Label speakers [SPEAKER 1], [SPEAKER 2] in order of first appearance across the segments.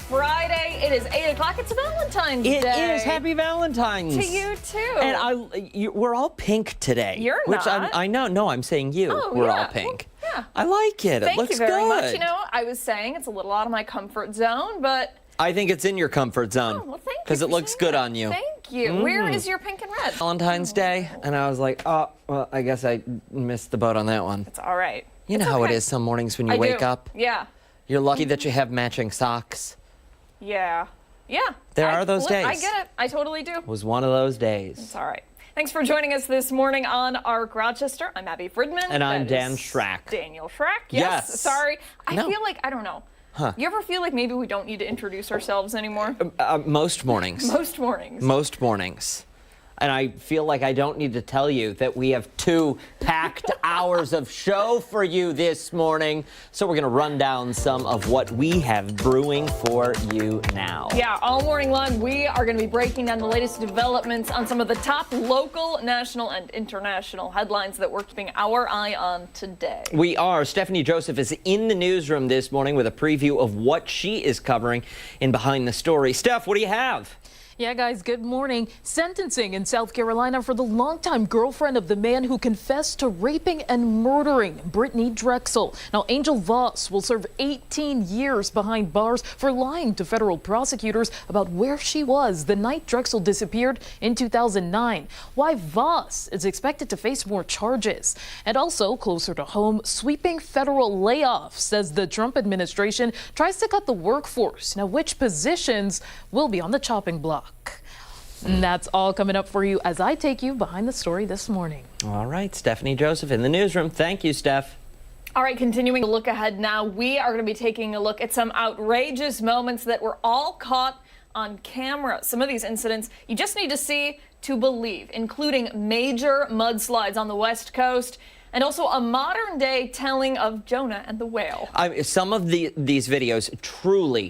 [SPEAKER 1] Friday. It is 8 o'clock. It's Valentine's Day.
[SPEAKER 2] It is. Happy Valentine's.
[SPEAKER 1] To you, too.
[SPEAKER 2] And we're all pink today.
[SPEAKER 1] You're
[SPEAKER 2] which
[SPEAKER 1] not.
[SPEAKER 2] I know. No, I'm saying you. We're all pink.
[SPEAKER 1] Well, yeah.
[SPEAKER 2] I like it.
[SPEAKER 1] Thank
[SPEAKER 2] it looks
[SPEAKER 1] you very
[SPEAKER 2] good.
[SPEAKER 1] much. You know, I was saying it's a little out of my comfort zone, but...
[SPEAKER 2] I think it's in your comfort zone.
[SPEAKER 1] Oh, well, thank you.
[SPEAKER 2] Because it looks good on you.
[SPEAKER 1] Thank you. Where is your pink and red?
[SPEAKER 2] Valentine's Day, and I was like, oh, well, I guess I missed the boat on that one.
[SPEAKER 1] It's all right.
[SPEAKER 2] You know how it is some mornings when you wake up?
[SPEAKER 1] Yeah.
[SPEAKER 2] You're lucky that you have matching socks.
[SPEAKER 1] Yeah. Yeah.
[SPEAKER 2] There are those days.
[SPEAKER 1] I get it. I totally do.
[SPEAKER 2] It was one of those days.
[SPEAKER 1] It's all right. Thanks for joining us this morning on Ark Rochester. I'm Abby Friedman.
[SPEAKER 2] And I'm Dan Schrack.
[SPEAKER 1] Daniel Schrack. Yes. Sorry. I feel like, I don't know.
[SPEAKER 2] Huh.
[SPEAKER 1] You ever feel like maybe we don't need to introduce ourselves anymore?
[SPEAKER 2] Most mornings.
[SPEAKER 1] Most mornings.
[SPEAKER 2] Most mornings. And I feel like I don't need to tell you that we have 2 packed hours of show for you this morning. So we're going to run down some of what we have brewing for you now.
[SPEAKER 1] Yeah, all morning long, we are going to be breaking down the latest developments on some of the top local, national, and international headlines that we're keeping our eye on today.
[SPEAKER 2] We are. Stephanie Joseph is in the newsroom this morning with a preview of what she is covering in Behind the Story. Steph, what do you have?
[SPEAKER 3] Yeah, guys, good morning. Sentencing in South Carolina for the longtime girlfriend of the man who confessed to raping and murdering Brittany Drexel. Now, Angel Voss will serve 18 years behind bars for lying to federal prosecutors about where she was the night Drexel disappeared in 2009. Why Voss is expected to face more charges. And also, closer to home, sweeping federal layoffs as the Trump administration tries to cut the workforce. Now, which positions will be on the chopping block? And that's all coming up for you as I take you behind the story this morning.
[SPEAKER 2] All right, Stephanie Joseph in the newsroom. Thank you, Steph.
[SPEAKER 1] All right, continuing to look ahead now, we are going to be taking a look at some outrageous moments that were all caught on camera. Some of these incidents you just need to see to believe, including major mudslides on the West Coast, and also a modern-day telling of Jonah and the whale.
[SPEAKER 2] Some of these videos,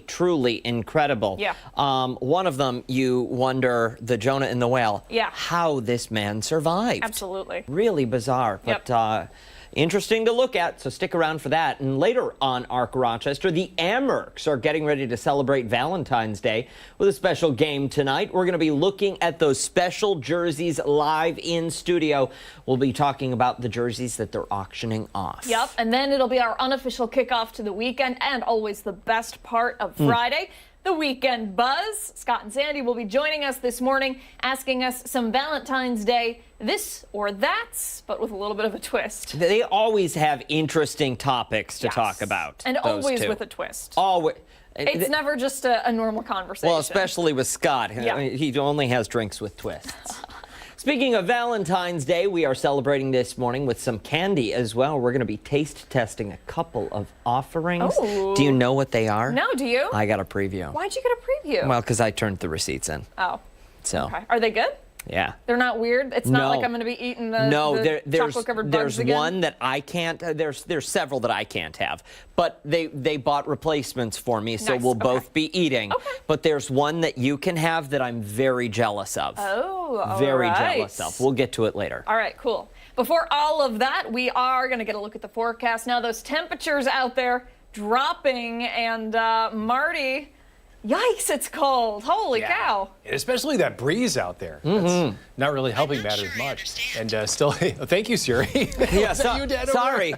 [SPEAKER 2] truly incredible.
[SPEAKER 1] Yeah.
[SPEAKER 2] One of them, you wonder, the Jonah and the whale,
[SPEAKER 1] yeah,
[SPEAKER 2] how this man survived.
[SPEAKER 1] Absolutely.
[SPEAKER 2] Really bizarre, but interesting to look at, so stick around for that. And later on Ark Rochester, the Amerks are getting ready to celebrate Valentine's Day with a special game tonight. We're going to be looking at those special jerseys live in studio. We'll be talking about the jerseys that they're auctioning off.
[SPEAKER 1] Yep, and then it'll be our unofficial kickoff to the weekend, and always the best part of Friday. The Weekend Buzz. Scott and Sandy will be joining us this morning, asking us some Valentine's Day this or that's, but with a little bit of a twist.
[SPEAKER 2] They always have interesting topics to talk about.
[SPEAKER 1] And always with a twist.
[SPEAKER 2] Always.
[SPEAKER 1] It's never just a normal conversation.
[SPEAKER 2] Well, especially with Scott.
[SPEAKER 1] Yeah.
[SPEAKER 2] He only has drinks with twists. Speaking of Valentine's Day, we are celebrating this morning with some candy as well. We're going to be taste testing a couple of offerings.
[SPEAKER 1] Ooh.
[SPEAKER 2] Do you know what they are?
[SPEAKER 1] No, do you?
[SPEAKER 2] I got a preview.
[SPEAKER 1] Why'd you get a preview?
[SPEAKER 2] Well, because I turned the receipts in.
[SPEAKER 1] Oh.
[SPEAKER 2] So.
[SPEAKER 1] Okay. Are they good?
[SPEAKER 2] Yeah.
[SPEAKER 1] They're not weird? It's not like I'm going to be eating the chocolate-covered bugs again?
[SPEAKER 2] There's one that I can't, there's several that I can't have, but they bought replacements for me, so we'll both be eating. Okay. But there's one that you can have that I'm very jealous of.
[SPEAKER 1] Oh, all
[SPEAKER 2] Very
[SPEAKER 1] right.
[SPEAKER 2] jealous of. We'll get to it later.
[SPEAKER 1] All right, cool. Before all of that, we are going to get a look at the forecast. Now, those temperatures out there dropping, and Marty... Yikes, it's cold. Holy cow.
[SPEAKER 4] And especially that breeze out there. That's not really helping matters much. And still, thank you, Siri.
[SPEAKER 2] Yeah, sorry.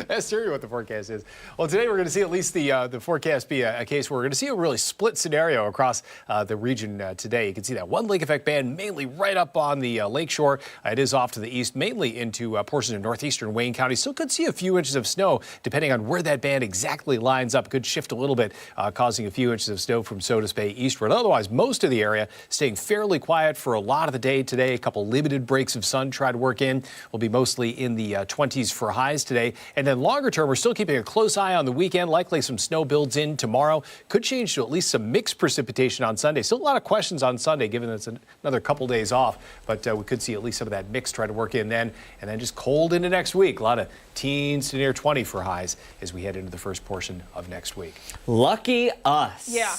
[SPEAKER 4] Ask Siri what the forecast is. Well, today we're going to see at least the forecast be a case where we're going to see a really split scenario across the region today. You can see that one lake effect band mainly right up on the lakeshore. It is off to the east, mainly into portions of northeastern Wayne County. Still could see a few inches of snow depending on where that band exactly lines up. Could shift a little bit, causing a few inches of snow from Sodas Bay eastward. Otherwise, most of the area staying fairly quiet for a lot of the day today. A couple limited breaks of sun try to work in. We'll be mostly in the 20s for highs today. And then longer term, we're still keeping a close eye on the weekend. Likely some snow builds in tomorrow. Could change to at least some mixed precipitation on Sunday. Still a lot of questions on Sunday, given that it's another couple days off. But we could see at least some of that mix try to work in then. And then just cold into next week. A lot of teens to near 20 for highs as we head into the first portion of next week.
[SPEAKER 2] Lucky us.
[SPEAKER 1] Yeah.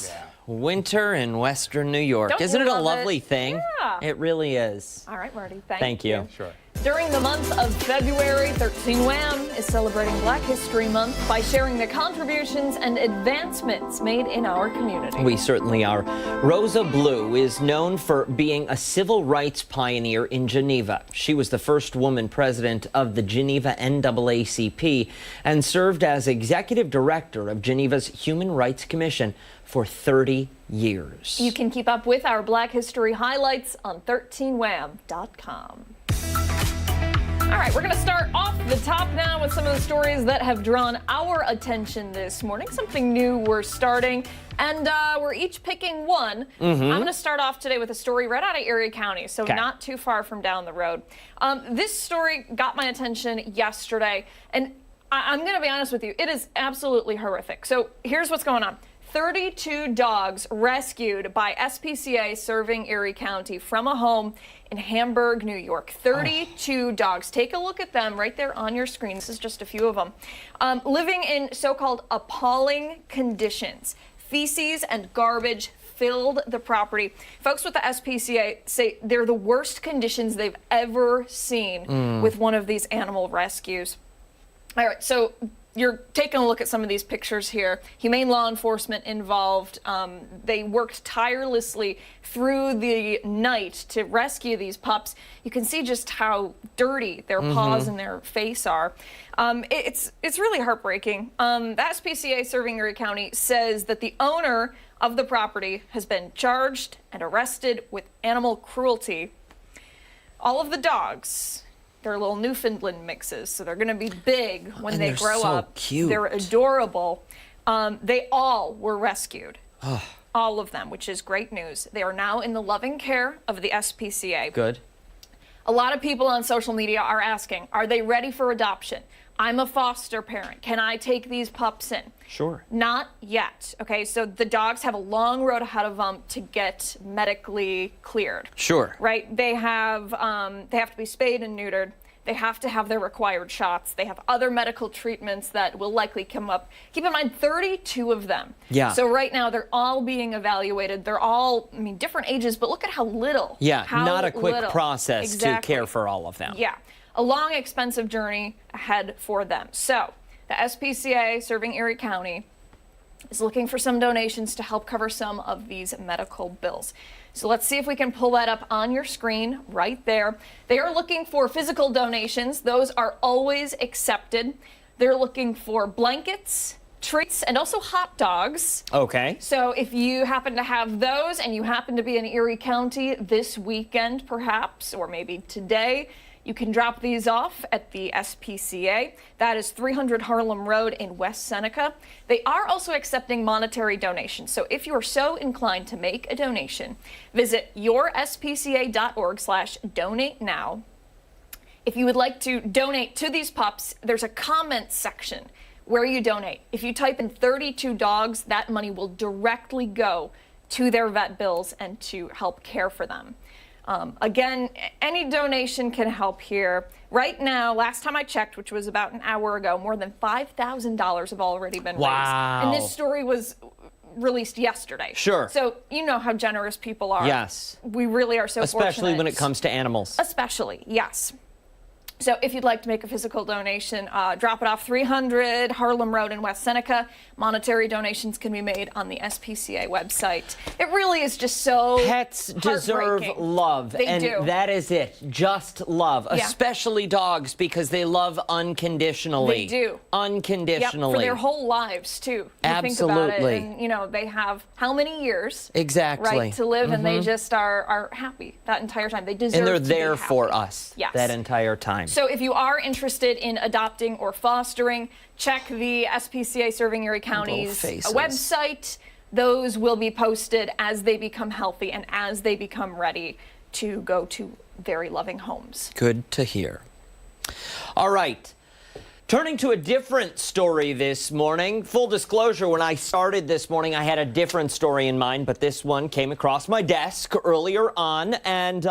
[SPEAKER 2] Winter in Western New York.
[SPEAKER 1] Don't
[SPEAKER 2] Isn't it a
[SPEAKER 1] love
[SPEAKER 2] lovely
[SPEAKER 1] it?
[SPEAKER 2] thing?
[SPEAKER 1] Yeah.
[SPEAKER 2] It really is.
[SPEAKER 1] All right, Marty.
[SPEAKER 2] Thank you.
[SPEAKER 4] Sure.
[SPEAKER 1] During the month of February, 13 Wham is celebrating Black History Month by sharing the contributions and advancements made in our community.
[SPEAKER 2] We certainly are. Rosa Blue is known for being a civil rights pioneer in Geneva. She was the first woman president of the Geneva NAACP and served as executive director of Geneva's Human Rights Commission for 30 years.
[SPEAKER 1] You can keep up with our Black History highlights on 13wham.com. All right, we're going to start off the top now with some of the stories that have drawn our attention this morning. Something new we're starting, and we're each picking one. I'm going to start off today with a story right out of Erie County, so not too far from down the road. This story got my attention yesterday, and I'm going to be honest with you, it is absolutely horrific. So here's what's going on. 32 dogs rescued by SPCA serving Erie County from a home in Hamburg, New York. 32 dogs. Take a look at them right there on your screen. This is just a few of them. Living in so-called appalling conditions. Feces and garbage filled the property. Folks with the SPCA say they're the worst conditions they've ever seen with one of these animal rescues. All right, so you're taking a look at some of these pictures here. Humane law enforcement involved. They worked tirelessly through the night to rescue these pups. You can see just how dirty their paws and their face are. It's really heartbreaking. The SPCA serving Erie County says that the owner of the property has been charged and arrested with animal cruelty. All of the dogs, they're little Newfoundland mixes, so they're going to be big when they grow up.
[SPEAKER 2] Cute.
[SPEAKER 1] They're adorable. They all were rescued. All of them, which is great news. They are now in the loving care of the SPCA.
[SPEAKER 2] Good.
[SPEAKER 1] A lot of people on social media are asking, are they ready for adoption? I'm a foster parent. Can I take these pups in?
[SPEAKER 2] Sure.
[SPEAKER 1] Not yet. Okay, so the dogs have a long road ahead of them to get medically cleared.
[SPEAKER 2] Sure.
[SPEAKER 1] Right? They have to be spayed and neutered. They have to have their required shots. They have other medical treatments that will likely come up. Keep in mind, 32 of them.
[SPEAKER 2] Yeah.
[SPEAKER 1] So right now, they're all being evaluated. They're all, different ages, but look at how little.
[SPEAKER 2] Yeah,
[SPEAKER 1] how
[SPEAKER 2] not a quick
[SPEAKER 1] little.
[SPEAKER 2] process to care for all of them.
[SPEAKER 1] Yeah. A long, expensive journey ahead for them. So the SPCA serving Erie County is looking for some donations to help cover some of these medical bills. So let's see if we can pull that up on your screen right there. They are looking for physical donations. Those are always accepted. They're looking for blankets, treats, and also hot dogs.
[SPEAKER 2] Okay.
[SPEAKER 1] So if you happen to have those and you happen to be in Erie County this weekend perhaps, or maybe today, you can drop these off at the SPCA. That is 300 Harlem Road in West Seneca. They are also accepting monetary donations. So if you are so inclined to make a donation, visit yourspca.org/donate now. If you would like to donate to these pups, there's a comment section where you donate. If you type in 32 dogs, that money will directly go to their vet bills and to help care for them. Again, any donation can help here. Right now, last time I checked, which was about an hour ago, more than $5,000 have already been raised. And this story was released yesterday.
[SPEAKER 2] Sure.
[SPEAKER 1] So you know how generous people are.
[SPEAKER 2] Yes.
[SPEAKER 1] We really are so fortunate.
[SPEAKER 2] Especially when it comes to animals.
[SPEAKER 1] Especially, yes. So if you'd like to make a physical donation, drop it off 300 Harlem Road in West Seneca. Monetary donations can be made on the SPCA website. It really is just so
[SPEAKER 2] Pets deserve love.
[SPEAKER 1] They do.
[SPEAKER 2] That is it. Just love.
[SPEAKER 1] Yeah.
[SPEAKER 2] Especially dogs, because they love unconditionally.
[SPEAKER 1] They do.
[SPEAKER 2] Unconditionally.
[SPEAKER 1] Yep, for their whole lives, too. You
[SPEAKER 2] Absolutely.
[SPEAKER 1] think about it, and, they have how many years?
[SPEAKER 2] Exactly.
[SPEAKER 1] Right, to live, and they just are happy that entire time. They deserve
[SPEAKER 2] And they're
[SPEAKER 1] to be
[SPEAKER 2] there
[SPEAKER 1] happy.
[SPEAKER 2] for us
[SPEAKER 1] Yes.
[SPEAKER 2] that entire time.
[SPEAKER 1] So if you are interested in adopting or fostering, check the SPCA serving Erie County's website. Those will be posted as they become healthy and as they become ready to go to very loving homes.
[SPEAKER 2] Good to hear. All right. Turning to a different story this morning. Full disclosure, when I started this morning, I had a different story in mind, but this one came across my desk earlier on, and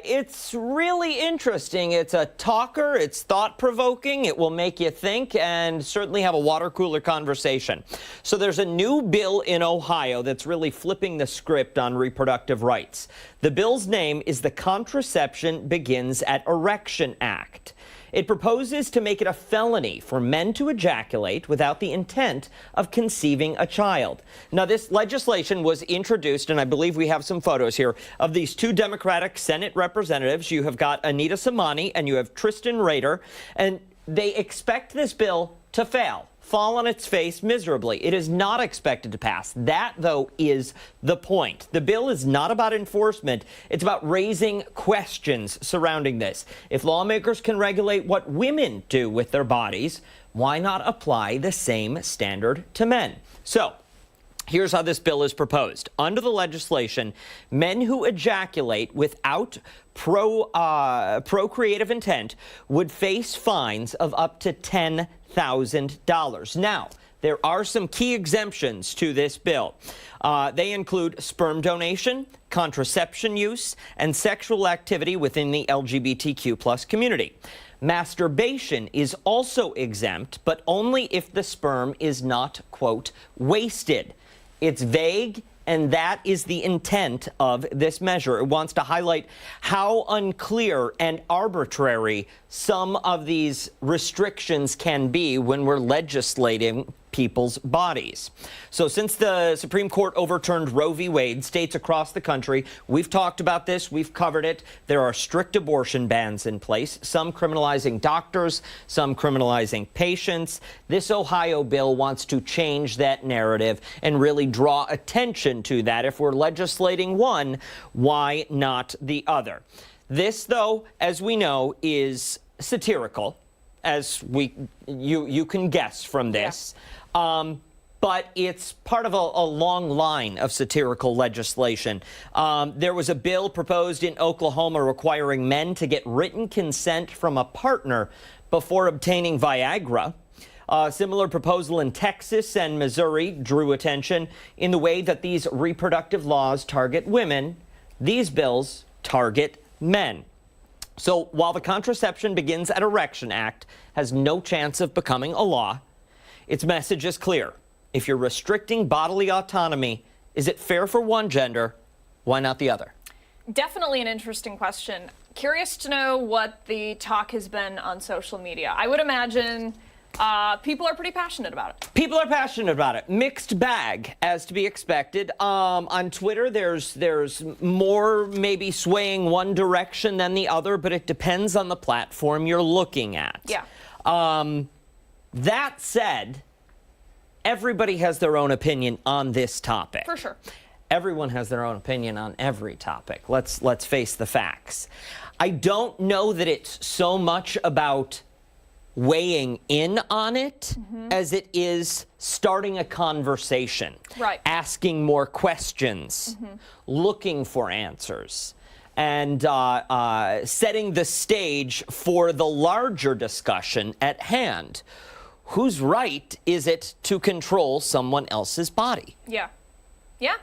[SPEAKER 2] it's really interesting. It's a talker, it's thought-provoking, it will make you think, and certainly have a water cooler conversation. So there's a new bill in Ohio that's really flipping the script on reproductive rights. The bill's name is the Contraception Begins at Erection Act. It proposes to make it a felony for men to ejaculate without the intent of conceiving a child. Now, this legislation was introduced, and I believe we have some photos here, of these two Democratic Senate representatives. You have got Anita Samani and you have Tristan Rader, and they expect this bill to fall on its face miserably. It is not expected to pass. That, though, is the point. The bill is not about enforcement. It's about raising questions surrounding this. If lawmakers can regulate what women do with their bodies, why not apply the same standard to men? So, here's how this bill is proposed. Under the legislation, men who ejaculate without procreative intent would face fines of up to $10,000. Now, there are some key exemptions to this bill. They include sperm donation, contraception use, and sexual activity within the LGBTQ+ community. Masturbation is also exempt, but only if the sperm is not, quote, wasted. It's vague, and that is the intent of this measure. It wants to highlight how unclear and arbitrary some of these restrictions can be when we're legislating people's bodies. So since the Supreme Court overturned Roe v. Wade, states across the country, we've talked about this, we've covered it. There are strict abortion bans in place, some criminalizing doctors, some criminalizing patients. This Ohio bill wants to change that narrative and really draw attention to that. If we're legislating one, why not the other? This, though, as we know, is satirical, as you can guess from this. Yeah. But it's part of a long line of satirical legislation. There was a bill proposed in Oklahoma requiring men to get written consent from a partner before obtaining Viagra. A similar proposal in Texas and Missouri drew attention in the way that these reproductive laws target women. These bills target men. So while the Contraception Begins at Erection Act has no chance of becoming a law, its message is clear. If you're restricting bodily autonomy, is it fair for one gender? Why not the other?
[SPEAKER 1] Definitely an interesting question. Curious to know what the talk has been on social media. I would imagine people are pretty passionate about it. People are passionate about it.
[SPEAKER 2] Mixed bag, as to be expected. On Twitter, there's more maybe swaying one direction than the other, but it depends on the platform you're looking at.
[SPEAKER 1] Yeah.
[SPEAKER 2] That said, everybody has their own opinion on this topic.
[SPEAKER 1] For sure.
[SPEAKER 2] Everyone has their own opinion on every topic. Let's face the facts. I don't know that it's so much about weighing in on it as it is starting a conversation.
[SPEAKER 1] Right.
[SPEAKER 2] Asking more questions, looking for answers, and setting the stage for the larger discussion at hand. Whose right is it to control someone else's body?
[SPEAKER 1] Yeah. Yeah.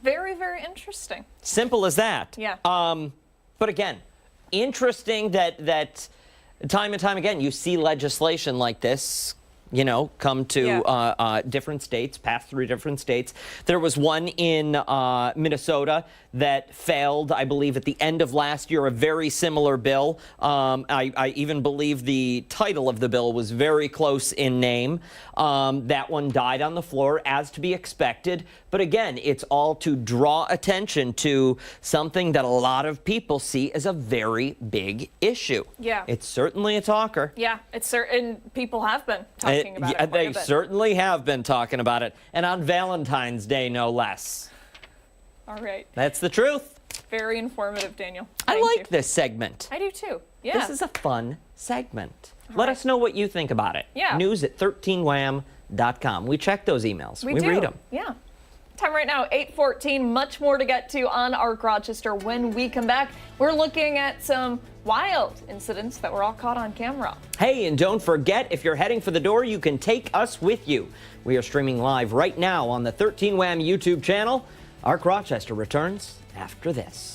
[SPEAKER 1] Very, very interesting.
[SPEAKER 2] Simple as that.
[SPEAKER 1] Yeah.
[SPEAKER 2] But again, interesting that time and time again you see legislation like this, come to different states, pass through different states. There was one in Minnesota that failed, I believe, at the end of last year, a very similar bill. I even believe the title of the bill was very close in name. That one died on the floor, as to be expected. But again, it's all to draw attention to something that a lot of people see as a very big issue.
[SPEAKER 1] Yeah.
[SPEAKER 2] It's certainly a talker.
[SPEAKER 1] Yeah, it's certain people have been talking about it.
[SPEAKER 2] They certainly have been talking about it. And on Valentine's Day, no less.
[SPEAKER 1] All right.
[SPEAKER 2] That's the truth.
[SPEAKER 1] Very informative, Daniel.
[SPEAKER 2] I like this segment.
[SPEAKER 1] I do too. Yeah.
[SPEAKER 2] This is a fun segment. Let us know what you think about it.
[SPEAKER 1] Yeah.
[SPEAKER 2] News at 13wham.com. We check those emails.
[SPEAKER 1] We
[SPEAKER 2] read them.
[SPEAKER 1] Yeah. Time right now, 8:14. Much more to get to on Ark Rochester. When we come back, we're looking at some wild incidents that were all caught on camera.
[SPEAKER 2] Hey, and don't forget, if you're heading for the door, you can take us with you. We are streaming live right now on the 13 Wham YouTube channel. Ark Rochester returns after this.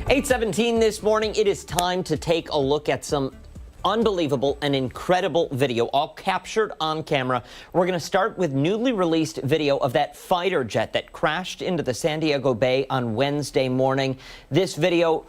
[SPEAKER 2] "8:17 this morning, it is time to take a look at some unbelievable and incredible video, all captured on camera. We're going to start with newly released video of that fighter jet that crashed into the San Diego Bay on Wednesday morning. This video,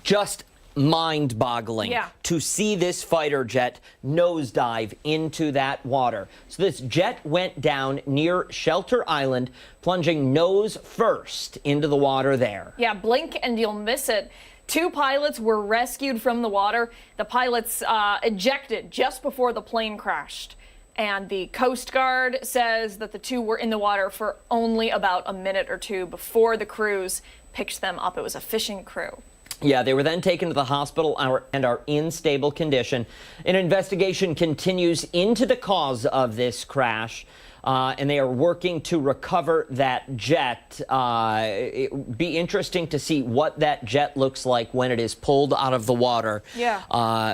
[SPEAKER 2] just mind-boggling to see this fighter jet nosedive into that water. So this jet went down near Shelter Island, plunging nose first into the water there.
[SPEAKER 1] Yeah, blink and you'll miss it. 2 pilots were rescued from the water. The pilots ejected just before the plane crashed. And the Coast Guard says that the 2 were in the water for only about a minute or 2 before the crews picked them up. It was a fishing crew.
[SPEAKER 2] Yeah, they were then taken to the hospital and are in stable condition. An investigation continues into the cause of this crash, and they are working to recover that jet. It would be interesting to see what that jet looks like when it is pulled out of the water.
[SPEAKER 1] Yeah.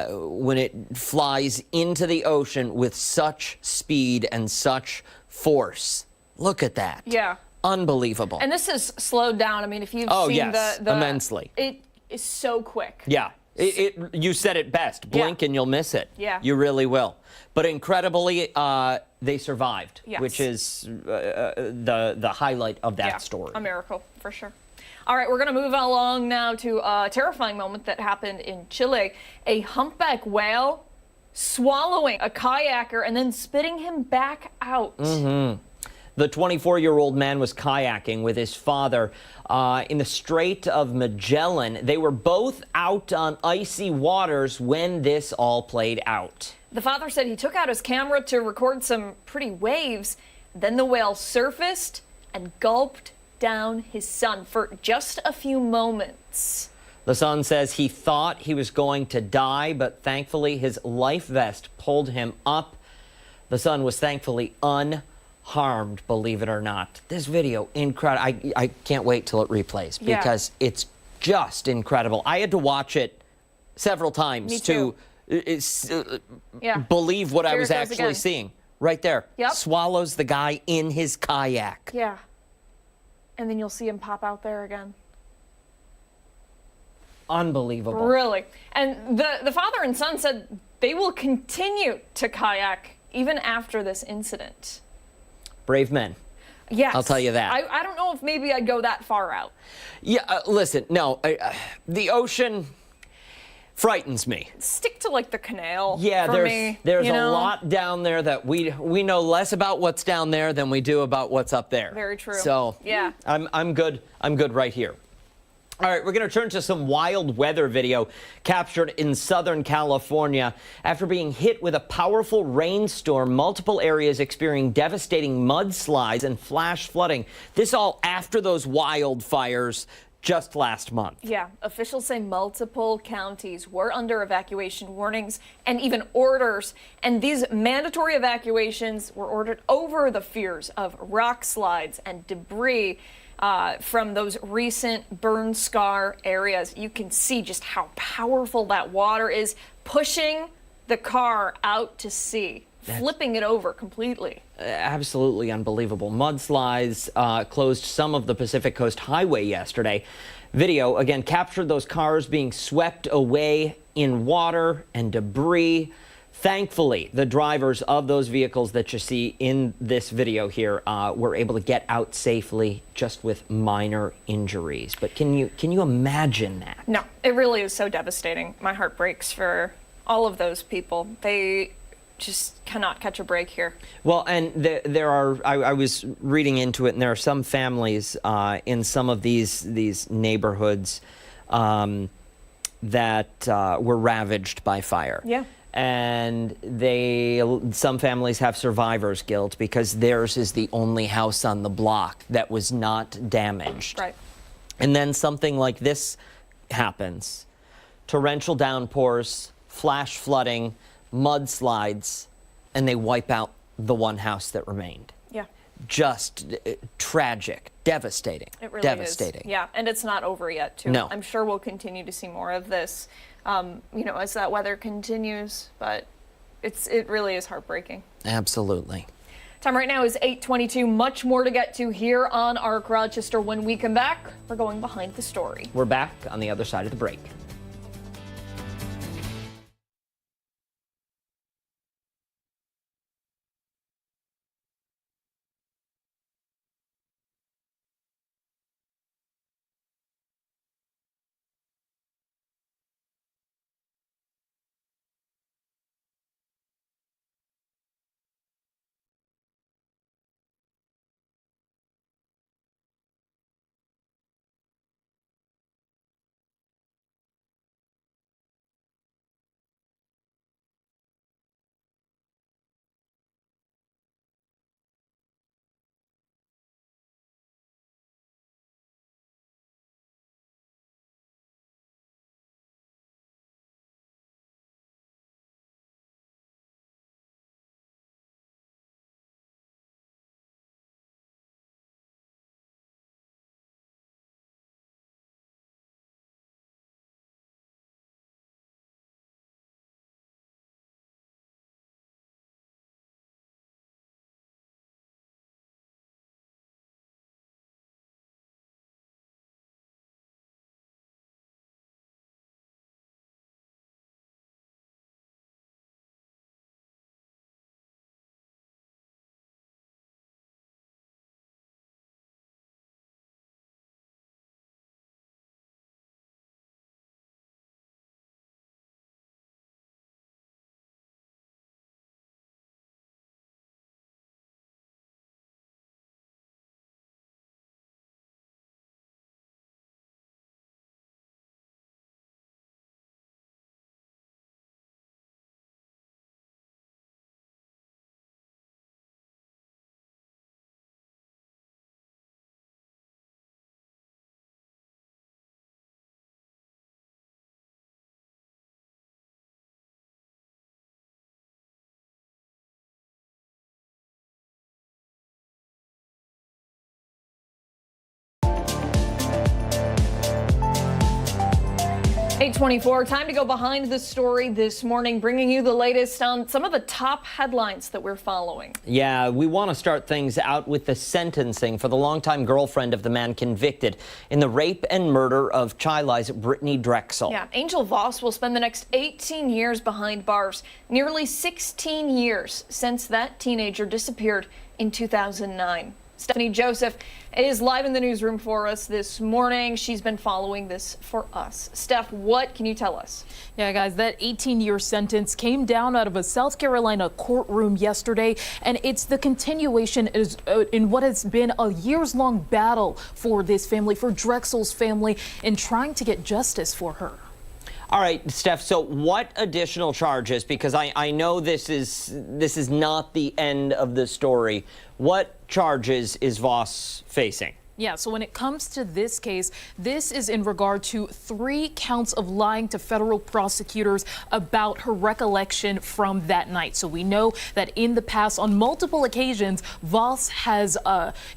[SPEAKER 2] When it flies into the ocean with such speed and such force. Look at that.
[SPEAKER 1] Yeah.
[SPEAKER 2] Unbelievable.
[SPEAKER 1] And this is slowed down. I mean, if you've seen the
[SPEAKER 2] immensely.
[SPEAKER 1] It is so quick.
[SPEAKER 2] Yeah. You said it best. Blink and you'll miss it.
[SPEAKER 1] Yeah.
[SPEAKER 2] You really will. But incredibly, they survived,
[SPEAKER 1] Yes.
[SPEAKER 2] which is the highlight of that story.
[SPEAKER 1] A miracle, for sure. All right, we're going to move along now to a terrifying moment that happened in Chile. A humpback whale swallowing a kayaker and then spitting him back out.
[SPEAKER 2] Mm-hmm. The 24-year-old man was kayaking with his father in the Strait of Magellan. They were both out on icy waters when this all played out.
[SPEAKER 1] The father said he took out his camera to record some pretty waves. Then the whale surfaced and gulped down his son for just a few moments.
[SPEAKER 2] The son says he thought he was going to die, but thankfully his life vest pulled him up. The son was thankfully unharmed, believe it or not. This video, incredible. I can't wait till it replays because it's just incredible. I had to watch it several times
[SPEAKER 1] Me
[SPEAKER 2] to
[SPEAKER 1] too. Yeah.
[SPEAKER 2] believe what I
[SPEAKER 1] Here
[SPEAKER 2] was
[SPEAKER 1] it goes
[SPEAKER 2] actually
[SPEAKER 1] again.
[SPEAKER 2] seeing. Right there.
[SPEAKER 1] Yep.
[SPEAKER 2] Swallows the guy in his kayak.
[SPEAKER 1] Yeah. And then you'll see him pop out there again.
[SPEAKER 2] Unbelievable.
[SPEAKER 1] Really. And the father and son said they will continue to kayak even after this incident.
[SPEAKER 2] Brave men.
[SPEAKER 1] Yes.
[SPEAKER 2] I'll tell you that.
[SPEAKER 1] I don't know if maybe I'd go that far out.
[SPEAKER 2] Yeah, listen, no, the ocean frightens me.
[SPEAKER 1] Stick to like the canal.
[SPEAKER 2] Yeah,
[SPEAKER 1] for me,
[SPEAKER 2] there's
[SPEAKER 1] you
[SPEAKER 2] a
[SPEAKER 1] know?
[SPEAKER 2] lot down there that we know less about what's down there than we do about what's up there.
[SPEAKER 1] Very true.
[SPEAKER 2] So
[SPEAKER 1] yeah,
[SPEAKER 2] I'm good. I'm good right here. All right, we're going to turn to some wild weather video captured in Southern California. After being hit with a powerful rainstorm, multiple areas experiencing devastating mudslides and flash flooding. This all after those wildfires just last month.
[SPEAKER 1] Yeah, officials say multiple counties were under evacuation warnings and even orders. And these mandatory evacuations were ordered over the fears of rock slides and debris from those recent burn scar areas. You can see just how powerful that water is, pushing the car out to sea, flipping it over completely.
[SPEAKER 2] Absolutely unbelievable. Mudslides closed some of the Pacific Coast Highway yesterday. Video, again, captured those cars being swept away in water and debris. Thankfully, the drivers of those vehicles that you see in this video here were able to get out safely just with minor injuries. But can you imagine that?
[SPEAKER 1] No, it really is so devastating. My heart breaks for all of those people. They just cannot catch a break here.
[SPEAKER 2] Well, and there are, I was reading into it, and there are some families in some of these neighborhoods that were ravaged by fire.
[SPEAKER 1] Yeah.
[SPEAKER 2] And some families have survivor's guilt because theirs is the only house on the block that was not damaged.
[SPEAKER 1] Right.
[SPEAKER 2] And then something like this happens. Torrential downpours, flash flooding, mudslides, and they wipe out the one house that remained.
[SPEAKER 1] Yeah.
[SPEAKER 2] Just tragic, devastating,
[SPEAKER 1] It really
[SPEAKER 2] devastating.
[SPEAKER 1] is. Yeah, and it's not over yet, too.
[SPEAKER 2] No.
[SPEAKER 1] I'm sure we'll continue to see more of this, as that weather continues, but it really is heartbreaking.
[SPEAKER 2] Absolutely.
[SPEAKER 1] Time right now is 8:22. Much more to get to here on Arc Rochester. When we come back, we're going behind the story.
[SPEAKER 2] We're back on the other side of the break.
[SPEAKER 1] 8:24, time to go behind the story this morning, bringing you the latest on some of the top headlines that we're following.
[SPEAKER 2] Yeah, we want to start things out with the sentencing for the longtime girlfriend of the man convicted in the rape and murder of Chile's Brittany Drexel.
[SPEAKER 1] Yeah, Angel Voss will spend the next 18 years behind bars, nearly 16 years since that teenager disappeared in 2009. Stephanie Joseph is live in the newsroom for us this morning. She's been following this for us. Steph, what can you tell us?
[SPEAKER 3] Yeah, guys, that 18-year sentence came down out of a South Carolina courtroom yesterday, and it's the continuation in what has been a years-long battle for this family, for Drexel's family, in trying to get justice for her.
[SPEAKER 2] All right, Steph, so what additional charges, because I know this is not the end of the story, what charges is Voss facing?
[SPEAKER 3] Yeah, so when it comes to this case, this is in regard to 3 counts of lying to federal prosecutors about her recollection from that night. So we know that in the past, on multiple occasions, Voss has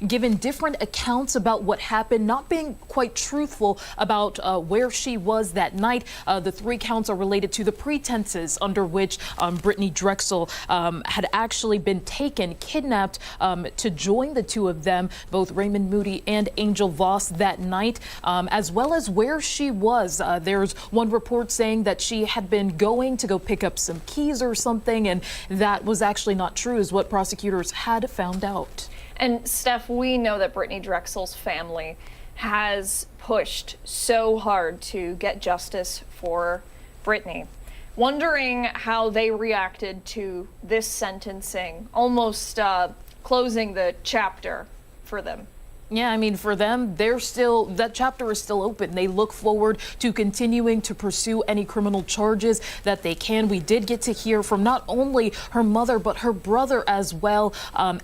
[SPEAKER 3] given different accounts about what happened, not being quite truthful about where she was that night. The 3 counts are related to the pretenses under which Brittany Drexel had actually been kidnapped to join the two of them, both Raymond Moody and Angel Voss, that night, as well as where she was. There's one report saying that she had been going to go pick up some keys or something, and that was actually not true, is what prosecutors had found out.
[SPEAKER 1] And Steph, we know that Brittany Drexel's family has pushed so hard to get justice for Brittany. Wondering how they reacted to this sentencing, almost closing the chapter for them.
[SPEAKER 3] Yeah, I mean, for them, that chapter is still open. They look forward to continuing to pursue any criminal charges that they can. We did get to hear from not only her mother, but her brother as well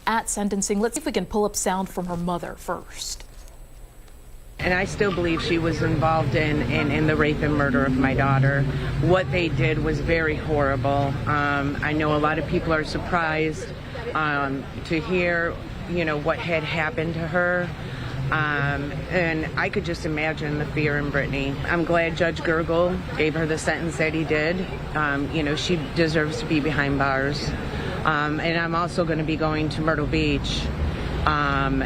[SPEAKER 3] at sentencing. Let's see if we can pull up sound from her mother first.
[SPEAKER 5] And I still believe she was involved in the rape and murder of my daughter. What they did was very horrible. I know a lot of people are surprised to hear what had happened to her. And I could just imagine the fear in Brittany. I'm glad Judge Gergel gave her the sentence that he did. She deserves to be behind bars. And I'm also going to be going to Myrtle Beach. I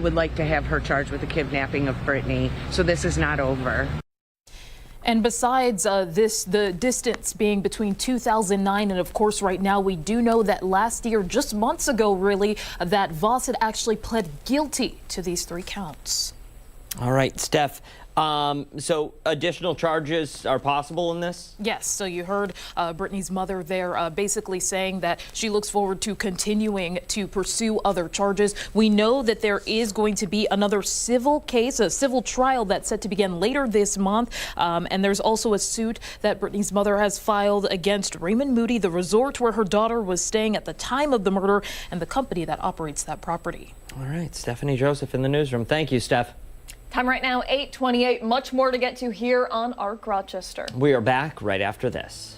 [SPEAKER 5] would like to have her charged with the kidnapping of Brittany. So this is not over.
[SPEAKER 3] And besides the distance being between 2009 and, of course, right now, we do know that last year, just months ago, really, that Voss had actually pled guilty to these 3 counts.
[SPEAKER 2] All right, Steph. So additional charges are possible in this?
[SPEAKER 3] Yes. So you heard Brittany's mother there basically saying that she looks forward to continuing to pursue other charges. We know that there is going to be another civil case, a civil trial that's set to begin later this month. And there's also a suit that Brittany's mother has filed against Raymond Moody, the resort where her daughter was staying at the time of the murder, and the company that operates that property.
[SPEAKER 2] All right, Stephanie Joseph in the newsroom. Thank you, Steph.
[SPEAKER 1] Time right now, 8:28. Much more to get to here on Ark Rochester.
[SPEAKER 2] We are back right after this.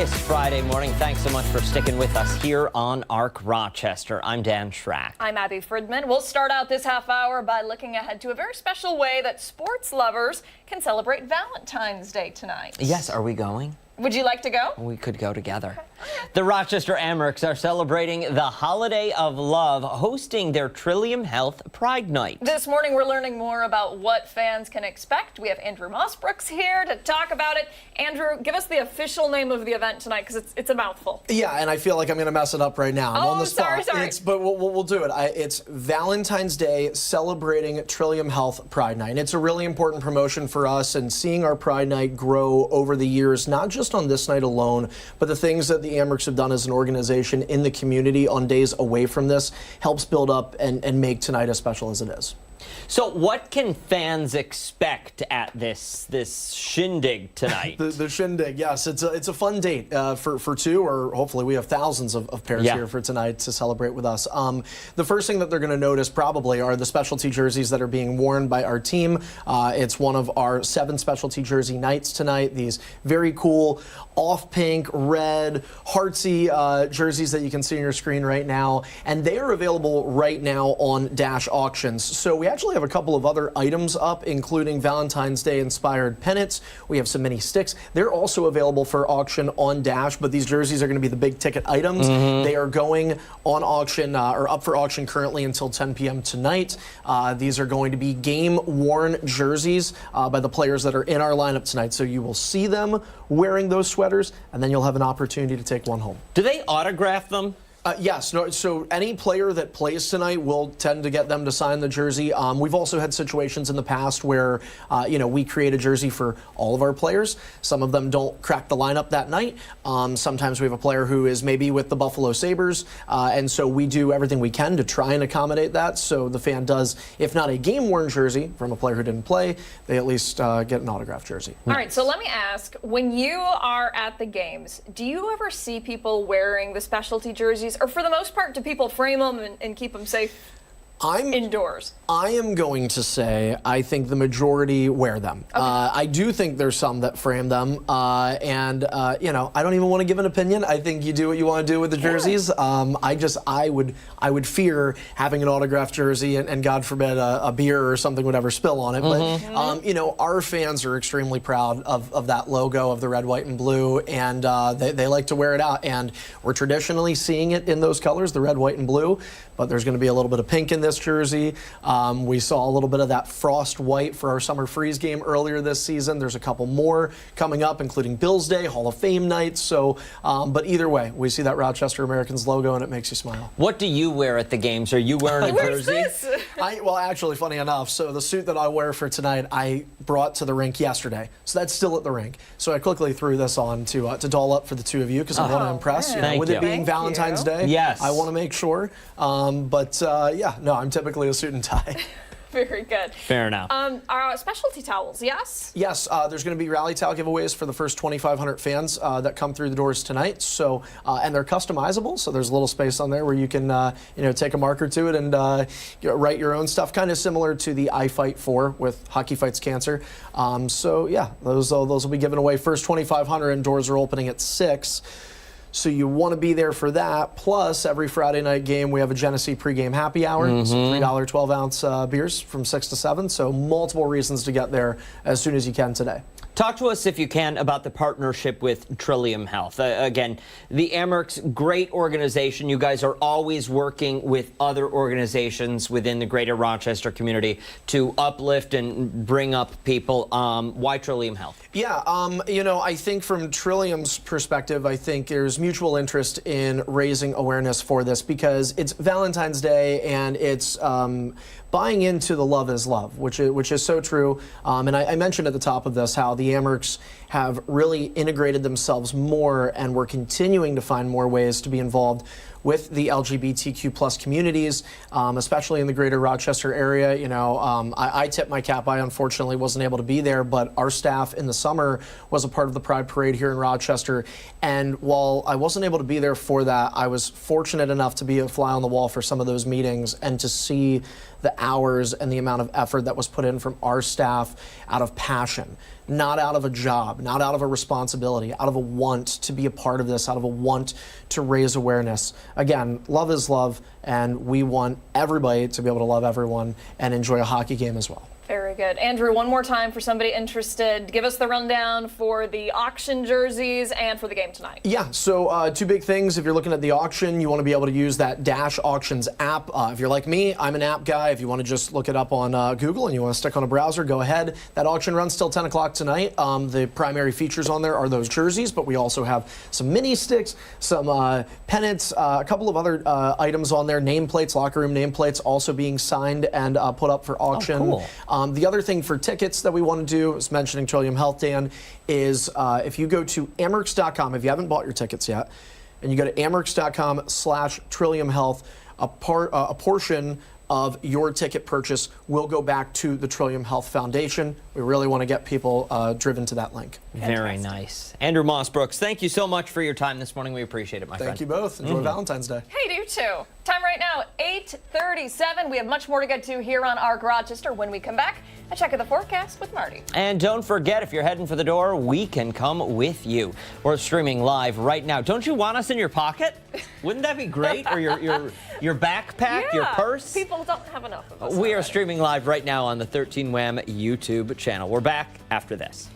[SPEAKER 2] this Friday morning. Thanks so much for sticking with us here on Arc Rochester. I'm Dan Schrack.
[SPEAKER 1] I'm Abby Fridman. We'll start out this half hour by looking ahead to a very special way that sports lovers can celebrate Valentine's Day tonight.
[SPEAKER 2] Yes, are we going?
[SPEAKER 1] Would you like to go?
[SPEAKER 2] We could go together. The Rochester Amerks are celebrating the holiday of love, hosting their Trillium Health Pride Night.
[SPEAKER 1] This morning, we're learning more about what fans can expect. We have Andrew Mossbrooks here to talk about it. Andrew, give us the official name of the event tonight, because it's a mouthful.
[SPEAKER 6] Yeah, and I feel like I'm going to mess it up right now. I'm on the spot.
[SPEAKER 1] Sorry.
[SPEAKER 6] But we'll do it. It's Valentine's Day celebrating Trillium Health Pride Night. It's a really important promotion for us, and seeing our Pride Night grow over the years, not just on this night alone, but the things that the Amerks have done as an organization in the community on days away from this helps build up and make tonight as special as it is.
[SPEAKER 2] So what can fans expect at this shindig tonight?
[SPEAKER 6] The shindig, yes. It's a fun date for two, or hopefully we have thousands of pairs here for tonight to celebrate with us. The first thing that they're going to notice probably are the specialty jerseys that are being worn by our team. It's one of our 7 specialty jersey nights tonight. These very cool off pink, red, heartsy jerseys that you can see on your screen right now. And they are available right now on Dash Auctions. So we actually have a couple of other items up, including Valentine's Day inspired pennants. We have some mini sticks. They're also available for auction on Dash, but these jerseys are going to be the big ticket items. They are going on auction or up for auction currently until 10 p.m. tonight. These are going to be game worn jerseys by the players that are in our lineup tonight. So you will see them wearing those sweaters, and then you'll have an opportunity to take one home.
[SPEAKER 2] Do they autograph them?
[SPEAKER 6] Yes. No, so any player that plays tonight will tend to get them to sign the jersey. We've also had situations in the past where, we create a jersey for all of our players. Some of them don't crack the lineup that night. Sometimes we have a player who is maybe with the Buffalo Sabres, and so we do everything we can to try and accommodate that. So the fan does, if not a game-worn jersey from a player who didn't play, they at least get an autographed jersey.
[SPEAKER 1] All right, so let me ask, when you are at the games, do you ever see people wearing the specialty jerseys? Or for the most part, do people frame them and keep them safe indoors?
[SPEAKER 6] I am going to say I think the majority wear them. Okay. I do think there's some that frame them, I don't even want to give an opinion. I think you do what you want to do with the jerseys. I would fear having an autographed jersey and God forbid a beer or something would ever spill on it. But our fans are extremely proud of that logo of the red, white, and blue, and they like to wear it out. And we're traditionally seeing it in those colors, the red, white, and blue. But there's going to be a little bit of pink in this jersey. We saw a little bit of that frost white for our Summer Freeze game earlier this season. There's a couple more coming up, including Bills Day, Hall of Fame night. So, but either way, we see that Rochester Americans logo and it makes you smile.
[SPEAKER 2] What do you wear at the games? Are you wearing a jersey?
[SPEAKER 1] This?
[SPEAKER 6] Well, actually, funny enough, so the suit that I wear for tonight, I brought to the rink yesterday. So that's still at the rink. So I quickly threw this on to doll up for the two of you because I want to impress. With it being Valentine's Day,
[SPEAKER 2] yes,
[SPEAKER 6] I want to make sure. I'm typically a suit and tie.
[SPEAKER 1] Very good.
[SPEAKER 2] Fair enough.
[SPEAKER 1] Our specialty towels, yes?
[SPEAKER 6] Yes, there's going to be rally towel giveaways for the first 2,500 fans that come through the doors tonight. So, and they're customizable, so there's a little space on there where you can, take a marker to it and write your own stuff, kind of similar to the I Fight For with Hockey Fights Cancer. Those will be given away. First 2,500, and doors are opening at 6. So you want to be there for that. Plus, every Friday night game, we have a Genesee pregame happy hour. So $3 12-ounce beers from 6 to 7. So multiple reasons to get there as soon as you can today.
[SPEAKER 2] Talk to us, if you can, about the partnership with Trillium Health. Again, the Amerks, great organization. You guys are always working with other organizations within the greater Rochester community to uplift and bring up people. Why Trillium Health?
[SPEAKER 6] Yeah, I think from Trillium's perspective, I think there's mutual interest in raising awareness for this because it's Valentine's Day and it's buying into the love is love, which is so true. And I mentioned at the top of this how the Amerks have really integrated themselves more, and we're continuing to find more ways to be involved with the LGBTQ plus communities, especially in the greater Rochester area. You know, I tip my cap. I unfortunately wasn't able to be there, but our staff in the summer was a part of the Pride Parade here in Rochester. And while I wasn't able to be there for that, I was fortunate enough to be a fly on the wall for some of those meetings and to see the hours and the amount of effort that was put in from our staff out of passion, not out of a job, not out of a responsibility, out of a want to be a part of this, out of a want to raise awareness. Again, love is love, and we want everybody to be able to love everyone and enjoy a hockey game as well.
[SPEAKER 1] Very good. Andrew, one more time for somebody interested. Give us the rundown for the auction jerseys and for the game tonight.
[SPEAKER 6] Yeah, so two big things. If you're looking at the auction, you want to be able to use that Dash Auctions app. If you're like me, I'm an app guy. If you want to just look it up on Google and you want to stick on a browser, go ahead. That auction runs till 10 o'clock tonight. The primary features on there are those jerseys, but we also have some mini sticks, some pennants, a couple of other items on there, nameplates, locker room nameplates also being signed and put up for auction.
[SPEAKER 2] Oh, cool.
[SPEAKER 6] The other thing for tickets that we want to do, was mentioning Trillium Health, Dan, is if you go to Amerks.com, if you haven't bought your tickets yet, and you go to Amerks.com/Trillium Health, a portion of your ticket purchase will go back to the Trillium Health Foundation. We really want to get people driven to that link.
[SPEAKER 2] Very nice. Andrew Mossbrooks, thank you so much for your time this morning. We appreciate it, my friend.
[SPEAKER 6] Thank you both. Enjoy Valentine's Day.
[SPEAKER 1] Hey, do too. Time right now, 8:37. We have much more to get to here on Arc Rochester. When we come back, a check of the forecast with Marty.
[SPEAKER 2] And don't forget, if you're heading for the door, we can come with you. We're streaming live right now. Don't you want us in your pocket? Wouldn't that be great? Or your backpack, your purse?
[SPEAKER 1] People don't have enough of us.
[SPEAKER 2] We are
[SPEAKER 1] already.
[SPEAKER 2] streaming live right now on the 13 Wham YouTube channel. We're back after this.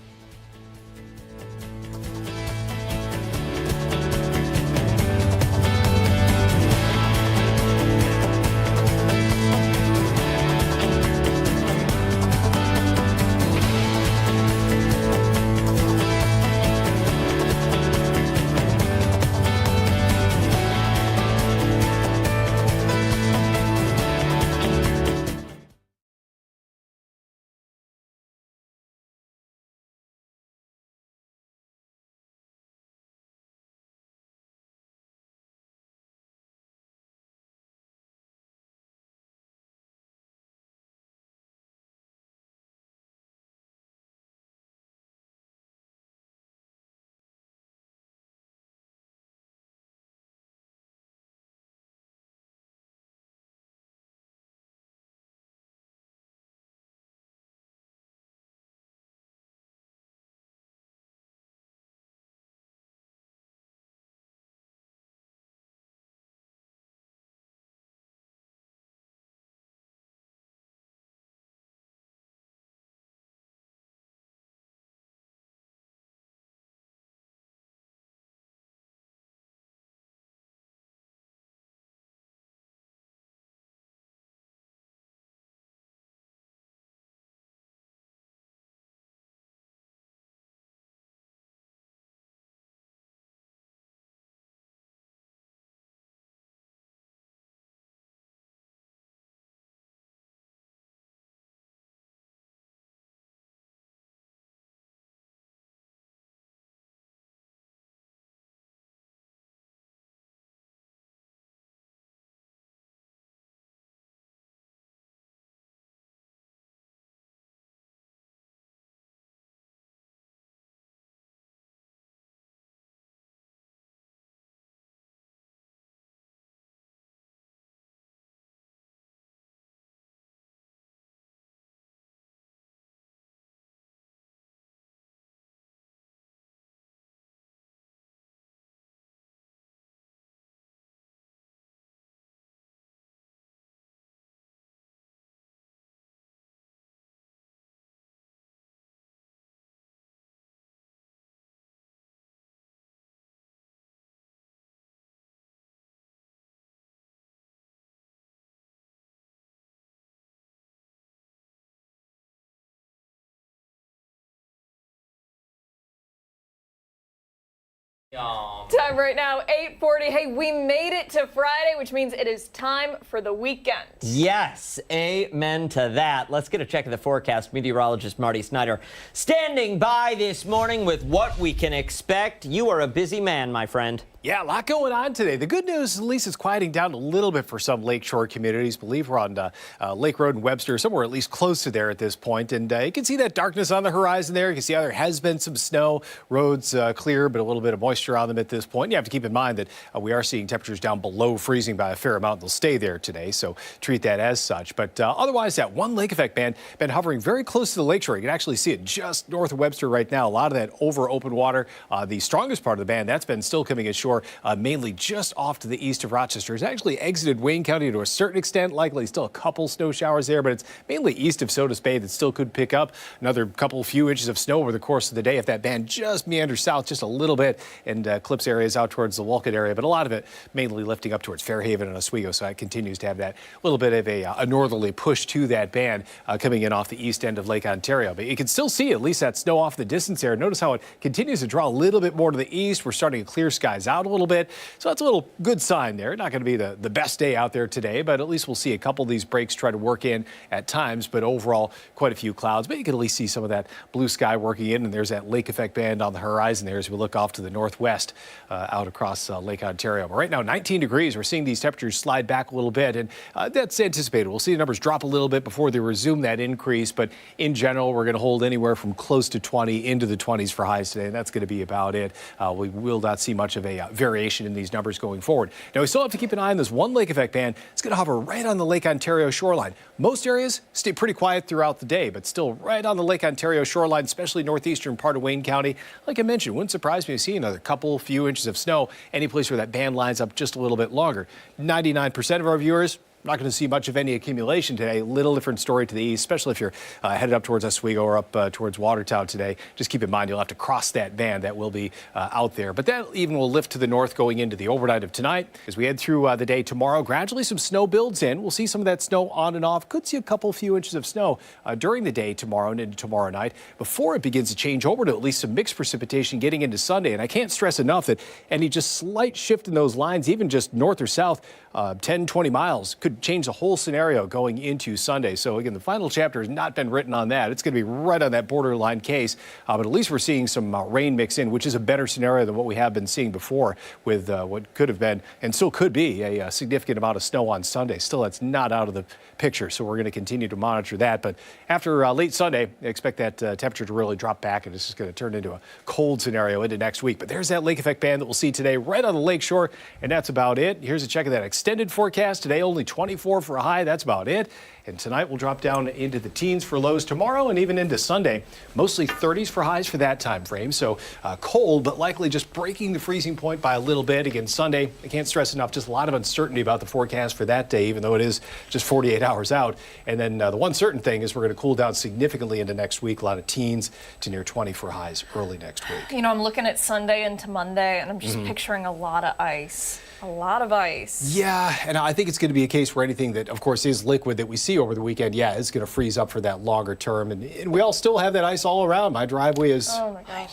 [SPEAKER 1] Time right now, 8:40. Hey, we made it to Friday, which means it is time for the weekend.
[SPEAKER 2] Yes, amen to that. Let's get a check of the forecast. Meteorologist Marty Snyder standing by this morning with what we can expect. You are a busy man, my friend.
[SPEAKER 4] Yeah, a lot going on today. The good news is at least it's quieting down a little bit for some lakeshore communities. I believe we're on Lake Road and Webster, somewhere at least close to there at this point. And you can see that darkness on the horizon there. You can see how there has been some snow. Roads clear, but a little bit of moisture on them at this point. You have to keep in mind that we are seeing temperatures down below freezing by a fair amount. They'll stay there today, so treat that as such. But otherwise, that one lake effect band been hovering very close to the lakeshore. You can actually see it just north of Webster right now. A lot of that over open water. The strongest part of the band, that's been still coming ashore. Mainly just off to the east of Rochester. It's actually exited Wayne County to a certain extent, likely still a couple snow showers there, but it's mainly east of Sodas Bay that still could pick up another few inches of snow over the course of the day if that band just meanders south just a little bit and clips areas out towards the Wolcott area, but a lot of it mainly lifting up towards Fairhaven and Oswego, so that continues to have that little bit of a northerly push to that band coming in off the east end of Lake Ontario. But you can still see at least that snow off the distance there. Notice how it continues to draw a little bit more to the east. We're starting to clear skies out a little bit. So that's a little good sign there. Not going to be the best day out there today, but at least we'll see a couple of these breaks try to work in at times. But overall, quite a few clouds. But you can at least see some of that blue sky working in. And there's that lake effect band on the horizon there as we look off to the northwest out across Lake Ontario. But right now, 19 degrees. We're seeing these temperatures slide back a little bit. And that's anticipated. We'll see the numbers drop a little bit before they resume that increase. But in general, we're going to hold anywhere from close to 20 into the 20s for highs today. And that's going to be about it. We will not see much of a variation in these numbers going forward. Now, we still have to keep an eye on this one lake effect band. It's going to hover right on the Lake Ontario shoreline. Most areas stay pretty quiet throughout the day, but still right on the Lake Ontario shoreline, especially northeastern part of Wayne County. Like I mentioned, wouldn't surprise me to see another few inches of snow any place where that band lines up just a little bit longer. 99% of our viewers not going to see much of any accumulation today. Little different story to the east, especially if you're headed up towards Oswego or up towards Watertown today. Just keep in mind you'll have to cross that band that will be out there. But that even will lift to the north going into the overnight of tonight. As we head through the day tomorrow, gradually some snow builds in. We'll see some of that snow on and off. Could see a few inches of snow during the day tomorrow and into tomorrow night before it begins to change over to at least some mixed precipitation getting into Sunday. And I can't stress enough that any just slight shift in those lines, even just north or south, 10, 20 miles, could change the whole scenario going into Sunday. So again, the final chapter has not been written on that. It's going to be right on that borderline case. But at least we're seeing some rain mix in, which is a better scenario than what we have been seeing before with what could have been and still could be a significant amount of snow on Sunday. Still, that's not out of the picture. So we're going to continue to monitor that. But after late Sunday, I expect that temperature to really drop back, and it's just going to turn into a cold scenario into next week. But there's that lake effect band that we'll see today right on the lakeshore, and that's about it. Here's a check of that extended forecast. Today, only 24 for a high. That's about it. And tonight we'll drop down into the teens for lows tomorrow and even into Sunday. Mostly 30s for highs for that time frame. So cold, but likely just breaking the freezing point by a little bit. Again, Sunday, I can't stress enough, just a lot of uncertainty about the forecast for that day, even though it is just 48 hours out. And then the one certain thing is we're going to cool down significantly into next week. A lot of teens to near 20 for highs early next week.
[SPEAKER 1] You know, I'm looking at Sunday into Monday, and I'm just picturing a lot of ice. A lot of ice.
[SPEAKER 4] Yeah, and I think it's going to be a case where anything that, of course, is liquid that we see over the weekend, yeah, it's going to freeze up for that longer term. And we all still have that ice all around. My driveway is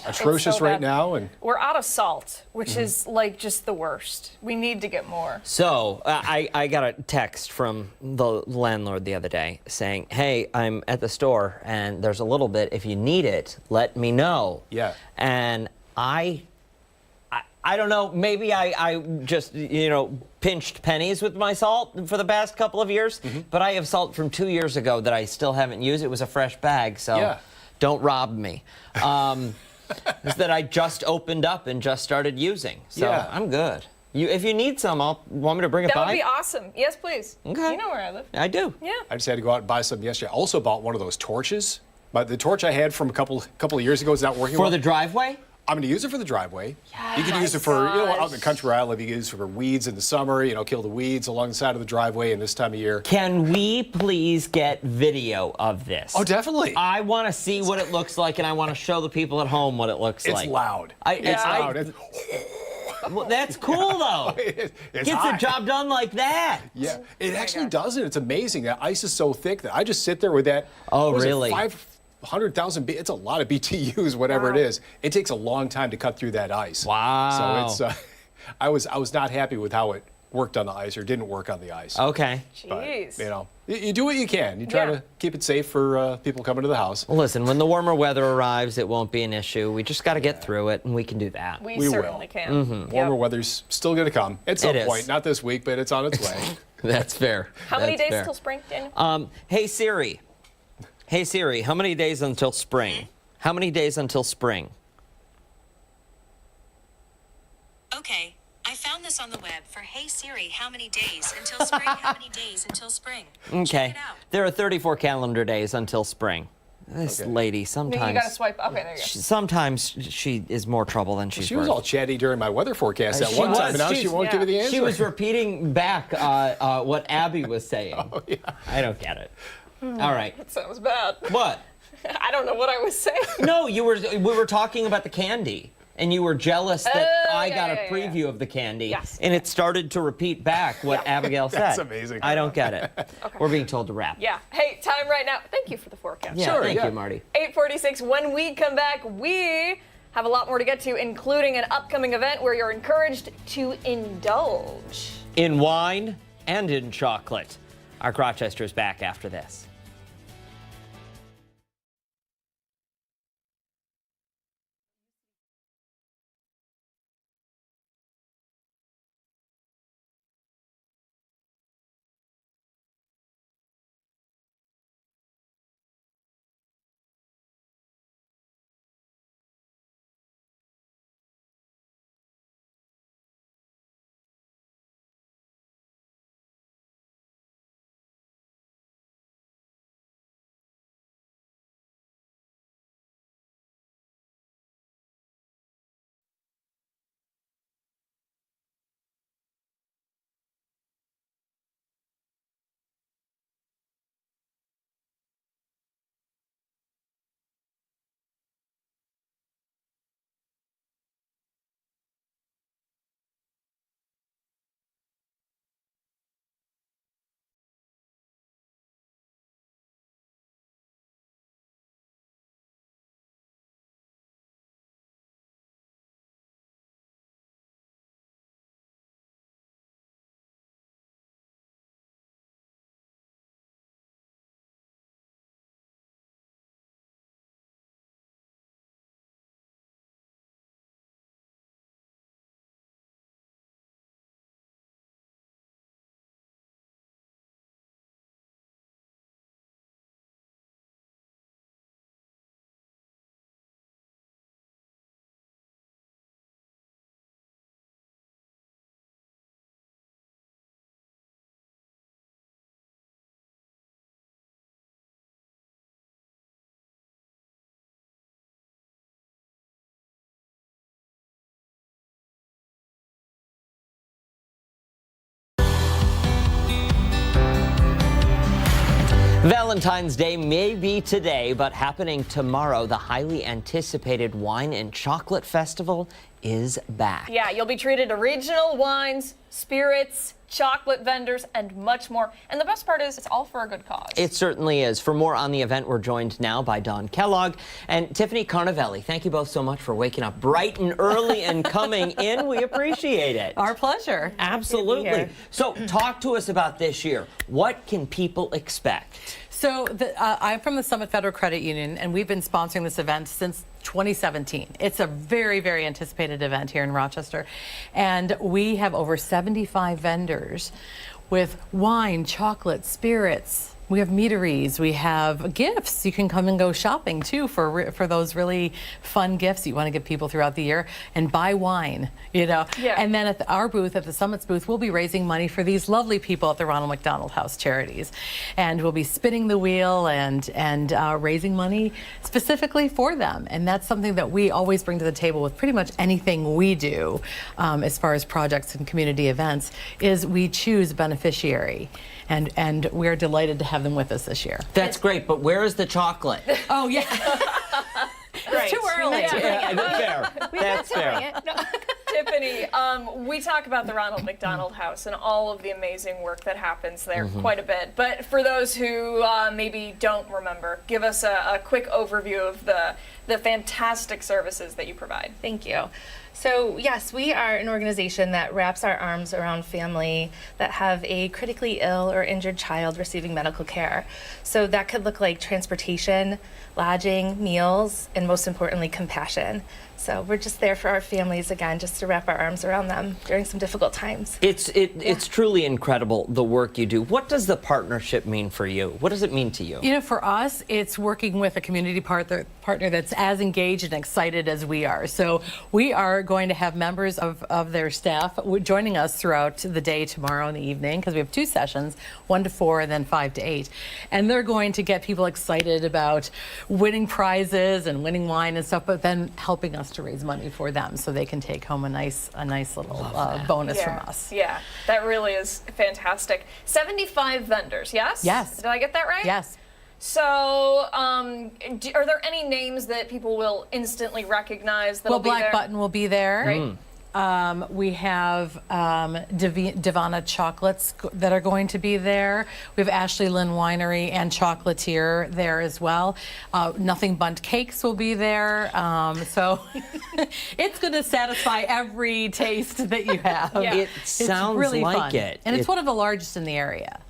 [SPEAKER 4] atrocious
[SPEAKER 1] so
[SPEAKER 4] right
[SPEAKER 1] bad.
[SPEAKER 4] now. And
[SPEAKER 1] we're out of salt, which is like just the worst. We need to get more.
[SPEAKER 2] So I got a text from the landlord the other day saying, hey, I'm at the store and there's a little bit. If you need it, let me know.
[SPEAKER 4] Yeah.
[SPEAKER 2] And I don't know, maybe I just, pinched pennies with my salt for the past couple of years, but I have salt from 2 years ago that I still haven't used. It was a fresh bag, so don't rob me. It's that I just opened up and just started using, so I'm good. If you need some, want me to bring it by?
[SPEAKER 1] That would be awesome. Yes, please.
[SPEAKER 2] Okay.
[SPEAKER 1] You know where I live.
[SPEAKER 2] I do.
[SPEAKER 1] Yeah.
[SPEAKER 4] I just had to go out and buy some yesterday. I also bought one of those torches, but the torch I had from a couple of years ago is not working
[SPEAKER 2] For the driveway?
[SPEAKER 4] I'm going to use it for the driveway.
[SPEAKER 1] Yes.
[SPEAKER 4] You can use it for, out in the country where I live, you can use it for weeds in the summer, kill the weeds along the side of the driveway in this time of year.
[SPEAKER 2] Can we please get video of this?
[SPEAKER 4] Oh, definitely.
[SPEAKER 2] I want to see what it looks like, and I want to show the people at home what it looks like.
[SPEAKER 4] It's loud.
[SPEAKER 2] It's
[SPEAKER 4] loud.
[SPEAKER 2] Well, that's cool, though.
[SPEAKER 4] It's
[SPEAKER 2] Gets
[SPEAKER 4] hot.
[SPEAKER 2] the job done like that.
[SPEAKER 4] Yeah, it actually does it. It's amazing. That ice is so thick that I just sit there with that.
[SPEAKER 2] Oh, really?
[SPEAKER 4] 500,000, it's a lot of BTUs, whatever it is. It takes a long time to cut through that ice.
[SPEAKER 2] Wow.
[SPEAKER 4] So it's, I was not happy with how it worked on the ice or didn't work on the ice.
[SPEAKER 2] Okay.
[SPEAKER 1] Jeez.
[SPEAKER 4] But, you know, you do what you can. You try to keep it safe for people coming to the house.
[SPEAKER 2] Well, listen, when the warmer weather arrives, it won't be an issue. We just got to get through it, and we can do that.
[SPEAKER 1] We
[SPEAKER 4] will.
[SPEAKER 1] certainly can.
[SPEAKER 4] Warmer weather's still going to come at some
[SPEAKER 2] It is.
[SPEAKER 4] point. Not this week, but it's on its way.
[SPEAKER 2] That's fair.
[SPEAKER 1] How many
[SPEAKER 2] That's
[SPEAKER 1] days
[SPEAKER 2] fair.
[SPEAKER 1] till spring, Daniel?
[SPEAKER 2] Hey, Siri. Hey, Siri, how many days until spring? How many days until spring?
[SPEAKER 7] Okay, I found this on the web for Hey Siri, how many days until spring? How many days until spring?
[SPEAKER 2] Okay.
[SPEAKER 7] Check it out.
[SPEAKER 2] There are 34 calendar days until spring. This lady, sometimes...
[SPEAKER 1] You got to swipe. Okay, there you go.
[SPEAKER 2] Sometimes she is more trouble than she's
[SPEAKER 4] She was
[SPEAKER 2] worth.
[SPEAKER 4] all chatty during my weather forecast at
[SPEAKER 2] She
[SPEAKER 4] one
[SPEAKER 2] was.
[SPEAKER 4] time, and now she won't give you the answer.
[SPEAKER 2] She was repeating back what Abby was saying.
[SPEAKER 4] Oh, yeah.
[SPEAKER 2] I don't get it. All right.
[SPEAKER 1] That sounds bad.
[SPEAKER 2] What?
[SPEAKER 1] I don't know what I was saying.
[SPEAKER 2] No, we were talking about the candy. And you were jealous that I got a preview of the candy.
[SPEAKER 1] Yes.
[SPEAKER 2] And it started to repeat back what Abigail said.
[SPEAKER 4] That's amazing.
[SPEAKER 2] I don't get it. We're being told to wrap.
[SPEAKER 1] Yeah. Hey, time right now. Thank you for the forecast.
[SPEAKER 2] Yeah,
[SPEAKER 4] Sure,
[SPEAKER 2] thank
[SPEAKER 4] yeah.
[SPEAKER 2] you, Marty.
[SPEAKER 1] 8:46. When we come back, we have a lot more to get to, including an upcoming event where you're encouraged to indulge.
[SPEAKER 2] In wine and in chocolate. Our Rochester is back after this. Valentine's Day may be today, but happening tomorrow, the highly anticipated Wine and Chocolate Festival is back.
[SPEAKER 1] Yeah, you'll be treated to regional wines, spirits, chocolate vendors, and much more. And the best part is it's all for a good cause.
[SPEAKER 2] It certainly is. For more on the event, we're joined now by Don Kellogg and Tiffany Carnavelli. Thank you both so much for waking up bright and early and coming in. We appreciate it.
[SPEAKER 8] Our pleasure.
[SPEAKER 2] Absolutely. So talk to us about this year. What can people expect?
[SPEAKER 8] So I'm from the Summit Federal Credit Union, and we've been sponsoring this event since 2017. It's a very, very anticipated event here in Rochester. And we have over 75 vendors with wine, chocolate, spirits. We have meaderies, we have gifts. You can come and go shopping too for those really fun gifts you want to give people throughout the year, and buy wine, you know.
[SPEAKER 1] Yeah.
[SPEAKER 8] And then at our booth, at the Summit's booth, we'll be raising money for these lovely people at the Ronald McDonald House Charities. And we'll be spinning the wheel and raising money specifically for them. And that's something that we always bring to the table with pretty much anything we do as far as projects and community events, is we choose beneficiary. And we're delighted to have them with us this year.
[SPEAKER 2] That's great, but where is the chocolate?
[SPEAKER 8] Oh, yeah. It's too early.
[SPEAKER 2] Fair. That's fair.
[SPEAKER 1] Tiffany, we talk about the Ronald McDonald House and all of the amazing work that happens there quite a bit. But for those who maybe don't remember, give us a quick overview of the fantastic services that you provide.
[SPEAKER 9] Thank you. So yes, we are an organization that wraps our arms around family that have a critically ill or injured child receiving medical care. So that could look like transportation, lodging, meals, and most importantly, compassion. So we're just there for our families, again, just to wrap our arms around them during some difficult times.
[SPEAKER 2] It's truly incredible, the work you do. What does the partnership mean for you? What does it mean to you?
[SPEAKER 8] You know, for us, it's working with a community partner that's as engaged and excited as we are. So we are going to have members of their staff joining us throughout the day tomorrow in the evening, because we have 2 sessions, 1 to 4 and then 5 to 8. And they're going to get people excited about winning prizes and winning wine and stuff, but then helping us to raise money for them so they can take home a nice little bonus from us.
[SPEAKER 1] Yeah, that really is fantastic. 75 vendors, yes?
[SPEAKER 8] Yes.
[SPEAKER 1] Did I get that right?
[SPEAKER 8] Yes.
[SPEAKER 1] So, are there any names that people will instantly recognize that'll
[SPEAKER 8] Well,
[SPEAKER 1] be
[SPEAKER 8] Black
[SPEAKER 1] there?
[SPEAKER 8] Button will be there.
[SPEAKER 1] Great.
[SPEAKER 8] We have Divana Chocolates that are going to be there. We have Ashley Lynn Winery and Chocolatier there as well. Nothing Bundt Cakes will be there. So it's going to satisfy every taste that you have.
[SPEAKER 1] Yeah.
[SPEAKER 2] It
[SPEAKER 8] It's
[SPEAKER 2] sounds
[SPEAKER 8] really
[SPEAKER 2] like
[SPEAKER 8] fun.
[SPEAKER 2] it.
[SPEAKER 8] And it's one of the largest in the area.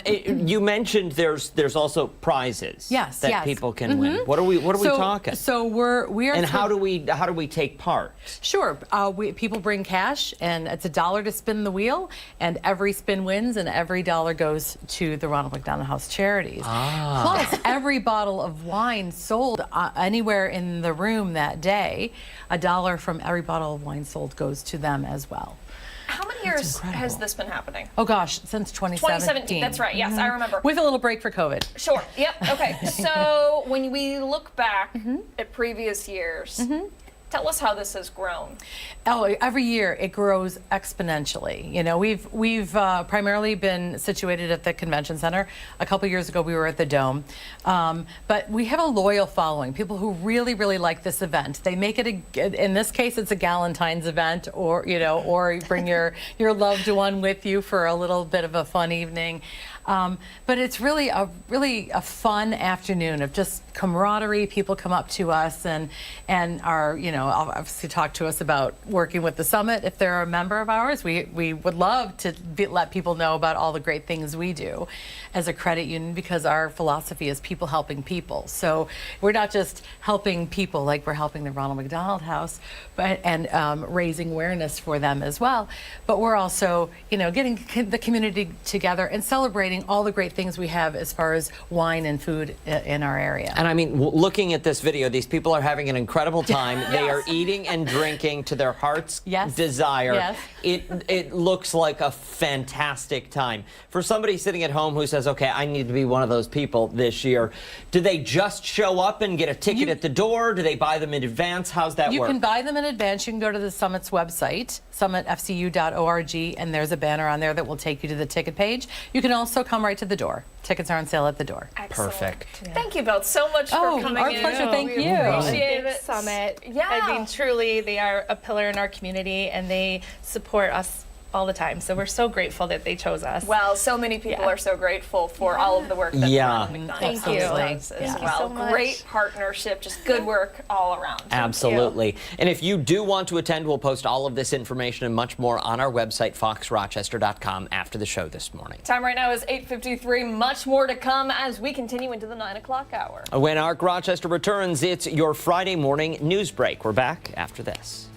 [SPEAKER 2] You mentioned there's also prizes
[SPEAKER 8] Yes,
[SPEAKER 2] that
[SPEAKER 8] yes.
[SPEAKER 2] people can win. What are we talking?
[SPEAKER 8] So we are.
[SPEAKER 2] And how do we take part?
[SPEAKER 8] Sure. People bring cash, and it's $1 to spin the wheel, and every spin wins, and every dollar goes to the Ronald McDonald House charities. Plus, every bottle of wine sold anywhere in the room that day, $1 from every bottle of wine sold goes to them as well.
[SPEAKER 1] How many years has this been happening?
[SPEAKER 8] Oh gosh, since 2017.
[SPEAKER 1] 2017, that's right. Yes, I remember.
[SPEAKER 8] With a little break for COVID.
[SPEAKER 1] Sure. Yep. Okay. So when we look back at previous years, tell us how this has grown.
[SPEAKER 8] Oh, every year it grows exponentially. You know, we've primarily been situated at the convention center. A couple years ago, we were at the Dome, but we have a loyal following. People who really, really like this event. They make it in this case, it's a Galentine's event, or or you bring your loved one with you for a little bit of a fun evening. But it's really a fun afternoon of just camaraderie. People come up to us and are obviously talk to us about working with the summit. If they're a member of ours, we would love to let people know about all the great things we do as a credit union, because our philosophy is people helping people. So we're not just helping people like we're helping the Ronald McDonald House, and raising awareness for them as well. But we're also getting the community together and celebrating all the great things we have as far as wine and food in our area.
[SPEAKER 2] And I mean, looking at this video, these people are having an incredible time. They are eating and drinking to their heart's desire.
[SPEAKER 8] Yes.
[SPEAKER 2] It looks like a fantastic time. For somebody sitting at home who says, okay, I need to be one of those people this year, do they just show up and get a ticket at the door? Do they buy them in advance? How's that work?
[SPEAKER 8] You can buy them in advance. You can go to the Summit's website, summitfcu.org, and there's a banner on there that will take you to the ticket page. You can also come right to the door. Tickets are on sale at the door.
[SPEAKER 1] Excellent.
[SPEAKER 2] Perfect.
[SPEAKER 1] Thank you both so much for coming
[SPEAKER 8] our
[SPEAKER 1] in.
[SPEAKER 8] pleasure. Thank
[SPEAKER 1] We
[SPEAKER 8] you.
[SPEAKER 1] appreciate it.
[SPEAKER 9] Summit.
[SPEAKER 1] Yeah.
[SPEAKER 9] I mean, truly, they are a pillar in our community, and they support us all the time. So we're so grateful that they chose us.
[SPEAKER 1] Well, so many people are so grateful for all of the work that Ronald McDonald
[SPEAKER 9] Thank you.
[SPEAKER 1] does as
[SPEAKER 9] Thank you
[SPEAKER 1] well.
[SPEAKER 9] so much.
[SPEAKER 1] Great partnership, just good work all around.
[SPEAKER 2] Absolutely. And if you do want to attend, we'll post all of this information and much more on our website, foxrochester.com, after the show this morning.
[SPEAKER 1] Time right now is 8:53. Much more to come as we continue into the 9 o'clock hour.
[SPEAKER 2] When Ark Rochester returns, it's your Friday morning news break. We're back after this.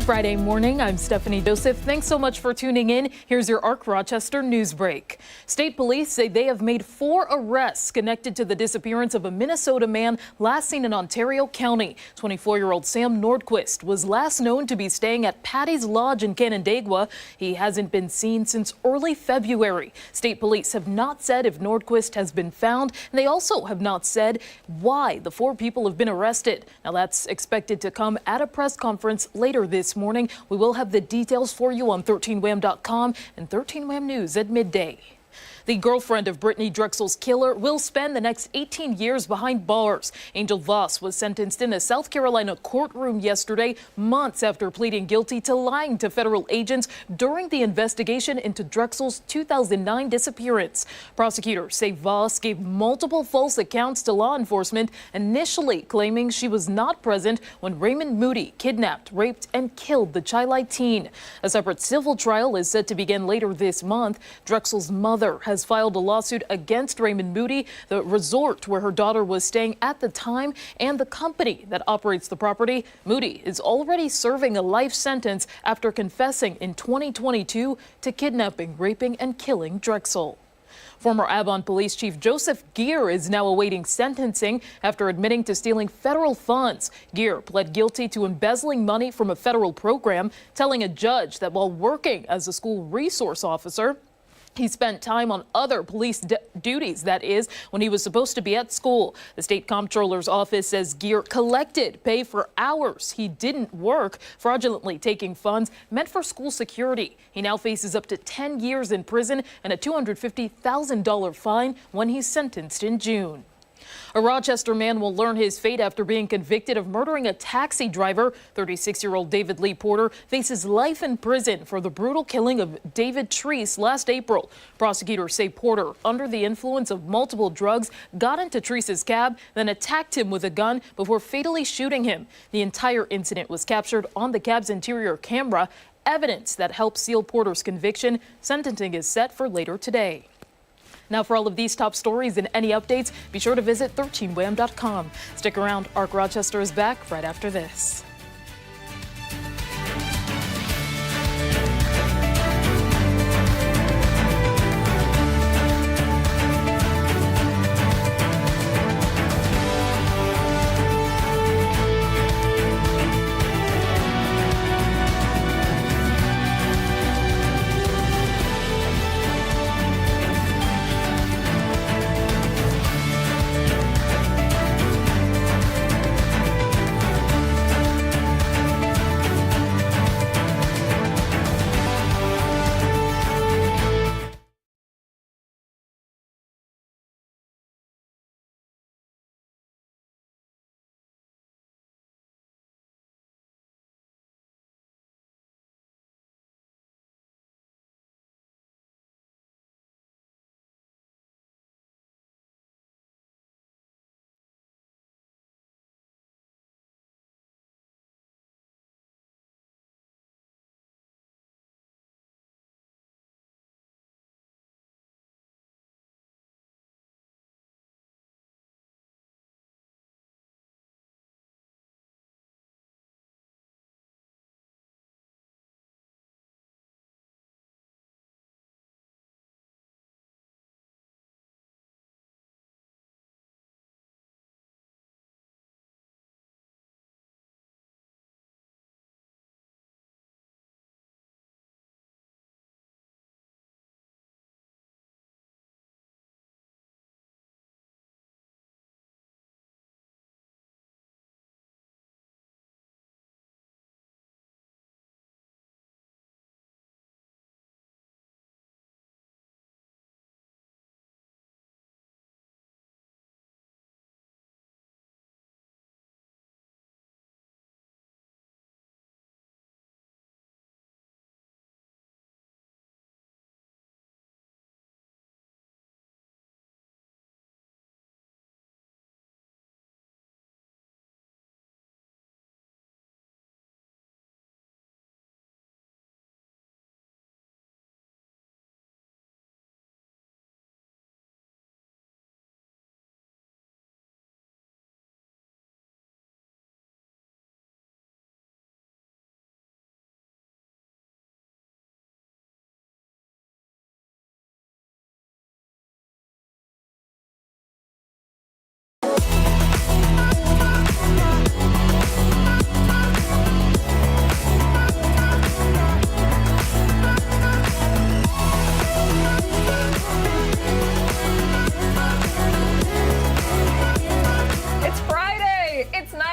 [SPEAKER 3] Friday morning, I'm Stephanie Joseph. Thanks so much for tuning in. Here's your Arc Rochester news break. State police say they have made 4 arrests connected to the disappearance of a Minnesota man last seen in Ontario County. 24-year-old Sam Nordquist was last known to be staying at Patty's Lodge in Canandaigua. He hasn't been seen since early February. State police have not said if Nordquist has been found, and they also have not said why the 4 people have been arrested. Now that's expected to come at a press conference later this morning. We will have the details for you on 13wham.com and 13wham News at midday. The girlfriend of Brittany Drexel's killer will spend the next 18 years behind bars. Angel Voss was sentenced in a South Carolina courtroom yesterday, months after pleading guilty to lying to federal agents during the investigation into Drexel's 2009 disappearance. Prosecutors say Voss gave multiple false accounts to law enforcement, initially claiming she was not present when Raymond Moody kidnapped, raped, and killed the Chili teen. A separate civil trial is set to begin later this month. Drexel's mother has filed a lawsuit against Raymond Moody, the resort where her daughter was staying at the time, and the company that operates the property. Moody is already serving a life sentence after confessing in 2022 to kidnapping, raping, and killing Drexel. Former Avon Police Chief Joseph Geer is now awaiting sentencing after admitting to stealing federal funds. Geer pled guilty to embezzling money from a federal program, telling a judge that while working as a school resource officer, he spent time on other police duties, that is, when he was supposed to be at school. The state comptroller's office says Geer collected pay for hours he didn't work, fraudulently taking funds meant for school security. He now faces up to 10 years in prison and a $250,000 fine when he's sentenced in June. A Rochester man will learn his fate after being convicted of murdering a taxi driver. 36-year-old David Lee Porter faces life in prison for the brutal killing of David Treese last April. Prosecutors say Porter, under the influence of multiple drugs, got into Treese's cab, then attacked him with a gun before fatally shooting him. The entire incident was captured on the cab's interior camera, evidence that helped seal Porter's conviction. Sentencing is set for later today. Now, for all of these top stories and any updates, be sure to visit 13wham.com. Stick around. Arc Rochester is back right after this.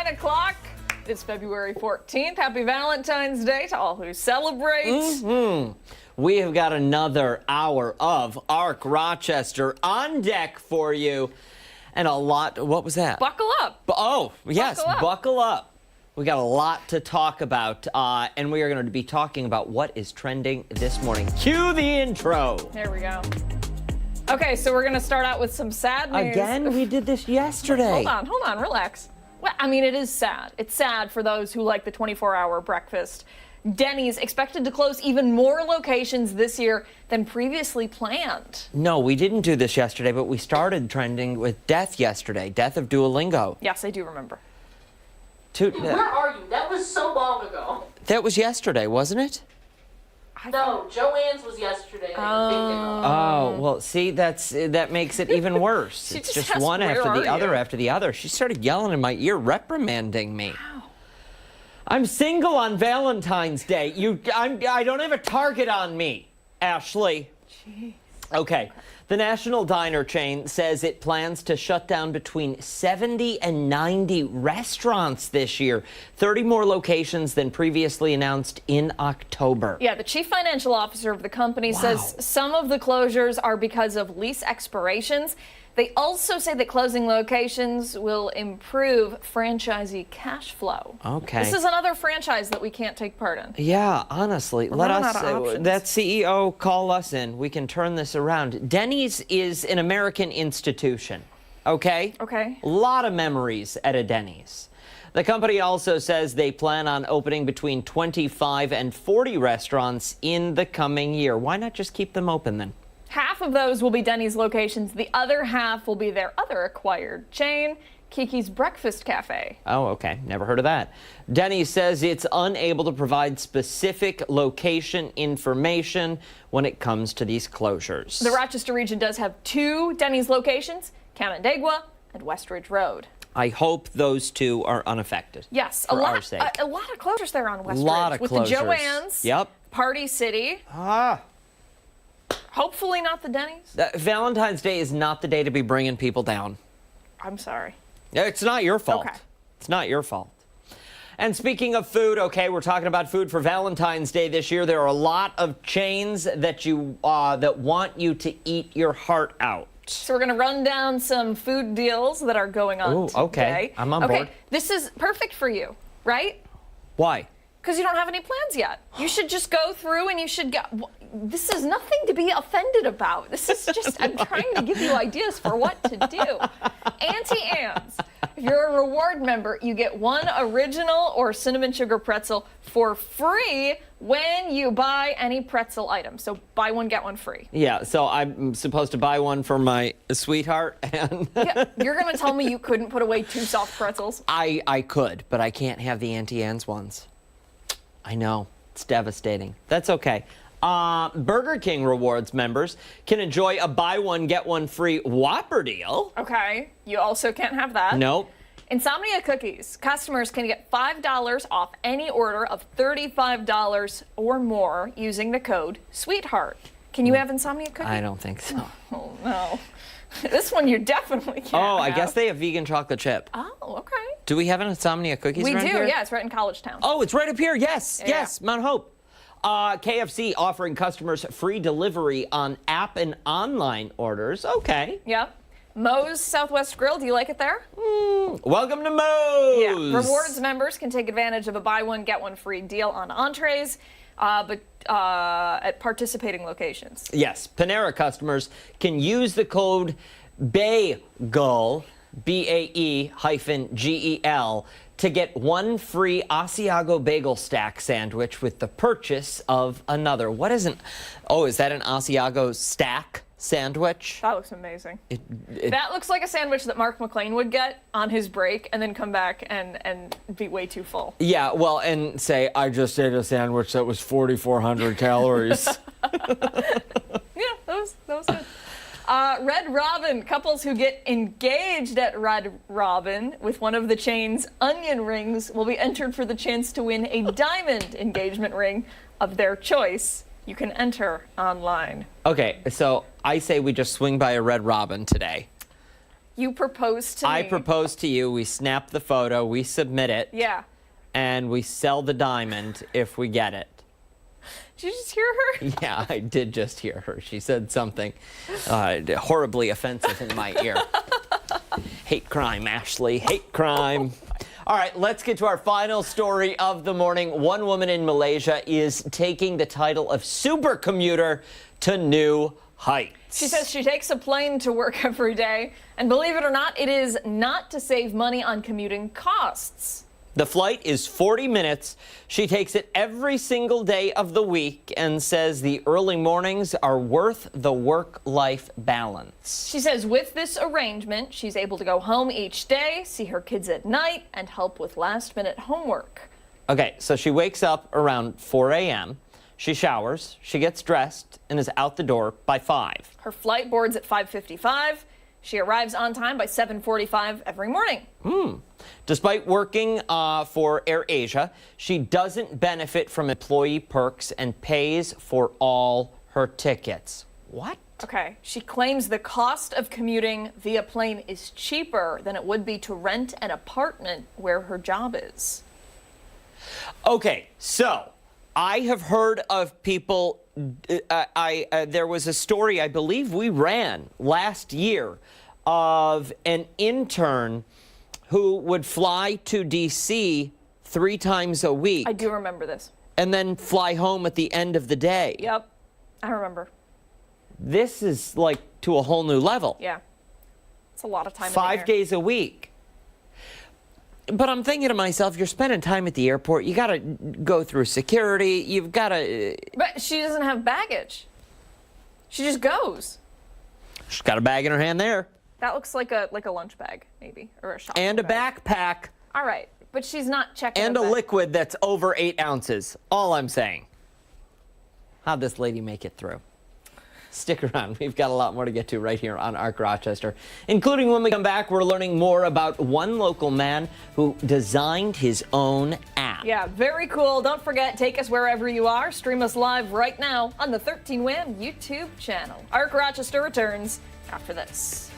[SPEAKER 1] 9 o'clock. It's February 14th. Happy Valentine's Day to all who celebrate.
[SPEAKER 2] We have got another hour of Arc Rochester on deck for you. And a lot, what was that?
[SPEAKER 1] Buckle up.
[SPEAKER 2] Oh, yes,
[SPEAKER 1] Buckle up.
[SPEAKER 2] buckle up. We got a lot to talk about, and we are going to be talking about what is trending this morning. Cue the intro.
[SPEAKER 1] There we go. Okay, so we're going to start out with some sad news.
[SPEAKER 2] Again, we did this yesterday.
[SPEAKER 1] Hold on, relax. Well, I mean, it is sad. It's sad for those who like the 24-hour breakfast. Denny's expected to close even more locations this year than previously planned.
[SPEAKER 2] No, we didn't do this yesterday, but we started trending with death yesterday. Death of Duolingo.
[SPEAKER 1] Yes, I do remember.
[SPEAKER 10] Where are you? That was so long ago.
[SPEAKER 2] That was yesterday, wasn't it?
[SPEAKER 10] No, Joanne's was yesterday.
[SPEAKER 2] Oh, well, see, that makes it even worse.
[SPEAKER 1] She
[SPEAKER 2] It's
[SPEAKER 1] just
[SPEAKER 2] just
[SPEAKER 1] asked,
[SPEAKER 2] one
[SPEAKER 1] "Where
[SPEAKER 2] after the
[SPEAKER 1] are
[SPEAKER 2] other
[SPEAKER 1] you?"
[SPEAKER 2] after the other. She started yelling in my ear, reprimanding me. I'm single on Valentine's Day. I don't have a target on me, Ashley.
[SPEAKER 1] Jeez.
[SPEAKER 2] Okay. The national diner chain says it plans to shut down between 70 and 90 restaurants this year, 30 more locations than previously announced in October.
[SPEAKER 1] Yeah, the chief financial officer of the company says some of the closures are because of lease expirations. They also say that closing locations will improve franchisee cash flow.
[SPEAKER 2] Okay.
[SPEAKER 1] This is another franchise that we can't take part in.
[SPEAKER 2] Yeah, honestly, let
[SPEAKER 1] running
[SPEAKER 2] us,
[SPEAKER 1] out of options.
[SPEAKER 2] that CEO, call us in. We can turn this around. Denny's is an American institution, okay?
[SPEAKER 1] Okay.
[SPEAKER 2] A lot of memories at a Denny's. The company also says they plan on opening between 25 and 40 restaurants in the coming year. Why not just keep them open then?
[SPEAKER 1] Half of those will be Denny's locations. The other half will be their other acquired chain, Kiki's Breakfast Cafe.
[SPEAKER 2] Oh, okay. Never heard of that. Denny's says it's unable to provide specific location information when it comes to these closures.
[SPEAKER 1] The Rochester region does have 2 Denny's locations, Canandaigua and Westridge Road.
[SPEAKER 2] I hope those 2 are unaffected.
[SPEAKER 1] Yes,
[SPEAKER 2] for our sake.
[SPEAKER 1] a lot of closures there on Westridge.
[SPEAKER 2] Lot of
[SPEAKER 1] with
[SPEAKER 2] closures.
[SPEAKER 1] the Joanne's,
[SPEAKER 2] Yep.
[SPEAKER 1] Party City. Hopefully not the Denny's.
[SPEAKER 2] Valentine's Day is not the day to be bringing people down.
[SPEAKER 1] I'm sorry.
[SPEAKER 2] It's not your fault.
[SPEAKER 1] Okay.
[SPEAKER 2] It's not your fault. And speaking of food, okay, we're talking about food for Valentine's Day this year. There are a lot of chains that that want you to eat your heart out.
[SPEAKER 1] So we're going to run down some food deals that are going on today.
[SPEAKER 2] Okay. I'm on board.
[SPEAKER 1] This is perfect for you, right?
[SPEAKER 2] Why?
[SPEAKER 1] Because you don't have any plans yet. You should just go through and you should go. This is nothing to be offended about. This is just, I'm trying to give you ideas for what to do. Auntie Anne's. If you're a reward member, you get 1 original or cinnamon sugar pretzel for free when you buy any pretzel item. So buy one, get one free.
[SPEAKER 2] Yeah, so I'm supposed to buy one for my sweetheart, and
[SPEAKER 1] Yeah, you're going to tell me you couldn't put away 2 soft pretzels?
[SPEAKER 2] I could, but I can't have the Auntie Anne's ones. I know. It's devastating. That's okay. Burger King Rewards members can enjoy a buy one, get one free Whopper deal.
[SPEAKER 1] Okay, you also can't have that.
[SPEAKER 2] Nope.
[SPEAKER 1] Insomnia Cookies. Customers can get $5 off any order of $35 or more using the code SWEETHEART. Can you have Insomnia Cookies?
[SPEAKER 2] I don't think so.
[SPEAKER 1] Oh, no. This one you definitely can't
[SPEAKER 2] Oh, I
[SPEAKER 1] have.
[SPEAKER 2] guess they have vegan chocolate chip.
[SPEAKER 1] Oh, okay.
[SPEAKER 2] Do we have an Insomnia Cookies
[SPEAKER 1] We
[SPEAKER 2] around
[SPEAKER 1] do,
[SPEAKER 2] here?
[SPEAKER 1] yeah. It's right in College Town.
[SPEAKER 2] Oh, it's right up here. Yes,
[SPEAKER 1] Yeah.
[SPEAKER 2] yes, Mount Hope. KFC offering customers free delivery on app and online orders. Okay.
[SPEAKER 1] Yep. Moe's Southwest Grill. Do you like it there?
[SPEAKER 2] Welcome to Moe's.
[SPEAKER 1] Yeah. Rewards members can take advantage of a buy one, get one free deal on entrees, but at participating locations.
[SPEAKER 2] Yes, Panera customers can use the code BAEGEL, BAE-GEL, to get 1 free Asiago bagel stack sandwich with the purchase of another. What is an? Oh, is that an Asiago stack sandwich?
[SPEAKER 1] That looks amazing. That looks like a sandwich that Mark McLean would get on his break and then come back and be way too full.
[SPEAKER 2] Yeah, well, and say, I just ate a sandwich that was 4,400 calories.
[SPEAKER 1] Yeah, that was good. Red Robin. Couples who get engaged at Red Robin with one of the chain's onion rings will be entered for the chance to win a diamond engagement ring of their choice. You can enter online.
[SPEAKER 2] Okay, so I say we just swing by a Red Robin today.
[SPEAKER 1] You proposed to me.
[SPEAKER 2] I propose to you. We snap the photo. We submit it.
[SPEAKER 1] Yeah.
[SPEAKER 2] And we sell the diamond if we get it.
[SPEAKER 1] Did you just hear her?
[SPEAKER 2] Yeah, I did just hear her. She said something horribly offensive in my ear. Hate crime, Ashley. Hate crime. All right, let's get to our final story of the morning. One woman in Malaysia is taking the title of supercommuter to new heights.
[SPEAKER 1] She says she takes a plane to work every day. And believe it or not, it is not to save money on commuting costs.
[SPEAKER 2] The flight is 40 minutes. She takes it every single day of the week and says the early mornings are worth the work-life balance.
[SPEAKER 1] She says with this arrangement, she's able to go home each day, see her kids at night, and help with last-minute homework.
[SPEAKER 2] Okay, so she wakes up around 4 a.m., she showers, she gets dressed, and is out the door by 5.
[SPEAKER 1] Her flight boards at 5:55. She arrives on time by 7:45 every morning.
[SPEAKER 2] Despite working for AirAsia, she doesn't benefit from employee perks and pays for all her tickets. What?
[SPEAKER 1] Okay, she claims the cost of commuting via plane is cheaper than it would be to rent an apartment where her job is.
[SPEAKER 2] Okay, so I have heard of people. There was a story I believe we ran last year of an intern who would fly to D.C. 3 times a week.
[SPEAKER 1] I do remember this.
[SPEAKER 2] And then fly home at the end of the day.
[SPEAKER 1] Yep, I remember.
[SPEAKER 2] This is like to a whole new level.
[SPEAKER 1] Yeah, it's a lot of time.
[SPEAKER 2] 5 days a week. But I'm thinking to myself, you're spending time at the airport. You got to go through security. You've got to.
[SPEAKER 1] But she doesn't have baggage. She just goes.
[SPEAKER 2] She's got a bag in her hand there.
[SPEAKER 1] That looks like a lunch bag, maybe, or a shopping
[SPEAKER 2] And a
[SPEAKER 1] bag.
[SPEAKER 2] backpack.
[SPEAKER 1] All right, but she's not checking.
[SPEAKER 2] And a
[SPEAKER 1] bag.
[SPEAKER 2] liquid that's over 8 ounces. All I'm saying. How'd this lady make it through? Stick around. We've got a lot more to get to right here on Arc Rochester, including when we come back, we're learning more about one local man who designed his own app.
[SPEAKER 1] Yeah, very cool. Don't forget, take us wherever you are. Stream us live right now on the 13 Wham YouTube channel. Arc Rochester returns after this.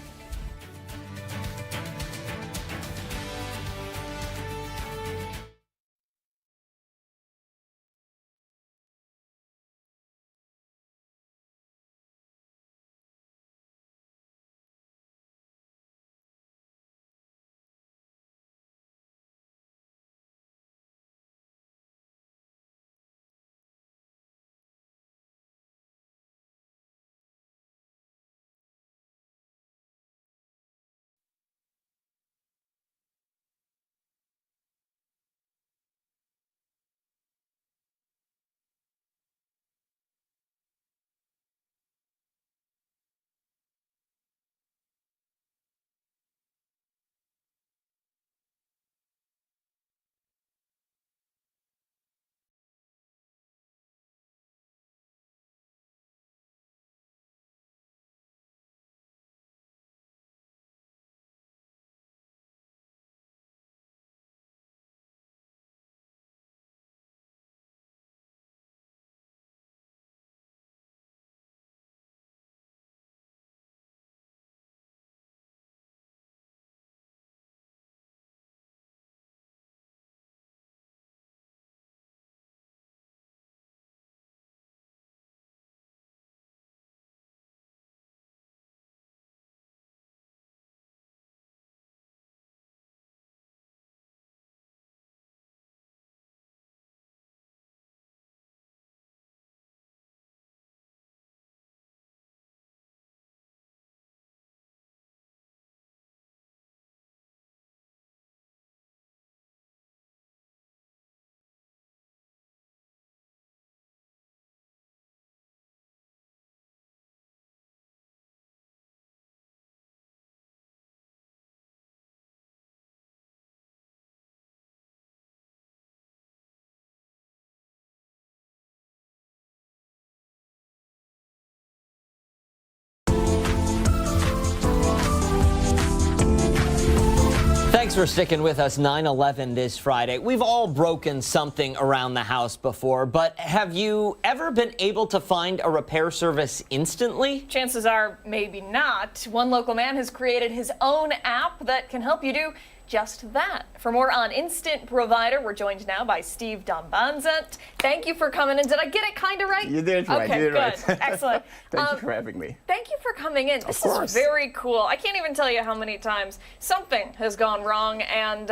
[SPEAKER 2] for sticking with us. 9/11 this Friday. We've all broken something around the house before, but have you ever been able to find a repair service instantly?
[SPEAKER 1] Chances are maybe not. One local man has created his own app that can help you do just that. For more on Instant Provider, we're joined now by Steve Dombanzet. Thank you for coming in. Did I get it kind of right?
[SPEAKER 11] You did right.
[SPEAKER 1] Okay,
[SPEAKER 11] you did
[SPEAKER 1] good.
[SPEAKER 11] right.
[SPEAKER 1] Excellent.
[SPEAKER 11] Thank you for having me.
[SPEAKER 1] Thank you for coming in. This
[SPEAKER 11] course.
[SPEAKER 1] is very cool. I can't even tell you how many times something has gone wrong, and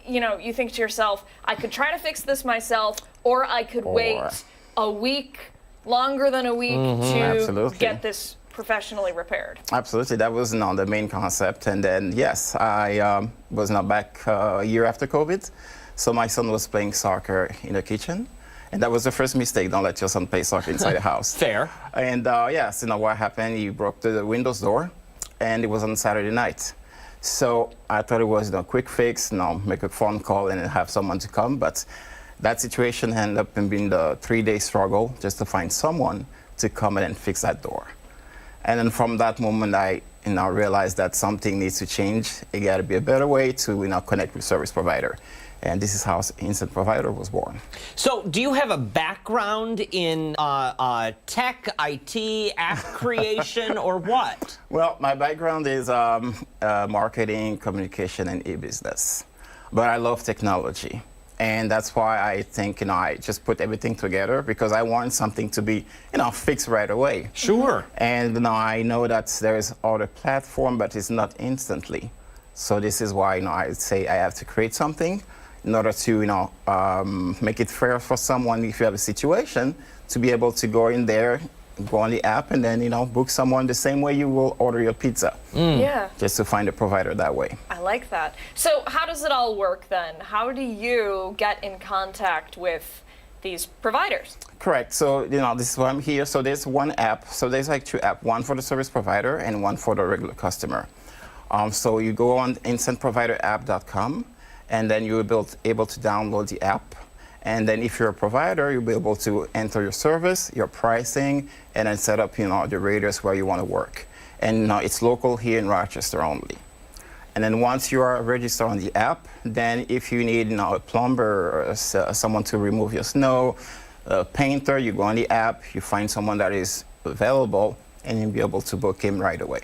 [SPEAKER 1] you think to yourself, I could try to fix this myself, or I could wait a week, longer than a week, to
[SPEAKER 11] Absolutely.
[SPEAKER 1] get this professionally repaired.
[SPEAKER 11] Absolutely, that was the main concept. And then, yes, I was now back a year after COVID. So my son was playing soccer in the kitchen. And that was the first mistake. Don't let your son play soccer inside the house.
[SPEAKER 2] Fair.
[SPEAKER 11] And yes, what happened, he broke the Windows door, and it was on Saturday night. So I thought it was a quick fix, make a phone call and have someone to come. But that situation ended up being the 3-day struggle just to find someone to come in and fix that door. And then from that moment, I realized that something needs to change. It got to be a better way to connect with service provider. And this is how Instant Provider was born.
[SPEAKER 2] So do you have a background in tech, IT, app creation, or what?
[SPEAKER 11] Well, my background is marketing, communication, and e-business. But I love technology. And that's why I think, I just put everything together because I want something to be, fixed right away.
[SPEAKER 2] Sure.
[SPEAKER 11] And I know that there's other platform, but it's not instantly. So this is why, I say I have to create something in order to, make it fair for someone if you have a situation to be able to go in there, go on the app, and then, book someone the same way you will order your pizza.
[SPEAKER 1] Yeah.
[SPEAKER 11] Just to find a provider that way.
[SPEAKER 1] I like that. So how does it all work then? How do you get in contact with these providers?
[SPEAKER 11] Correct. So, this is why I'm here. So there's one app. So there's like 2 apps, one for the service provider and one for the regular customer. So you go on instantproviderapp.com, and then you'll be able to download the app. And then if you're a provider, you'll be able to enter your service, your pricing, and then set up, the radius where you want to work. And it's local here in Rochester only. And then once you are registered on the app, then if you need a plumber or someone to remove your snow, a painter, you go on the app, you find someone that is available, and you'll be able to book him right away.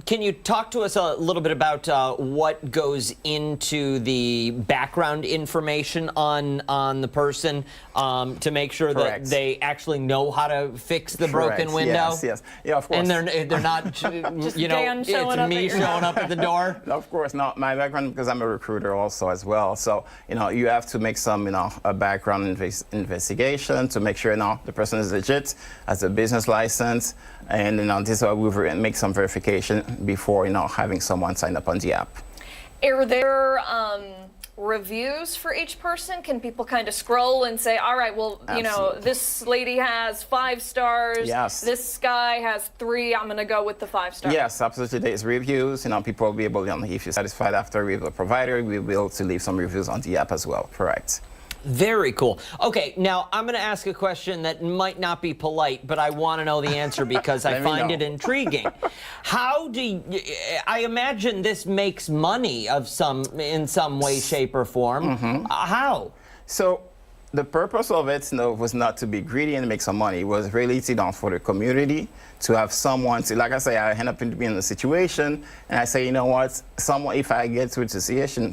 [SPEAKER 2] Can you talk to us a little bit about what goes into the background information on the person to make sure
[SPEAKER 11] Correct.
[SPEAKER 2] that they actually know how to fix the broken window?
[SPEAKER 11] Yes. Yeah, of course.
[SPEAKER 2] And they're not,
[SPEAKER 1] Dan
[SPEAKER 2] it's
[SPEAKER 1] showing up
[SPEAKER 2] me
[SPEAKER 1] at your
[SPEAKER 2] showing up at the door?
[SPEAKER 11] Of course, not my background, because I'm a recruiter also as well. So, you have to make some, a background investigation to make sure, the person is legit, has a business license, and, this is why we make some verification before, having someone sign up on the app.
[SPEAKER 1] Are there reviews for each person? Can people kind of scroll and say, all right, well,
[SPEAKER 11] Absolutely.
[SPEAKER 1] this lady has 5 stars.
[SPEAKER 11] Yes.
[SPEAKER 1] This guy has 3. I'm going to go with the 5 stars.
[SPEAKER 11] Yes, absolutely. There's reviews. People will be able, if you're satisfied after with the provider, we'll be able to leave some reviews on the app as well. Correct.
[SPEAKER 2] Very cool. Okay, now I'm going to ask a question that might not be polite, but I want to know the answer because I find it intriguing. How do you, I imagine this makes money in some way, shape, or form. How?
[SPEAKER 11] So the purpose of it was not to be greedy and make some money. It was really for the community to have someone to, like I say, I end up being in a situation and I say, if I get to a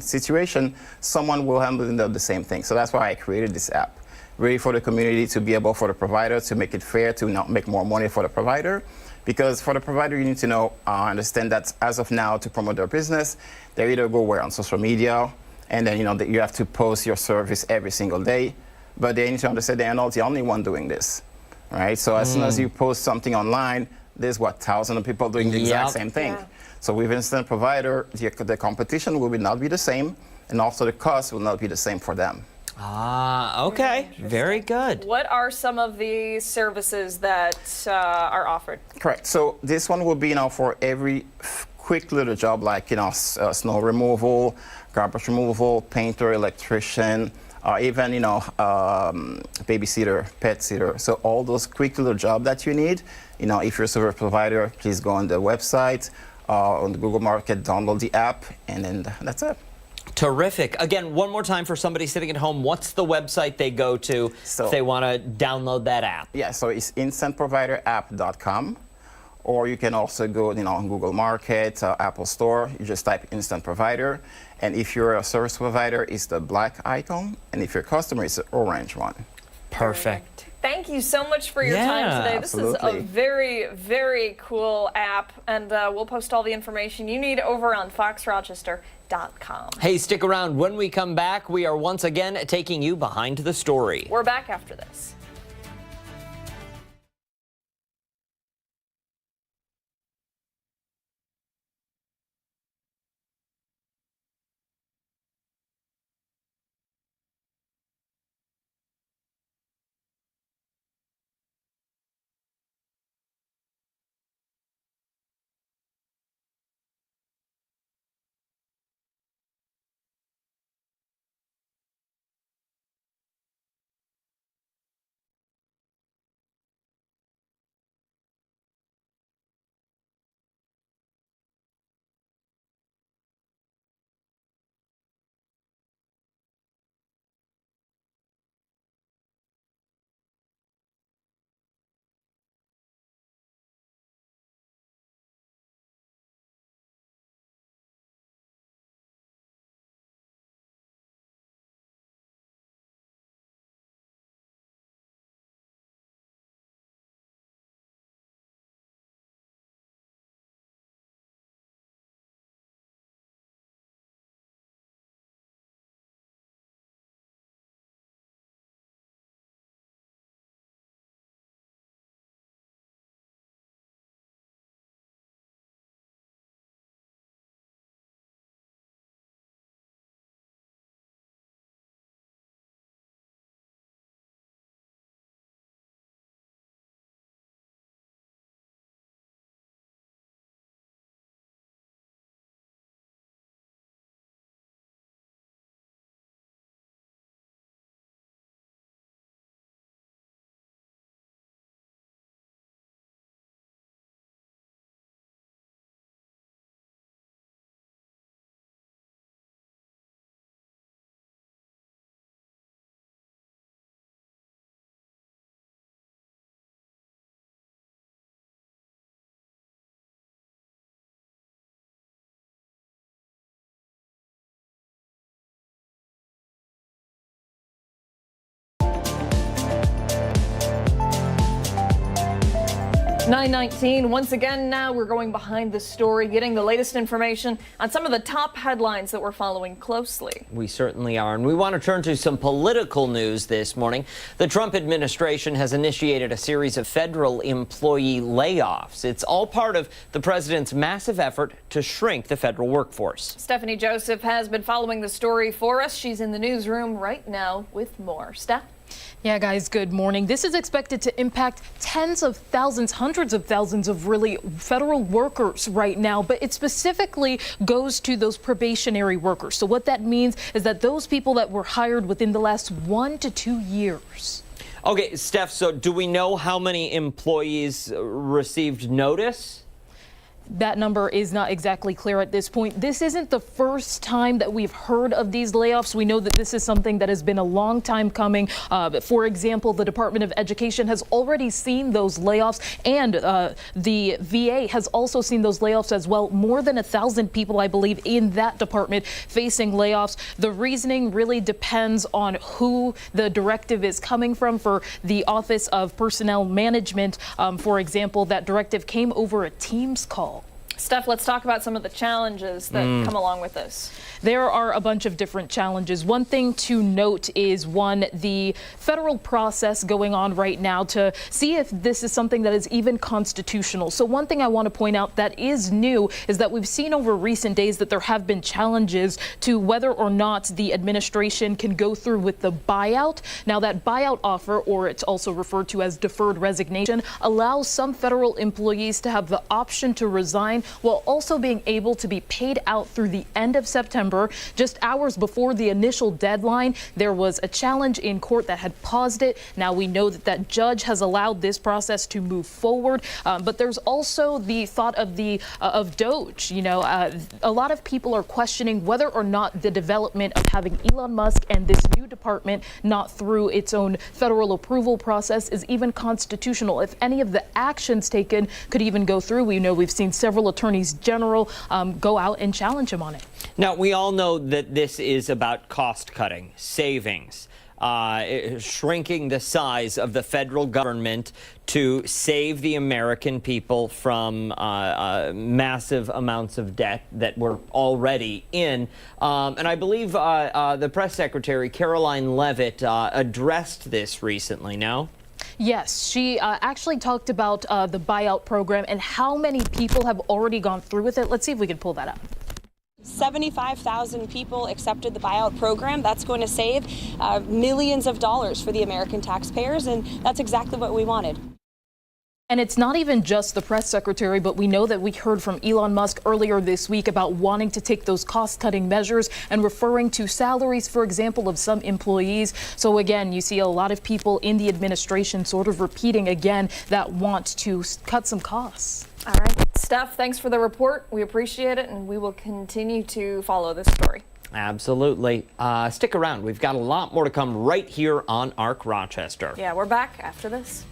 [SPEAKER 11] situation, someone will handle the same thing. So that's why I created this app, really for the community to be able for the provider to make it fair to not make more money for the provider. Because for the provider, you need to understand that as of now, to promote their business, they either go on social media, and then that you have to post your service every single day. But they need to understand they are not the only one doing this, right? So as soon as you post something online, there's thousands of people doing the exact same thing.
[SPEAKER 1] Yeah.
[SPEAKER 11] So with Instant Provider, the competition will not be the same, and also the cost will not be the same for them.
[SPEAKER 2] Okay. Very good.
[SPEAKER 1] What are some of the services that are offered?
[SPEAKER 11] Correct. So this one will be for every quick little job like snow removal, garbage removal, painter, electrician, even babysitter, pet sitter. So all those quick little jobs that you need, if you're a service provider, please go on the website. on the Google Market, download the app, and then that's it.
[SPEAKER 2] Terrific. Again, one more time for somebody sitting at home, what's the website they go to if they want to download that app?
[SPEAKER 11] Yeah, so it's instantproviderapp.com, or you can also go, on Google Market, Apple Store. You just type Instant Provider, and if you're a service provider, it's the black icon, and if you're a customer, it's the orange one.
[SPEAKER 2] Perfect.
[SPEAKER 1] Thank you so much for your time today. This is a very, very cool app, and we'll post all the information you need over on foxrochester.com.
[SPEAKER 2] Hey, stick around. When we come back, we are once again taking you behind the story.
[SPEAKER 1] We're back after this. (9:19) once again now we're going behind the story, getting the latest information on some of the top headlines that we're following closely.
[SPEAKER 2] We certainly are, and we want to turn to some political news this morning. The Trump administration has initiated a series of federal employee layoffs. It's all part of the president's massive effort to shrink the federal workforce.
[SPEAKER 1] Stephanie Joseph has been following the story for us. She's in the newsroom right now with more. Steph?
[SPEAKER 3] Yeah, guys, good morning. This is expected to impact tens of thousands, hundreds of thousands of really federal workers right now, but it specifically goes to those probationary workers. So what that means is that those people that were hired within the last 1 to 2 years.
[SPEAKER 2] Okay, Steph, so do we know how many employees received notice?
[SPEAKER 3] That number is not exactly clear at this point. This isn't the first time that we've heard of these layoffs. We know that this is something that has been a long time coming. For example, the Department of Education has already seen those layoffs, and the VA has also seen those layoffs as well. More than 1,000 people, I believe, in that department facing layoffs. The reasoning really depends on who the directive is coming from. For the Office of Personnel Management, for example, that directive came over a Teams call.
[SPEAKER 1] Steph, let's talk about some of the challenges that come along with this.
[SPEAKER 3] There are a bunch of different challenges. One thing to note is, one, the federal process going on right now to see if this is something that is even constitutional. So one thing I want to point out that is new is that we've seen over recent days that there have been challenges to whether or not the administration can go through with the buyout. Now, that buyout offer, or it's also referred to as deferred resignation, allows some federal employees to have the option to resign while also being able to be paid out through the end of September. Just hours before the initial deadline, there was a challenge in court that had paused it. Now we know that that judge has allowed this process to move forward. But there's also the thought of Doge. You know, a lot of people are questioning whether or not the development of having Elon Musk and this new department not through its own federal approval process is even constitutional. If any of the actions taken could even go through, we know we've seen several attorneys general go out and challenge him on it.
[SPEAKER 2] Now, we all know that this is about cost cutting, savings, shrinking the size of the federal government to save the American people from massive amounts of debt that we're already in. And I believe the press secretary, Caroline Leavitt, addressed this recently, no?
[SPEAKER 3] Yes, she actually talked about the buyout program and how many people have already gone through with it. Let's see if we can pull that up.
[SPEAKER 12] 75,000 people accepted the buyout program. That's going to save millions of dollars for the American taxpayers, and that's exactly what we wanted.
[SPEAKER 3] And it's not even just the press secretary, but we know that we heard from Elon Musk earlier this week about wanting to take those cost-cutting measures and referring to salaries, for example, of some employees. So again, you see a lot of people in the administration sort of repeating again that want to cut some costs.
[SPEAKER 1] All right. Steph, thanks for the report. We appreciate it, and we will continue to follow this story.
[SPEAKER 2] Absolutely. Stick around. We've got a lot more to come right here on Arc Rochester.
[SPEAKER 1] Yeah, we're back after this.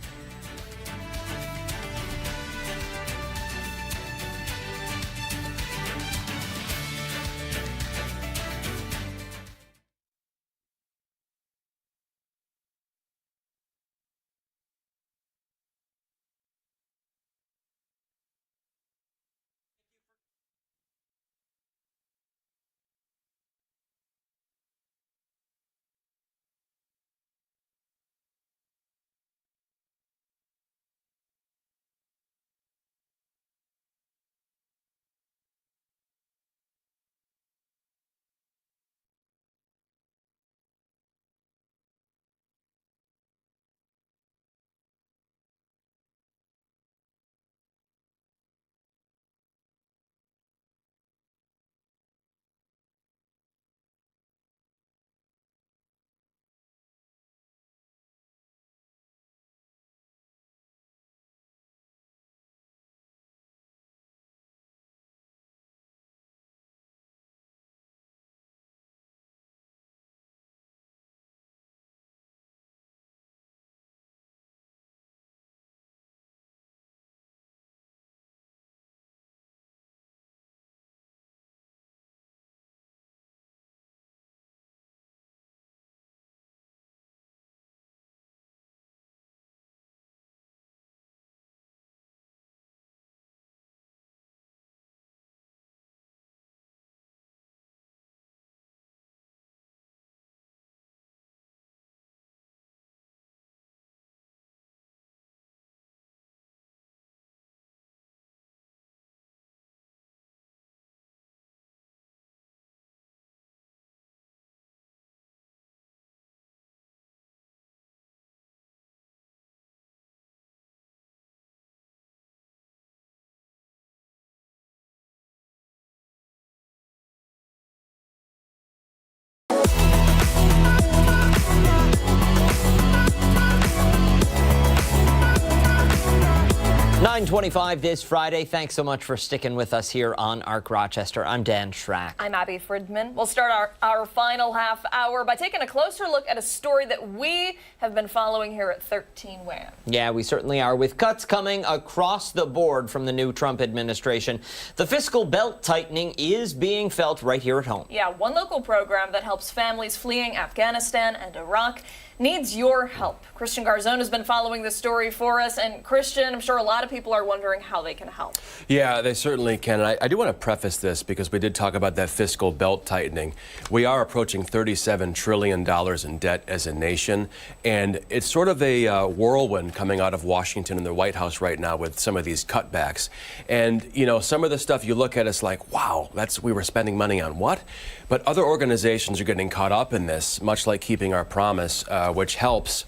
[SPEAKER 2] $9:25 this Friday. Thanks so much for sticking with us here on Arc Rochester. I'm Dan Schrack.
[SPEAKER 1] I'm Abby Fridman. We'll start our final half hour by taking a closer look at a story that we have been following here at 13 WHAM.
[SPEAKER 2] Yeah, we certainly are, with cuts coming across the board from the new Trump administration. The fiscal belt tightening is being felt right here at home.
[SPEAKER 1] Yeah, one local program that helps families fleeing Afghanistan and Iraq needs your help. Christian Garzone has been following this story for us. And Christian, I'm sure a lot of people are wondering how they can help.
[SPEAKER 13] Yeah, they certainly can. And I do want to preface this because we did talk about that fiscal belt tightening. We are approaching $37 trillion in debt as a nation. And it's sort of a whirlwind coming out of Washington and the White House right now with some of these cutbacks. And, you know, some of the stuff you look at, it's like, wow, we were spending money on what? But other organizations are getting caught up in this, much like Keeping Our Promise. which helps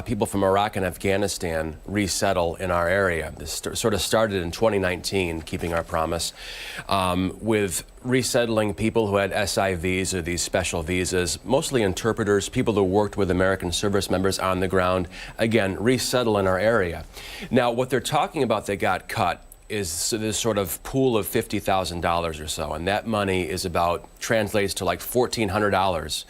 [SPEAKER 13] people from Iraq and Afghanistan resettle in our area. This sort of started in 2019, Keeping Our Promise, with resettling people who had SIVs or these special visas, mostly interpreters, people who worked with American service members on the ground, again, resettle in our area. Now, what they're talking about that got cut is this sort of pool of $50,000 or so, and that money is translates to like $1,400,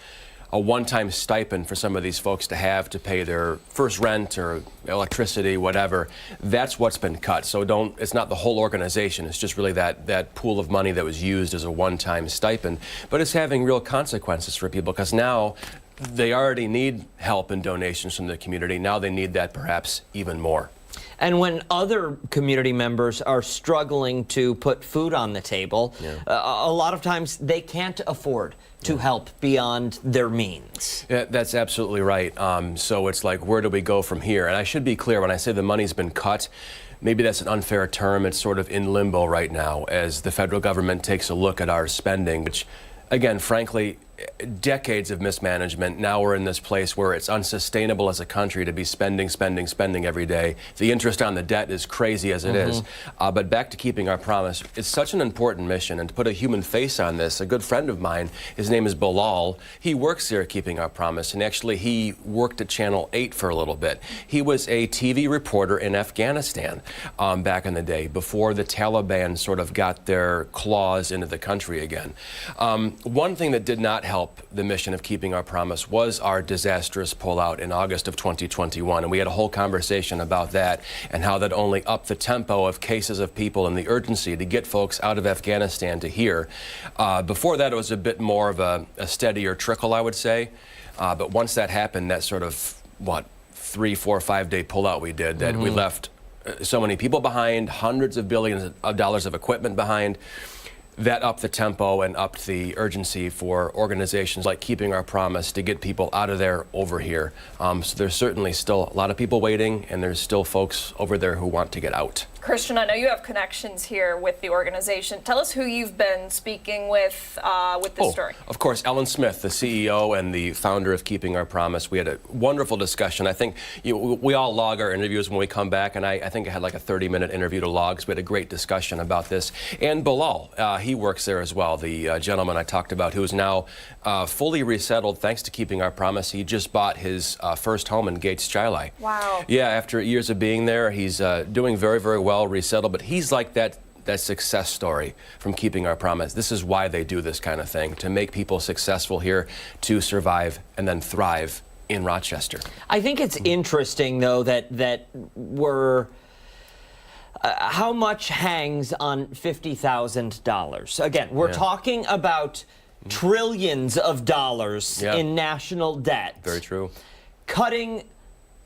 [SPEAKER 13] a one-time stipend for some of these folks to have to pay their first rent or electricity, whatever. That's what's been cut. So it's not the whole organization. It's just really that pool of money that was used as a one-time stipend. But it's having real consequences for people because now they already need help and donations from the community. Now they need that perhaps even more.
[SPEAKER 2] And when other community members are struggling to put food on the table, a lot of times they can't afford to help beyond their means.
[SPEAKER 13] Yeah, that's absolutely right. So it's like, where do we go from here? And I should be clear, when I say the money's been cut, maybe that's an unfair term. It's sort of in limbo right now as the federal government takes a look at our spending, which, again, frankly, decades of mismanagement. Now we're in this place where it's unsustainable as a country to be spending every day. The interest on the debt is crazy as it is. But back to Keeping Our Promise, it's such an important mission, and to put a human face on this, a good friend of mine, his name is Bilal, he works here at Keeping Our Promise, and actually he worked at Channel 8 for a little bit. He was a TV reporter in Afghanistan back in the day, before the Taliban sort of got their claws into the country again. One thing that did not help the mission of Keeping Our Promise was our disastrous pullout in August of 2021. And we had a whole conversation about that and how that only upped the tempo of cases of people and the urgency to get folks out of Afghanistan to here. Before that, it was a bit more of a steadier trickle, I would say. But once that happened, that sort of, 3, 4, 5 day pullout we did, that we left so many people behind, hundreds of billions of dollars of equipment behind. That upped the tempo and upped the urgency for organizations like Keeping Our Promise to get people out of there over here. So there's certainly still a lot of people waiting, and there's still folks over there who want to get out.
[SPEAKER 1] Christian, I know you have connections here with the organization. Tell us who you've been speaking with this story.
[SPEAKER 13] Of course, Ellen Smith, the CEO and the founder of Keeping Our Promise. We had a wonderful discussion. I think we all log our interviews when we come back, and I think I had like a 30-minute interview to log, so we had a great discussion about this. And Bilal, he works there as well, the gentleman I talked about, who is now fully resettled thanks to Keeping Our Promise. He just bought his first home in Gates Chili.
[SPEAKER 1] Wow.
[SPEAKER 13] Yeah, after years of being there, he's doing very, very well, resettled, but he's like that success story from Keeping Our Promise. This is why they do this kind of thing, to make people successful here, to survive and then thrive in Rochester.
[SPEAKER 2] I think it's interesting, though, that we're how much hangs on $50,000? Again, we're talking about trillions of dollars in national debt.
[SPEAKER 13] Very true.
[SPEAKER 2] Cutting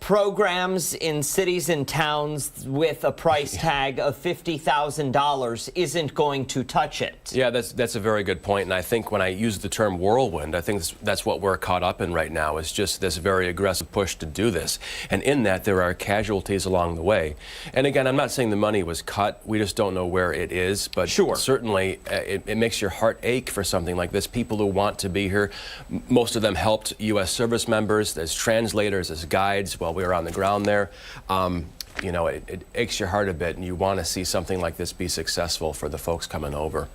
[SPEAKER 2] programs in cities and towns with a price tag of $50,000 isn't going to touch it.
[SPEAKER 13] Yeah, that's a very good point. And I think when I use the term whirlwind, I think that's what we're caught up in right now, is just this very aggressive push to do this. And in that, there are casualties along the way. And again, I'm not saying the money was cut. We just don't know where it is. But certainly, it makes your heart ache for something like this. People who want to be here, most of them helped U.S. service members as translators, as guides, while we were on the ground there. You know, it aches your heart a bit, and you want to see something like this be successful for the folks coming over.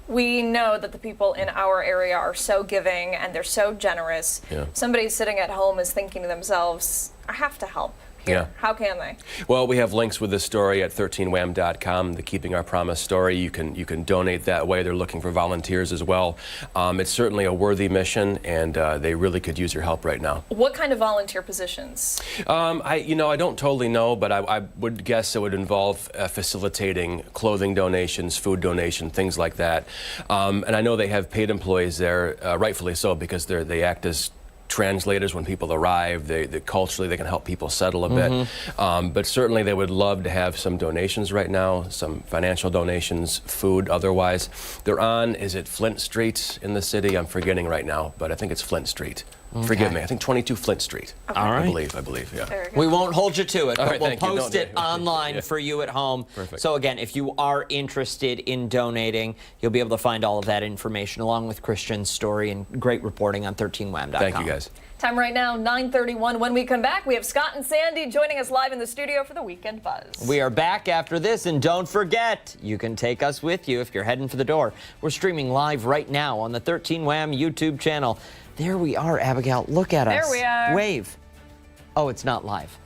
[SPEAKER 1] We know that the people in our area are so giving and they're so generous. Somebody sitting at home is thinking to themselves, I have to help.
[SPEAKER 13] Yeah.
[SPEAKER 1] How can they?
[SPEAKER 13] Well, we have links with this story at 13wham.com, the Keeping Our Promise story. You can donate that way. They're looking for volunteers as well. It's certainly a worthy mission, and they really could use your help right now.
[SPEAKER 1] What kind of volunteer positions?
[SPEAKER 13] I don't totally know, but I would guess it would involve facilitating clothing donations, food donation, things like that. And I know they have paid employees there, rightfully so, because they act as translators when people arrive. They culturally they can help people settle a bit. But certainly they would love to have some donations right now, some financial donations, food otherwise. They're on, is it Flint Street in the city? I'm forgetting right now, but I think it's Flint Street. Forgive me. I think 22 Flint Street.
[SPEAKER 1] Okay.
[SPEAKER 2] All right.
[SPEAKER 13] I believe, yeah.
[SPEAKER 2] We won't hold you to it,
[SPEAKER 13] All
[SPEAKER 2] but
[SPEAKER 13] right,
[SPEAKER 2] we'll
[SPEAKER 13] thank you.
[SPEAKER 2] post it online for you at home.
[SPEAKER 13] Perfect.
[SPEAKER 2] So again, if you are interested in donating, you'll be able to find all of that information along with Christian's story and great reporting on 13wham.com.
[SPEAKER 13] Thank you, guys. guys.
[SPEAKER 1] Time right now, 9:31. When we come back, we have Scott and Sandy joining us live in the studio for the Weekend Buzz.
[SPEAKER 2] We are back after this, and don't forget, you can take us with you if you're heading for the door. We're streaming live right now on the 13 Wham YouTube channel. There we are, Abigail. Look at us.
[SPEAKER 1] There we are.
[SPEAKER 2] Wave. Oh, it's not live.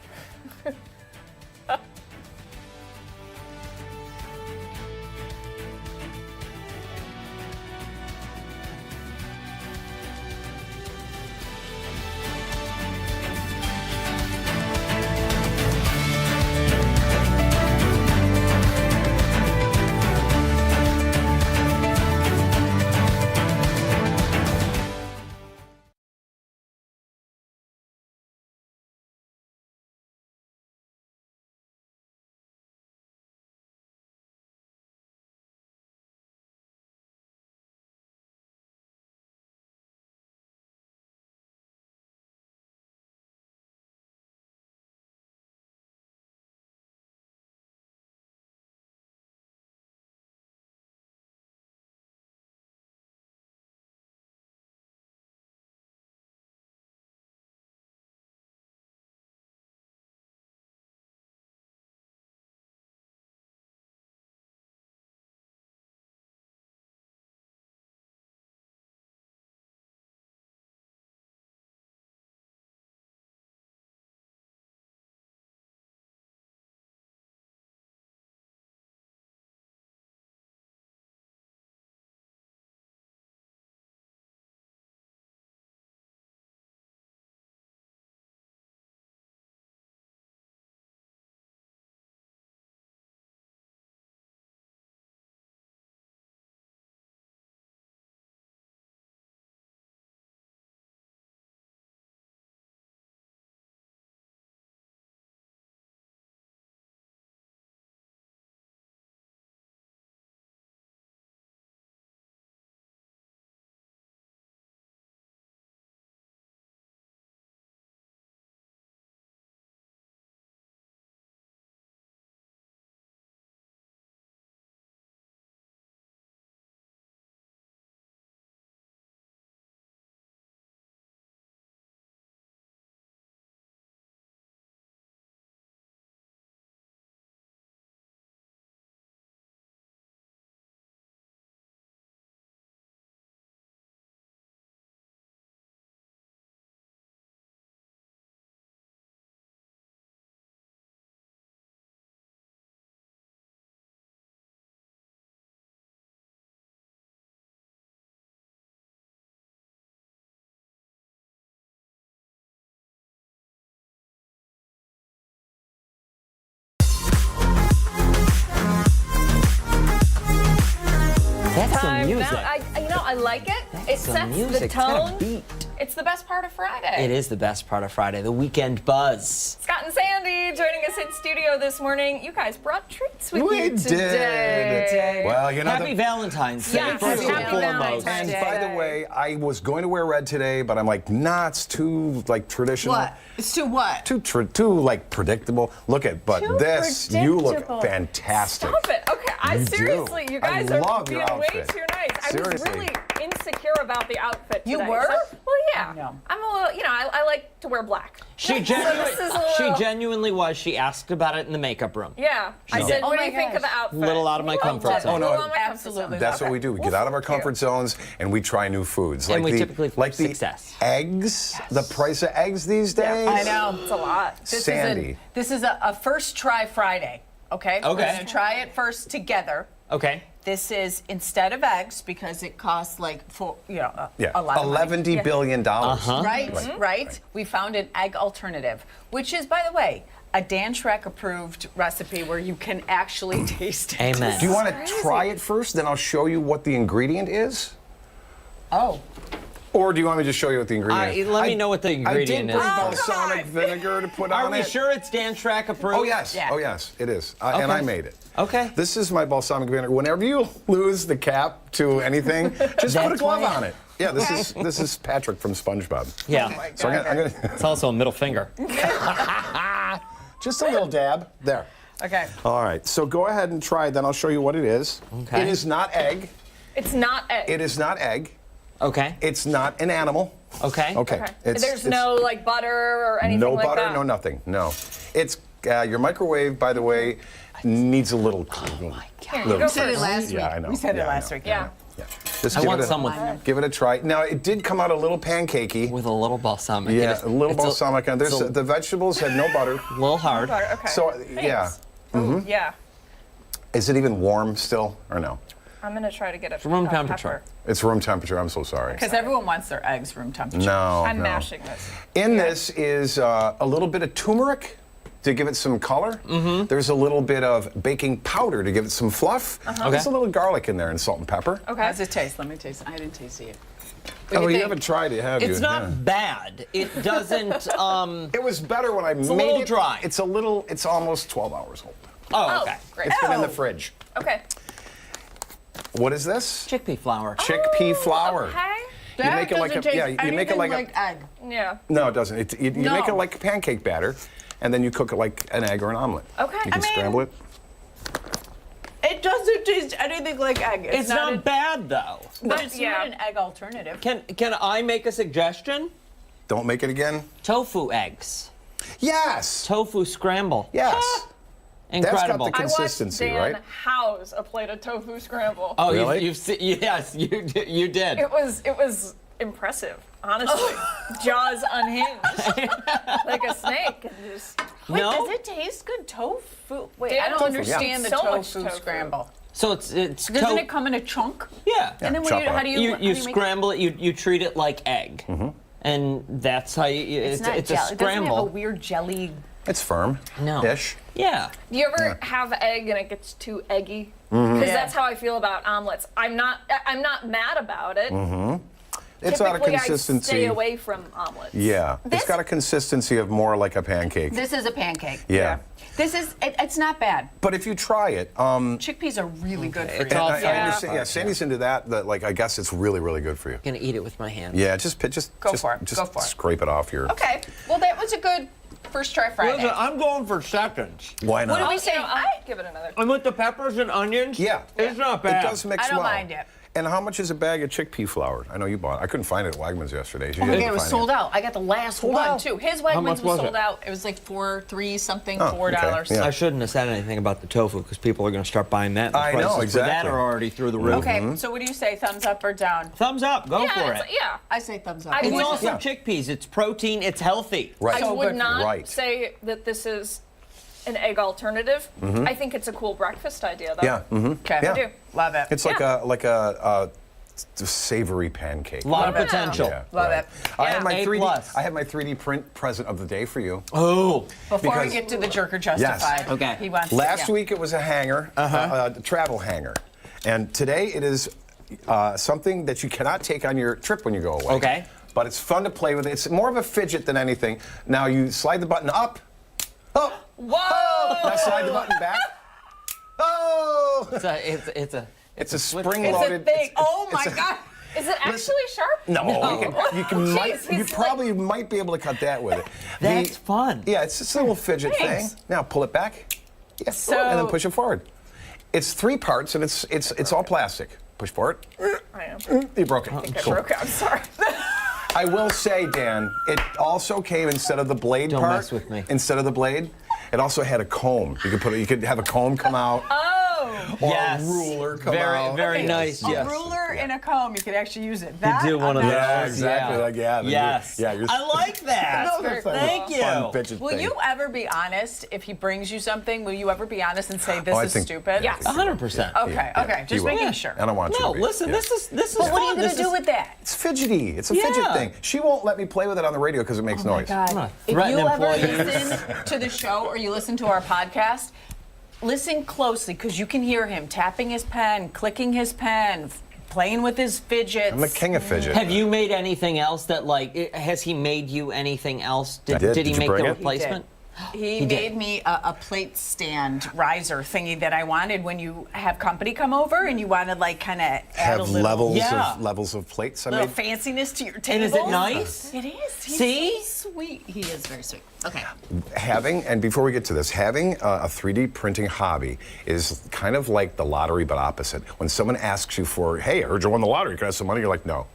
[SPEAKER 2] That's some music.
[SPEAKER 1] I like it. It sets the tone. It's the best part of Friday.
[SPEAKER 2] It is the best part of Friday, the Weekend Buzz.
[SPEAKER 1] Scott and Sandy joining us in studio this morning. You guys brought treats with you today.
[SPEAKER 14] Did. Well, you know,
[SPEAKER 2] Happy Valentine's Day.
[SPEAKER 1] Yes,
[SPEAKER 2] first and
[SPEAKER 1] happy
[SPEAKER 2] foremost.
[SPEAKER 1] Valentine's
[SPEAKER 14] And by the way, I was going to wear red today, but I'm like, nah, it's too like traditional.
[SPEAKER 5] What? It's too what?
[SPEAKER 14] Too like predictable. Look at, but
[SPEAKER 1] Too
[SPEAKER 14] this, you look
[SPEAKER 1] predictable.
[SPEAKER 14] fantastic.
[SPEAKER 1] Stop it. Okay,
[SPEAKER 14] You
[SPEAKER 1] seriously,
[SPEAKER 14] do.
[SPEAKER 1] you guys
[SPEAKER 14] I
[SPEAKER 1] are
[SPEAKER 14] love
[SPEAKER 1] being
[SPEAKER 14] your
[SPEAKER 1] way
[SPEAKER 14] outfit.
[SPEAKER 1] too nice. I was
[SPEAKER 14] Seriously.
[SPEAKER 1] really insecure about the outfit today.
[SPEAKER 5] You were?
[SPEAKER 1] Well, yeah.
[SPEAKER 5] No.
[SPEAKER 1] I'm a little, I like to wear black.
[SPEAKER 2] She genuinely was. She asked about it in the makeup room.
[SPEAKER 1] Yeah. I said, what do you think of the outfit?
[SPEAKER 2] Little out of my comfort zone.
[SPEAKER 14] Oh, no,
[SPEAKER 1] Little out of my comfort
[SPEAKER 5] absolutely.
[SPEAKER 1] zone.
[SPEAKER 14] That's what we do. We get out of our comfort zones and we try new foods.
[SPEAKER 2] And
[SPEAKER 14] like
[SPEAKER 2] we typically
[SPEAKER 14] like the
[SPEAKER 2] success.
[SPEAKER 14] eggs, the price of eggs these days.
[SPEAKER 5] I know.
[SPEAKER 1] It's a lot.
[SPEAKER 14] Sandy.
[SPEAKER 5] This is a first try Friday. Okay.
[SPEAKER 2] Okay.
[SPEAKER 5] We're gonna try it first together.
[SPEAKER 2] Okay.
[SPEAKER 5] This is instead of eggs because it costs like a lot of money.
[SPEAKER 14] $11 billion.
[SPEAKER 5] Right. We found an egg alternative, which is, by the way, a Dan Shrek approved recipe where you can actually taste it.
[SPEAKER 2] Amen.
[SPEAKER 14] Do you want to try it first? Then I'll show you what the ingredient is.
[SPEAKER 5] Oh.
[SPEAKER 14] Or do you want me to just show you what the ingredient is?
[SPEAKER 2] Let me know what the ingredient
[SPEAKER 14] I did bring
[SPEAKER 2] is.
[SPEAKER 14] balsamic vinegar to put on it.
[SPEAKER 2] Are we sure it's Dan Shrek approved?
[SPEAKER 14] Oh, yes.
[SPEAKER 5] Yeah.
[SPEAKER 14] Oh, yes, it is. And I made it.
[SPEAKER 2] Okay.
[SPEAKER 14] This is my balsamic vinegar. Whenever you lose the cap to anything, just put a glove on it. Yeah, this is Patrick from SpongeBob.
[SPEAKER 2] Yeah.
[SPEAKER 5] Oh my God.
[SPEAKER 14] So I'm gonna
[SPEAKER 2] It's also a middle finger.
[SPEAKER 14] just a little dab. There.
[SPEAKER 5] Okay.
[SPEAKER 14] All right. So go ahead and try it. Then I'll show you what it is.
[SPEAKER 2] Okay.
[SPEAKER 14] It is not egg.
[SPEAKER 1] It's not egg.
[SPEAKER 14] It is not egg.
[SPEAKER 2] Okay.
[SPEAKER 14] It's not an animal.
[SPEAKER 2] Okay.
[SPEAKER 14] Okay.
[SPEAKER 1] There's no like butter or anything
[SPEAKER 14] no
[SPEAKER 1] like
[SPEAKER 14] butter,
[SPEAKER 1] that?
[SPEAKER 14] no nothing. No. It's your microwave, by the way, needs a little.
[SPEAKER 1] You said it last
[SPEAKER 14] week. Yeah, I know.
[SPEAKER 8] We said it last week.
[SPEAKER 1] Yeah.
[SPEAKER 14] Just
[SPEAKER 2] I
[SPEAKER 14] give
[SPEAKER 2] want
[SPEAKER 14] it a,
[SPEAKER 2] someone.
[SPEAKER 14] Give it a try. Now, it did come out a little pancakey.
[SPEAKER 2] With a little balsamic.
[SPEAKER 14] Yeah, a little balsamic. And the vegetables had no butter.
[SPEAKER 2] A little hard.
[SPEAKER 1] Butter, okay.
[SPEAKER 14] So,
[SPEAKER 1] Thanks.
[SPEAKER 14] yeah.
[SPEAKER 1] Ooh, yeah.
[SPEAKER 14] Is it even warm still, or no?
[SPEAKER 1] I'm going to try to get it
[SPEAKER 2] room temperature.
[SPEAKER 14] It's room temperature. I'm so sorry.
[SPEAKER 8] Because everyone wants their eggs room temperature.
[SPEAKER 14] No,
[SPEAKER 1] I'm
[SPEAKER 14] no.
[SPEAKER 1] mashing this.
[SPEAKER 14] In this is a little bit of turmeric to give it some color. There's a little bit of baking powder to give it some fluff. There's a little garlic in there and salt and pepper.
[SPEAKER 8] Okay. How does it taste? Let me taste it. I didn't taste it yet.
[SPEAKER 14] Oh, you haven't tried it, have you?
[SPEAKER 2] It's not bad. It doesn't.
[SPEAKER 14] It was better when I made it.
[SPEAKER 2] a little dry.
[SPEAKER 14] It's almost 12 hours old.
[SPEAKER 2] Oh, okay.
[SPEAKER 1] Great.
[SPEAKER 14] It's been in the fridge.
[SPEAKER 1] Okay.
[SPEAKER 14] What is this?
[SPEAKER 2] Chickpea flour.
[SPEAKER 14] Chickpea flour.
[SPEAKER 1] Okay.
[SPEAKER 14] You make it like a you make it like a
[SPEAKER 8] egg.
[SPEAKER 1] Yeah.
[SPEAKER 14] No, it doesn't. You make it like a pancake batter, and then you cook it like an egg or an omelet.
[SPEAKER 1] Okay.
[SPEAKER 14] You can scramble it.
[SPEAKER 8] It doesn't taste anything like egg.
[SPEAKER 2] It's not bad though.
[SPEAKER 8] But it's not an egg alternative.
[SPEAKER 2] Can I make a suggestion?
[SPEAKER 14] Don't make it again.
[SPEAKER 2] Tofu eggs.
[SPEAKER 14] Yes.
[SPEAKER 2] Tofu scramble.
[SPEAKER 14] Yes.
[SPEAKER 2] Incredible.
[SPEAKER 14] That's got the consistency,
[SPEAKER 1] I watched Dan
[SPEAKER 14] right?
[SPEAKER 1] house a plate of tofu scramble.
[SPEAKER 2] Oh,
[SPEAKER 14] Really?
[SPEAKER 2] you've seen, yes, you did.
[SPEAKER 1] It was impressive, honestly. Jaws unhinged, like a snake. And just,
[SPEAKER 8] Wait,
[SPEAKER 2] No?
[SPEAKER 8] does it taste good? Tofu? Wait,
[SPEAKER 1] Dan
[SPEAKER 8] I don't
[SPEAKER 1] tofu,
[SPEAKER 8] understand the
[SPEAKER 1] so much
[SPEAKER 8] tofu
[SPEAKER 1] tofu.
[SPEAKER 8] scramble.
[SPEAKER 2] So it's
[SPEAKER 8] Doesn't it come in a chunk?
[SPEAKER 2] Yeah.
[SPEAKER 8] And then
[SPEAKER 14] chop it
[SPEAKER 8] how
[SPEAKER 14] up.
[SPEAKER 8] do you
[SPEAKER 2] You
[SPEAKER 8] make
[SPEAKER 2] scramble it. You treat it like egg, and that's how you.
[SPEAKER 8] It's not
[SPEAKER 2] a
[SPEAKER 8] jelly. It doesn't have a
[SPEAKER 2] scramble.
[SPEAKER 8] weird jelly.
[SPEAKER 14] It's firm.
[SPEAKER 2] No.
[SPEAKER 14] Ish.
[SPEAKER 2] Yeah.
[SPEAKER 1] do you ever have egg and it gets too eggy? Because that's how I feel about omelets. I'm not mad about it.
[SPEAKER 14] It's out of
[SPEAKER 1] Typically, I
[SPEAKER 14] consistency.
[SPEAKER 1] stay away from omelets.
[SPEAKER 14] Yeah. It's got a consistency of more like a pancake.
[SPEAKER 8] This is a pancake.
[SPEAKER 14] Yeah.
[SPEAKER 8] This is, it's not bad.
[SPEAKER 14] But if you try it,
[SPEAKER 8] Chickpeas are really good for
[SPEAKER 2] It's
[SPEAKER 8] you.
[SPEAKER 2] all
[SPEAKER 14] I
[SPEAKER 2] fat.
[SPEAKER 14] understand. Yeah, Sandy's into that. That like I guess it's really, really good for you.
[SPEAKER 2] I'm gonna eat it with my hands.
[SPEAKER 14] Yeah, just
[SPEAKER 8] Go for it.
[SPEAKER 14] Just
[SPEAKER 8] Go for it.
[SPEAKER 14] scrape it off your.
[SPEAKER 8] Okay. Well, that was a good first try Friday.
[SPEAKER 2] Listen, I'm going for seconds.
[SPEAKER 14] Why not?
[SPEAKER 8] What do we say?
[SPEAKER 1] I'll give it another.
[SPEAKER 2] And with the peppers and onions,
[SPEAKER 14] Yeah.
[SPEAKER 2] it's not bad.
[SPEAKER 14] It does mix
[SPEAKER 8] I don't
[SPEAKER 14] well.
[SPEAKER 8] mind it.
[SPEAKER 14] And how much is a bag of chickpea flour? I know you bought it. I couldn't find it at Wegmans yesterday. So you
[SPEAKER 8] Oh,
[SPEAKER 14] didn't
[SPEAKER 8] yeah, it was
[SPEAKER 14] find
[SPEAKER 8] sold out. I got the last one
[SPEAKER 14] out?
[SPEAKER 8] too. His
[SPEAKER 2] much
[SPEAKER 8] Wegmans
[SPEAKER 2] was
[SPEAKER 8] was
[SPEAKER 2] it?
[SPEAKER 8] sold out. It was like $4 something,
[SPEAKER 14] Oh,
[SPEAKER 8] $4.
[SPEAKER 14] okay, yeah.
[SPEAKER 2] I shouldn't have said anything about the tofu because people are going to start buying that. The
[SPEAKER 14] I know,
[SPEAKER 2] prices for
[SPEAKER 14] exactly.
[SPEAKER 2] that are already through the roof.
[SPEAKER 8] Okay, so what do you say? Thumbs up or down?
[SPEAKER 2] Thumbs up. Go for it.
[SPEAKER 1] Yeah.
[SPEAKER 8] I say thumbs up.
[SPEAKER 1] I
[SPEAKER 2] It's
[SPEAKER 1] would-
[SPEAKER 2] also
[SPEAKER 14] Yeah.
[SPEAKER 2] chickpeas. It's protein. It's healthy.
[SPEAKER 14] Right.
[SPEAKER 1] I would not
[SPEAKER 14] Right.
[SPEAKER 1] say that this is an egg alternative. I think it's a cool breakfast idea, though.
[SPEAKER 14] Yeah.
[SPEAKER 8] Okay.
[SPEAKER 14] Yeah.
[SPEAKER 1] I do.
[SPEAKER 8] Love it.
[SPEAKER 14] It's like a savory pancake.
[SPEAKER 2] A lot of
[SPEAKER 1] Love it.
[SPEAKER 2] potential.
[SPEAKER 14] Yeah,
[SPEAKER 8] Love
[SPEAKER 14] right.
[SPEAKER 8] it.
[SPEAKER 14] I have my
[SPEAKER 2] A
[SPEAKER 14] 3D.
[SPEAKER 2] plus.
[SPEAKER 14] I have my 3D print present of the day for you.
[SPEAKER 2] Oh.
[SPEAKER 8] Before we
[SPEAKER 14] because-
[SPEAKER 8] get to the jerk or justified.
[SPEAKER 2] Yes. Okay.
[SPEAKER 8] He wants
[SPEAKER 14] Last
[SPEAKER 8] to,
[SPEAKER 14] week it was a hanger, a travel hanger, and today it is something that you cannot take on your trip when you go away.
[SPEAKER 2] Okay.
[SPEAKER 14] But it's fun to play with. It's more of a fidget than anything. Now you slide the button up. Oh.
[SPEAKER 1] Whoa!
[SPEAKER 14] Now slide the button back. Oh.
[SPEAKER 2] It's a
[SPEAKER 14] spring-loaded.
[SPEAKER 8] It's a thing. Oh my God.
[SPEAKER 1] Is it actually sharp?
[SPEAKER 14] No, you can
[SPEAKER 1] Jeez,
[SPEAKER 14] you
[SPEAKER 1] he's
[SPEAKER 14] probably might be able to cut that with it.
[SPEAKER 2] That's fun.
[SPEAKER 14] Yeah, it's just a little fidget
[SPEAKER 1] Thanks.
[SPEAKER 14] thing. Now pull it back. Yeah,
[SPEAKER 8] So-
[SPEAKER 14] and then push it forward. It's 3 parts, and it's all plastic. Push forward.
[SPEAKER 1] I am.
[SPEAKER 14] You broke it.
[SPEAKER 1] I broke it. I'm sorry.
[SPEAKER 14] I will say, Dan, it also came instead of the blade
[SPEAKER 2] Don't
[SPEAKER 14] part.
[SPEAKER 2] mess with me.
[SPEAKER 14] Instead of the blade, it also had a comb. You could have a comb come out. Or
[SPEAKER 2] Yes.
[SPEAKER 14] a ruler come
[SPEAKER 2] very,
[SPEAKER 14] out.
[SPEAKER 2] Very nice.
[SPEAKER 8] A
[SPEAKER 2] Yes.
[SPEAKER 8] ruler and a comb, you could actually use it. That,
[SPEAKER 2] do one of
[SPEAKER 8] I'm
[SPEAKER 2] those.
[SPEAKER 8] not-
[SPEAKER 14] Yeah, exactly.
[SPEAKER 2] Yeah.
[SPEAKER 14] Like, yeah.
[SPEAKER 2] Yes.
[SPEAKER 14] Yeah, you're
[SPEAKER 2] I like that.
[SPEAKER 14] Another thing.
[SPEAKER 2] Thank you.
[SPEAKER 14] Fun fidget
[SPEAKER 8] Will
[SPEAKER 14] thing.
[SPEAKER 8] you ever be honest if he brings you something? Will you ever be honest and say this
[SPEAKER 14] I
[SPEAKER 8] is
[SPEAKER 14] think-
[SPEAKER 8] stupid?
[SPEAKER 1] Yes.
[SPEAKER 2] 100%.
[SPEAKER 8] Okay,
[SPEAKER 14] Yeah,
[SPEAKER 8] okay.
[SPEAKER 14] he
[SPEAKER 8] Just
[SPEAKER 14] will.
[SPEAKER 8] making sure.
[SPEAKER 14] I don't want you
[SPEAKER 2] No,
[SPEAKER 14] to be.
[SPEAKER 2] listen.
[SPEAKER 14] Yeah.
[SPEAKER 2] This is
[SPEAKER 8] But
[SPEAKER 2] fun.
[SPEAKER 8] what are you going
[SPEAKER 2] This
[SPEAKER 8] to do
[SPEAKER 2] is-
[SPEAKER 8] with that?
[SPEAKER 14] It's fidgety. It's a fidget
[SPEAKER 2] Yeah.
[SPEAKER 14] thing. She won't let me play with it on the radio because it makes noise.
[SPEAKER 8] God. If
[SPEAKER 2] threaten
[SPEAKER 8] you ever
[SPEAKER 2] employees.
[SPEAKER 8] listen to the show or you listen to our podcast, listen closely because you can hear him tapping his pen, clicking his pen, playing with his fidgets.
[SPEAKER 14] I'm the king of fidget.
[SPEAKER 2] Have you made anything else that has he made you anything else?
[SPEAKER 14] I did.
[SPEAKER 2] Did he
[SPEAKER 14] Did you
[SPEAKER 2] make
[SPEAKER 14] bring
[SPEAKER 2] the
[SPEAKER 14] it?
[SPEAKER 2] replacement?
[SPEAKER 8] He
[SPEAKER 2] did.
[SPEAKER 8] made me a plate stand riser thingy that I wanted when you have company come over and you want to like kind of add
[SPEAKER 14] Have
[SPEAKER 8] a little,
[SPEAKER 14] levels of plates. I
[SPEAKER 8] little
[SPEAKER 14] made.
[SPEAKER 8] fanciness to your
[SPEAKER 2] And
[SPEAKER 8] table.
[SPEAKER 2] is it nice?
[SPEAKER 8] It is. He's
[SPEAKER 2] See?
[SPEAKER 8] so sweet. He is very sweet. Okay.
[SPEAKER 14] Having, and before we get to this, having a 3D printing hobby is kind of like the lottery, but opposite. When someone asks you for, hey, I heard you won the lottery, can I have some money? You're like, no.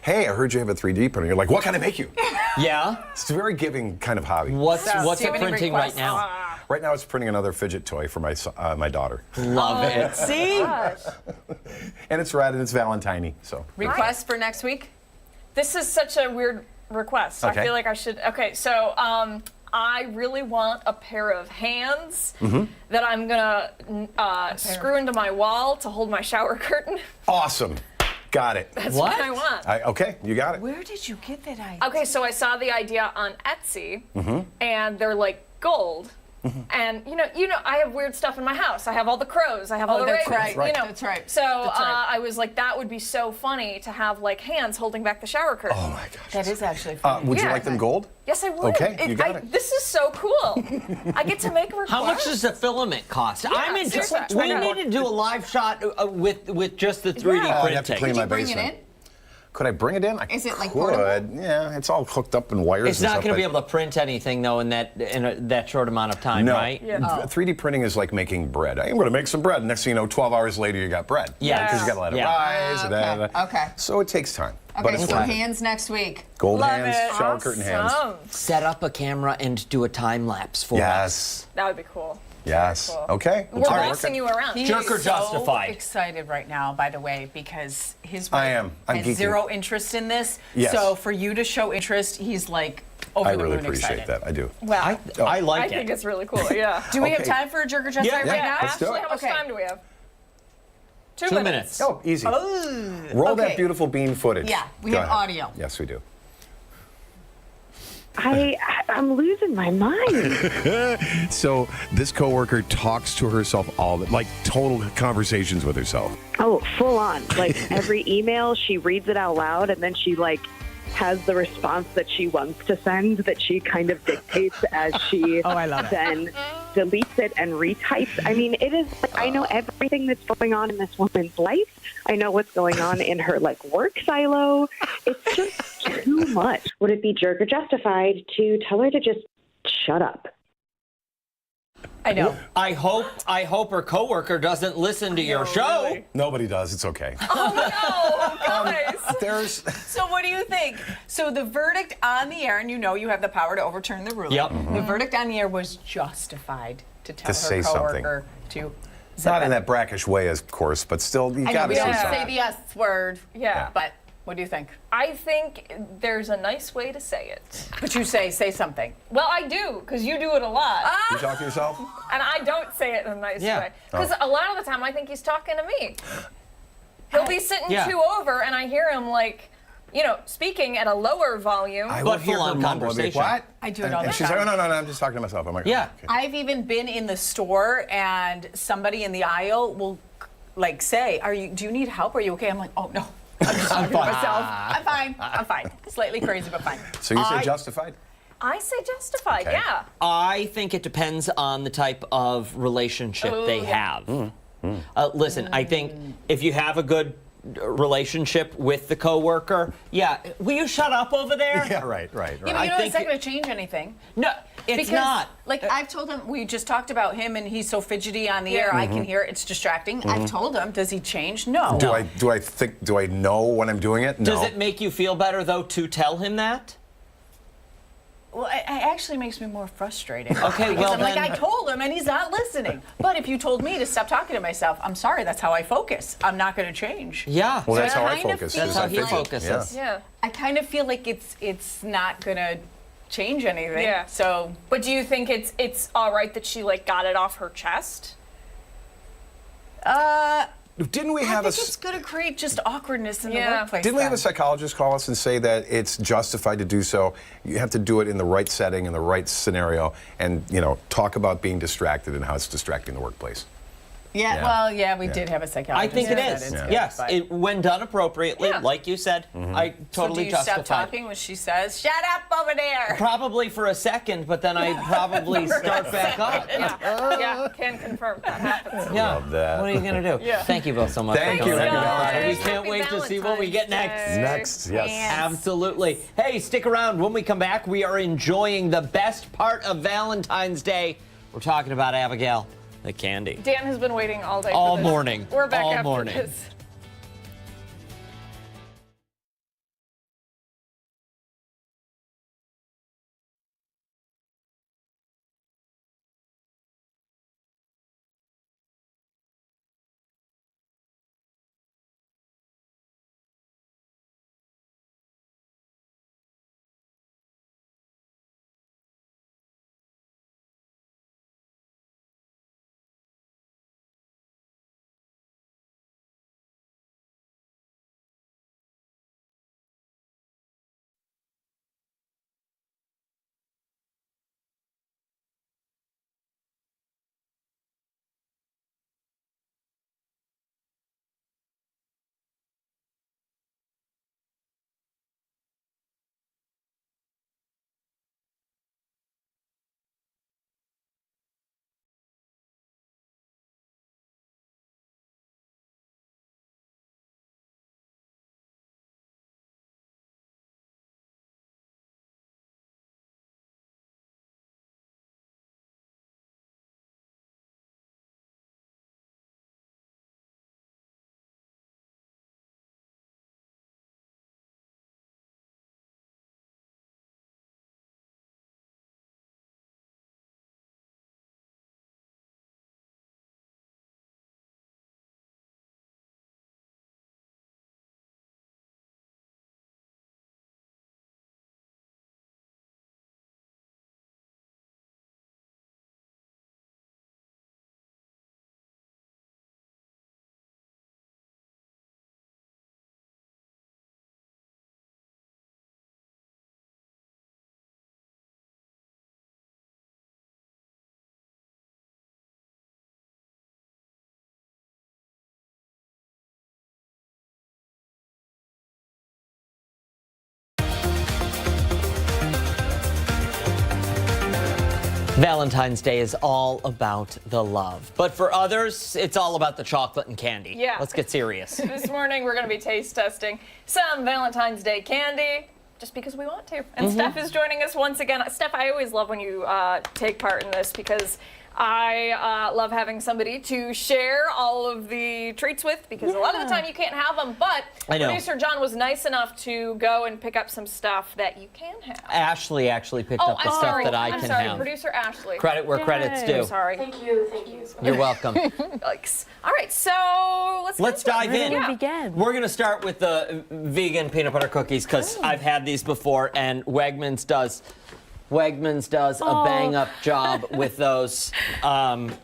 [SPEAKER 14] hey, I heard you have a 3D printer. You're like, what can I make you?
[SPEAKER 2] Yeah?
[SPEAKER 14] It's a very giving kind of hobby.
[SPEAKER 2] What's it printing right now?
[SPEAKER 14] Right now, it's printing another fidget toy for my daughter.
[SPEAKER 2] Love it. See?
[SPEAKER 14] And it's red and it's Valentine, so.
[SPEAKER 8] Request for next week?
[SPEAKER 1] This is such a weird request.
[SPEAKER 14] Okay.
[SPEAKER 1] I feel like I should. Okay, so I really want a pair of hands that I'm gonna screw into my wall to hold my shower curtain.
[SPEAKER 14] Awesome. Got it.
[SPEAKER 1] That's what I want.
[SPEAKER 14] Okay, you got it.
[SPEAKER 8] Where did you get that idea?
[SPEAKER 1] Okay, so I saw the idea on Etsy, and they're like gold. And you know, I have weird stuff in my house. I have all the crows. I have all the ravens.
[SPEAKER 8] Right.
[SPEAKER 1] You know,
[SPEAKER 8] That's right.
[SPEAKER 1] So
[SPEAKER 8] That's right.
[SPEAKER 1] I was like, that would be so funny to have like hands holding back the shower curtain.
[SPEAKER 14] Oh my gosh.
[SPEAKER 8] That is actually funny.
[SPEAKER 14] Would you like them gold?
[SPEAKER 1] Yes, I would.
[SPEAKER 14] Okay, you got it.
[SPEAKER 1] This is so cool. I get to make a request.
[SPEAKER 2] How much does the filament cost? I'm
[SPEAKER 1] seriously,
[SPEAKER 2] interested. We need to do a live shot with just the 3D printing.
[SPEAKER 14] I'd have to clean my
[SPEAKER 8] Bring
[SPEAKER 14] basement.
[SPEAKER 8] it in?
[SPEAKER 14] Could I bring it in?
[SPEAKER 8] Is it, like,
[SPEAKER 14] could.
[SPEAKER 8] portable?
[SPEAKER 14] Yeah, it's all hooked up in wires.
[SPEAKER 2] It's not going to be able to print anything though in that short amount of time,
[SPEAKER 14] no.
[SPEAKER 2] right?
[SPEAKER 1] Yeah.
[SPEAKER 14] 3D printing is like making bread. I'm going to make some bread. Next thing you know, 12 hours later, you got bread.
[SPEAKER 2] Yeah.
[SPEAKER 14] Because you got to let it rise.
[SPEAKER 8] Okay.
[SPEAKER 14] So it takes time.
[SPEAKER 8] Okay,
[SPEAKER 14] but it's
[SPEAKER 8] so
[SPEAKER 14] fun.
[SPEAKER 8] hands next week.
[SPEAKER 14] Gold
[SPEAKER 1] Love
[SPEAKER 14] hands,
[SPEAKER 1] it.
[SPEAKER 14] shower curtain hands.
[SPEAKER 2] Set up a camera and do a time lapse for us.
[SPEAKER 14] Yes.
[SPEAKER 1] That would be cool.
[SPEAKER 14] Yes.
[SPEAKER 1] Cool.
[SPEAKER 14] Okay.
[SPEAKER 1] We're bossing you around.
[SPEAKER 2] Jerk or
[SPEAKER 15] He's
[SPEAKER 2] justified?
[SPEAKER 15] so excited right now, by the way, because his
[SPEAKER 14] I
[SPEAKER 15] wife
[SPEAKER 14] am. I'm
[SPEAKER 15] has
[SPEAKER 14] geeking.
[SPEAKER 15] zero interest in this.
[SPEAKER 14] Yes.
[SPEAKER 15] So for you to show interest, he's like over
[SPEAKER 14] I
[SPEAKER 15] the
[SPEAKER 14] really
[SPEAKER 15] moon
[SPEAKER 14] appreciate
[SPEAKER 15] excited.
[SPEAKER 14] that. I do.
[SPEAKER 1] Wow.
[SPEAKER 2] I like
[SPEAKER 1] I
[SPEAKER 2] it.
[SPEAKER 1] think it's really cool. Yeah.
[SPEAKER 15] Do we have
[SPEAKER 14] Okay.
[SPEAKER 15] time for a jerk or justify
[SPEAKER 2] Yeah.
[SPEAKER 15] right now?
[SPEAKER 14] Let's do
[SPEAKER 1] Ashley,
[SPEAKER 14] it.
[SPEAKER 1] how much
[SPEAKER 15] Okay.
[SPEAKER 1] time do we have? 2
[SPEAKER 2] 2
[SPEAKER 1] minutes.
[SPEAKER 2] minutes.
[SPEAKER 14] Oh, easy.
[SPEAKER 15] Oh,
[SPEAKER 14] Roll
[SPEAKER 15] okay.
[SPEAKER 14] that beautiful bean footage.
[SPEAKER 15] Yeah, we
[SPEAKER 14] Go
[SPEAKER 15] have
[SPEAKER 14] ahead.
[SPEAKER 15] audio.
[SPEAKER 14] Yes, we do.
[SPEAKER 16] I'm losing my mind.
[SPEAKER 17] So this coworker talks to herself all the like total conversations with herself.
[SPEAKER 16] Oh, full on. Like every email, she reads it out loud and then she like has the response that she wants to send that she kind of dictates as she then deletes it and retypes. I mean, it is like I know everything that's going on in this woman's life. I know what's going on in her like work silo. It's just too much. Would it be jerk or justified to tell her to just shut up?
[SPEAKER 15] I know.
[SPEAKER 2] I hope her coworker doesn't listen to your show.
[SPEAKER 1] Really.
[SPEAKER 14] Nobody does. It's okay.
[SPEAKER 1] Oh no, guys.
[SPEAKER 14] There's.
[SPEAKER 15] So what do you think? So the verdict on the air, and you know you have the power to overturn the ruling.
[SPEAKER 2] Yep.
[SPEAKER 15] The verdict on the air was justified to tell her
[SPEAKER 14] say something.
[SPEAKER 15] coworker to.
[SPEAKER 14] Not in that brackish way, of course, but still, you
[SPEAKER 15] I know
[SPEAKER 14] got to
[SPEAKER 15] we
[SPEAKER 14] say
[SPEAKER 15] don't
[SPEAKER 14] something.
[SPEAKER 15] say the S word.
[SPEAKER 1] Yeah.
[SPEAKER 15] But what do you think?
[SPEAKER 1] I think there's a nice way to say it.
[SPEAKER 15] But you say something.
[SPEAKER 1] Well, I do, because you do it a lot.
[SPEAKER 14] You talk to yourself?
[SPEAKER 1] And I don't say it in a nice
[SPEAKER 2] Yeah.
[SPEAKER 1] way. Because a lot of the time I think he's talking to me. He'll be sitting
[SPEAKER 2] Yeah.
[SPEAKER 1] two over and I hear him like, speaking at a lower volume.
[SPEAKER 14] I
[SPEAKER 2] But
[SPEAKER 14] will hear her
[SPEAKER 2] full-on
[SPEAKER 14] mumble and be,
[SPEAKER 2] conversation.
[SPEAKER 14] what?
[SPEAKER 15] I do it all the
[SPEAKER 14] And she's
[SPEAKER 15] time.
[SPEAKER 14] like, oh, no, I'm just talking to myself. I'm like,
[SPEAKER 2] Yeah.
[SPEAKER 14] okay.
[SPEAKER 15] I've even been in the store and somebody in the aisle will like say, do you need help? Are you okay? I'm like, oh no. I'm just talking to myself. I'm fine. Slightly crazy, but fine.
[SPEAKER 14] So you say justified?
[SPEAKER 1] I say justified,
[SPEAKER 14] Okay.
[SPEAKER 1] yeah.
[SPEAKER 2] I think it depends on the type of relationship they have. Listen, I think if you have a good relationship with the coworker, will you shut up over there?
[SPEAKER 14] Yeah, right.
[SPEAKER 15] Yeah, but
[SPEAKER 2] I
[SPEAKER 15] it's
[SPEAKER 2] think
[SPEAKER 15] not going to change anything.
[SPEAKER 2] No, it's
[SPEAKER 15] Because,
[SPEAKER 2] not.
[SPEAKER 15] Like, I've told him, we just talked about him and he's so fidgety on the air, I can hear it, it's distracting. I've told him, does he change? No.
[SPEAKER 14] Do I know when I'm doing it? No.
[SPEAKER 2] Does it make you feel better though to tell him that?
[SPEAKER 15] Well, it actually makes me more frustrated.
[SPEAKER 2] Okay,
[SPEAKER 15] Because
[SPEAKER 2] well
[SPEAKER 15] I'm like,
[SPEAKER 2] then-
[SPEAKER 15] I told him and he's not listening. But if you told me to stop talking to myself, I'm sorry, that's how I focus. I'm not going to change.
[SPEAKER 2] Yeah.
[SPEAKER 14] Well, that's
[SPEAKER 15] So
[SPEAKER 14] how
[SPEAKER 15] I
[SPEAKER 14] I
[SPEAKER 15] kind of
[SPEAKER 14] focus.
[SPEAKER 15] feel
[SPEAKER 14] is
[SPEAKER 2] That's how
[SPEAKER 14] I
[SPEAKER 2] he
[SPEAKER 14] fidget.
[SPEAKER 2] focuses.
[SPEAKER 1] Yeah.
[SPEAKER 15] I kind of feel like it's not going to change anything.
[SPEAKER 1] Yeah.
[SPEAKER 15] So
[SPEAKER 1] But do you think it's all right that she like got it off her chest?
[SPEAKER 14] Didn't we
[SPEAKER 15] I
[SPEAKER 14] have
[SPEAKER 15] think it's going to create just awkwardness in the
[SPEAKER 1] Yeah.
[SPEAKER 15] workplace.
[SPEAKER 14] Didn't we have a
[SPEAKER 15] then.
[SPEAKER 14] psychologist call us and say that it's justified to do so? You have to do it in the right setting, in the right scenario, and talk about being distracted and how it's distracting the workplace.
[SPEAKER 15] Yeah,
[SPEAKER 14] Yeah.
[SPEAKER 15] well, yeah, we
[SPEAKER 14] Yeah.
[SPEAKER 15] did have a
[SPEAKER 2] I
[SPEAKER 15] psychologist.
[SPEAKER 2] think it
[SPEAKER 15] that
[SPEAKER 2] is.
[SPEAKER 15] said
[SPEAKER 2] Yes,
[SPEAKER 15] but-
[SPEAKER 2] when done appropriately,
[SPEAKER 1] Yeah.
[SPEAKER 2] like you said, I
[SPEAKER 15] So do
[SPEAKER 2] totally
[SPEAKER 15] you
[SPEAKER 2] justified.
[SPEAKER 15] stop talking when she says, "Shut up over there"?
[SPEAKER 2] Probably for a second, but then I probably start back up.
[SPEAKER 1] Yeah, can confirm that happens.
[SPEAKER 2] Yeah.
[SPEAKER 14] Love that.
[SPEAKER 2] What are you gonna do?
[SPEAKER 1] Yeah.
[SPEAKER 2] Thank you both so much.
[SPEAKER 14] Thank
[SPEAKER 2] for
[SPEAKER 14] you.
[SPEAKER 2] coming
[SPEAKER 14] Happy
[SPEAKER 2] in.
[SPEAKER 14] Valentine's.
[SPEAKER 2] We can't wait to see what we get next.
[SPEAKER 14] Next, yes.
[SPEAKER 2] Absolutely. Hey, stick around. When we come back, we are enjoying the best part of Valentine's Day. We're talking about Abigail, the candy.
[SPEAKER 1] Dan has been waiting all day
[SPEAKER 2] All
[SPEAKER 1] for this.
[SPEAKER 2] morning.
[SPEAKER 1] We're back
[SPEAKER 2] All
[SPEAKER 1] after
[SPEAKER 2] morning.
[SPEAKER 1] this.
[SPEAKER 2] Valentine's Day is all about the love. But for others, it's all about the chocolate and candy.
[SPEAKER 1] Yeah.
[SPEAKER 2] Let's get serious.
[SPEAKER 1] This morning, we're going to be taste testing some Valentine's Day candy, just because we want to. And Steph is joining us once again. Steph, I always love when you take part in this because I love having somebody to share all of the treats with, because a lot of the time you can't have them, but producer John was nice enough to go and pick up some stuff that you can have.
[SPEAKER 2] Ashley actually picked up the stuff that I can have.
[SPEAKER 1] Producer Ashley.
[SPEAKER 2] Credit where credit's due.
[SPEAKER 1] I'm sorry.
[SPEAKER 10] Thank you.
[SPEAKER 2] You're welcome.
[SPEAKER 1] Yikes. All right, so let's
[SPEAKER 2] dive in.
[SPEAKER 1] Yeah.
[SPEAKER 2] We're going to start with the vegan peanut butter cookies because I've had these before, and Wegmans does a bang-up job with those.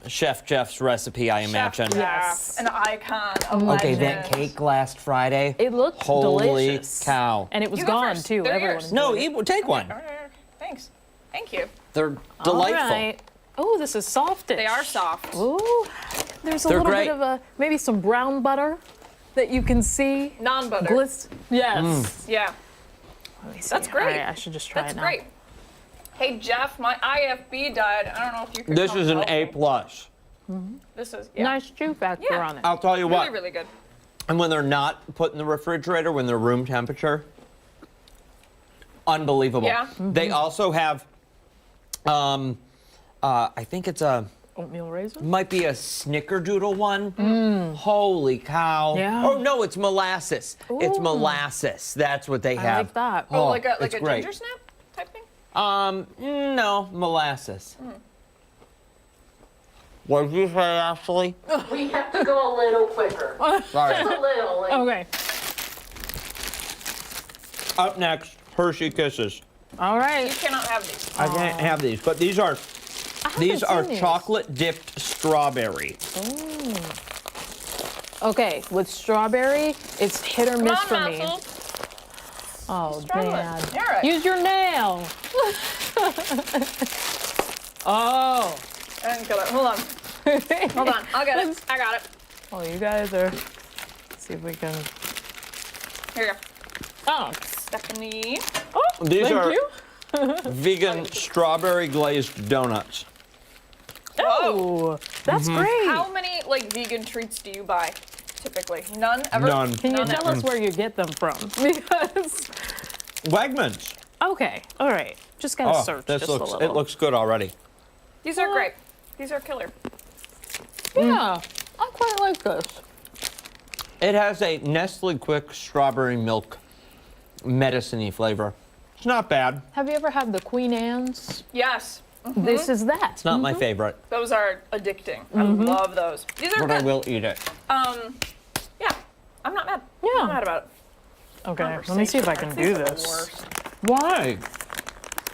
[SPEAKER 2] Chef Jeff's recipe, I imagine.
[SPEAKER 1] Yes, an icon, a
[SPEAKER 2] Okay,
[SPEAKER 1] legend.
[SPEAKER 2] that cake last Friday.
[SPEAKER 3] It looked
[SPEAKER 2] Holy
[SPEAKER 3] delicious.
[SPEAKER 2] cow.
[SPEAKER 3] And it was
[SPEAKER 1] You go
[SPEAKER 3] gone,
[SPEAKER 1] first.
[SPEAKER 3] too.
[SPEAKER 1] They're
[SPEAKER 3] Everyone
[SPEAKER 1] yours.
[SPEAKER 2] No,
[SPEAKER 3] enjoyed it.
[SPEAKER 2] take one.
[SPEAKER 1] Thanks. Thank you.
[SPEAKER 2] They're delightful.
[SPEAKER 3] All right. Oh, this is softish.
[SPEAKER 1] They are soft.
[SPEAKER 3] Ooh, there's a
[SPEAKER 2] They're
[SPEAKER 3] little
[SPEAKER 2] great.
[SPEAKER 3] bit of maybe some brown butter that you can see.
[SPEAKER 1] Non-butter.
[SPEAKER 3] Yes.
[SPEAKER 1] Yeah. That's great.
[SPEAKER 3] All right, I should just try
[SPEAKER 1] That's
[SPEAKER 3] it now.
[SPEAKER 1] great. Hey, Jeff, my IFB died. I don't know if you can
[SPEAKER 2] This
[SPEAKER 1] come
[SPEAKER 2] is an
[SPEAKER 1] help me.
[SPEAKER 2] A+.
[SPEAKER 1] This is,
[SPEAKER 3] Nice chew factor on it.
[SPEAKER 2] I'll tell you what.
[SPEAKER 1] Really, really good.
[SPEAKER 2] And when they're not put in the refrigerator, when they're room temperature, unbelievable.
[SPEAKER 1] Yeah.
[SPEAKER 2] They also have, I think it's
[SPEAKER 3] Oatmeal raisin?
[SPEAKER 2] might be a snickerdoodle one. Holy cow.
[SPEAKER 3] Yeah.
[SPEAKER 2] Oh, no, it's molasses. It's
[SPEAKER 3] Ooh.
[SPEAKER 2] molasses. That's what they
[SPEAKER 3] I
[SPEAKER 2] have.
[SPEAKER 3] like that.
[SPEAKER 1] Oh, like a
[SPEAKER 2] it's great.
[SPEAKER 1] ginger snap type thing?
[SPEAKER 2] No, molasses. What did you say, Ashley?
[SPEAKER 10] We have to go a little quicker.
[SPEAKER 2] Sorry.
[SPEAKER 10] Just a little. Like,
[SPEAKER 3] Okay.
[SPEAKER 2] Up next, Hershey Kisses.
[SPEAKER 3] All
[SPEAKER 1] You
[SPEAKER 3] right.
[SPEAKER 1] cannot have these.
[SPEAKER 2] I can't have these, but these are
[SPEAKER 3] seen these.
[SPEAKER 2] chocolate dipped strawberry.
[SPEAKER 3] Okay, with strawberry, it's hit or miss for me. Oh,
[SPEAKER 1] Struggling.
[SPEAKER 3] Dad.
[SPEAKER 1] You're right.
[SPEAKER 3] Use your nail. Oh.
[SPEAKER 1] I didn't kill it. Hold on. Hold on. I'll get it. I got it.
[SPEAKER 3] Oh, you guys are. Let's see if we can.
[SPEAKER 1] Here you go.
[SPEAKER 3] Oh.
[SPEAKER 1] Stephanie.
[SPEAKER 3] Oh,
[SPEAKER 2] These
[SPEAKER 3] thank
[SPEAKER 2] are
[SPEAKER 3] you.
[SPEAKER 2] vegan strawberry glazed donuts.
[SPEAKER 3] Oh, that's great.
[SPEAKER 1] How many vegan treats do you buy typically? None ever?
[SPEAKER 2] None.
[SPEAKER 3] Can you tell us where you get them from? Because.
[SPEAKER 2] Wegmans.
[SPEAKER 3] Okay. All right. Just gotta search
[SPEAKER 2] this
[SPEAKER 3] just
[SPEAKER 2] looks
[SPEAKER 3] a little.
[SPEAKER 2] it looks good already.
[SPEAKER 1] These are great. These are killer.
[SPEAKER 3] Yeah, I quite like this.
[SPEAKER 2] It has a Nestle Quick strawberry milk medicine-y flavor. It's not bad.
[SPEAKER 3] Have you ever had the Queen Anne's?
[SPEAKER 1] Yes.
[SPEAKER 3] This is that.
[SPEAKER 2] It's not my favorite,
[SPEAKER 1] Those are addicting. I love those. These are
[SPEAKER 2] but I
[SPEAKER 1] good.
[SPEAKER 2] will eat it.
[SPEAKER 1] Yeah. I'm not mad.
[SPEAKER 3] Yeah.
[SPEAKER 1] I'm not mad about it.
[SPEAKER 3] Okay, let me see if I can do
[SPEAKER 1] These are the
[SPEAKER 3] this.
[SPEAKER 1] worst.
[SPEAKER 2] Why?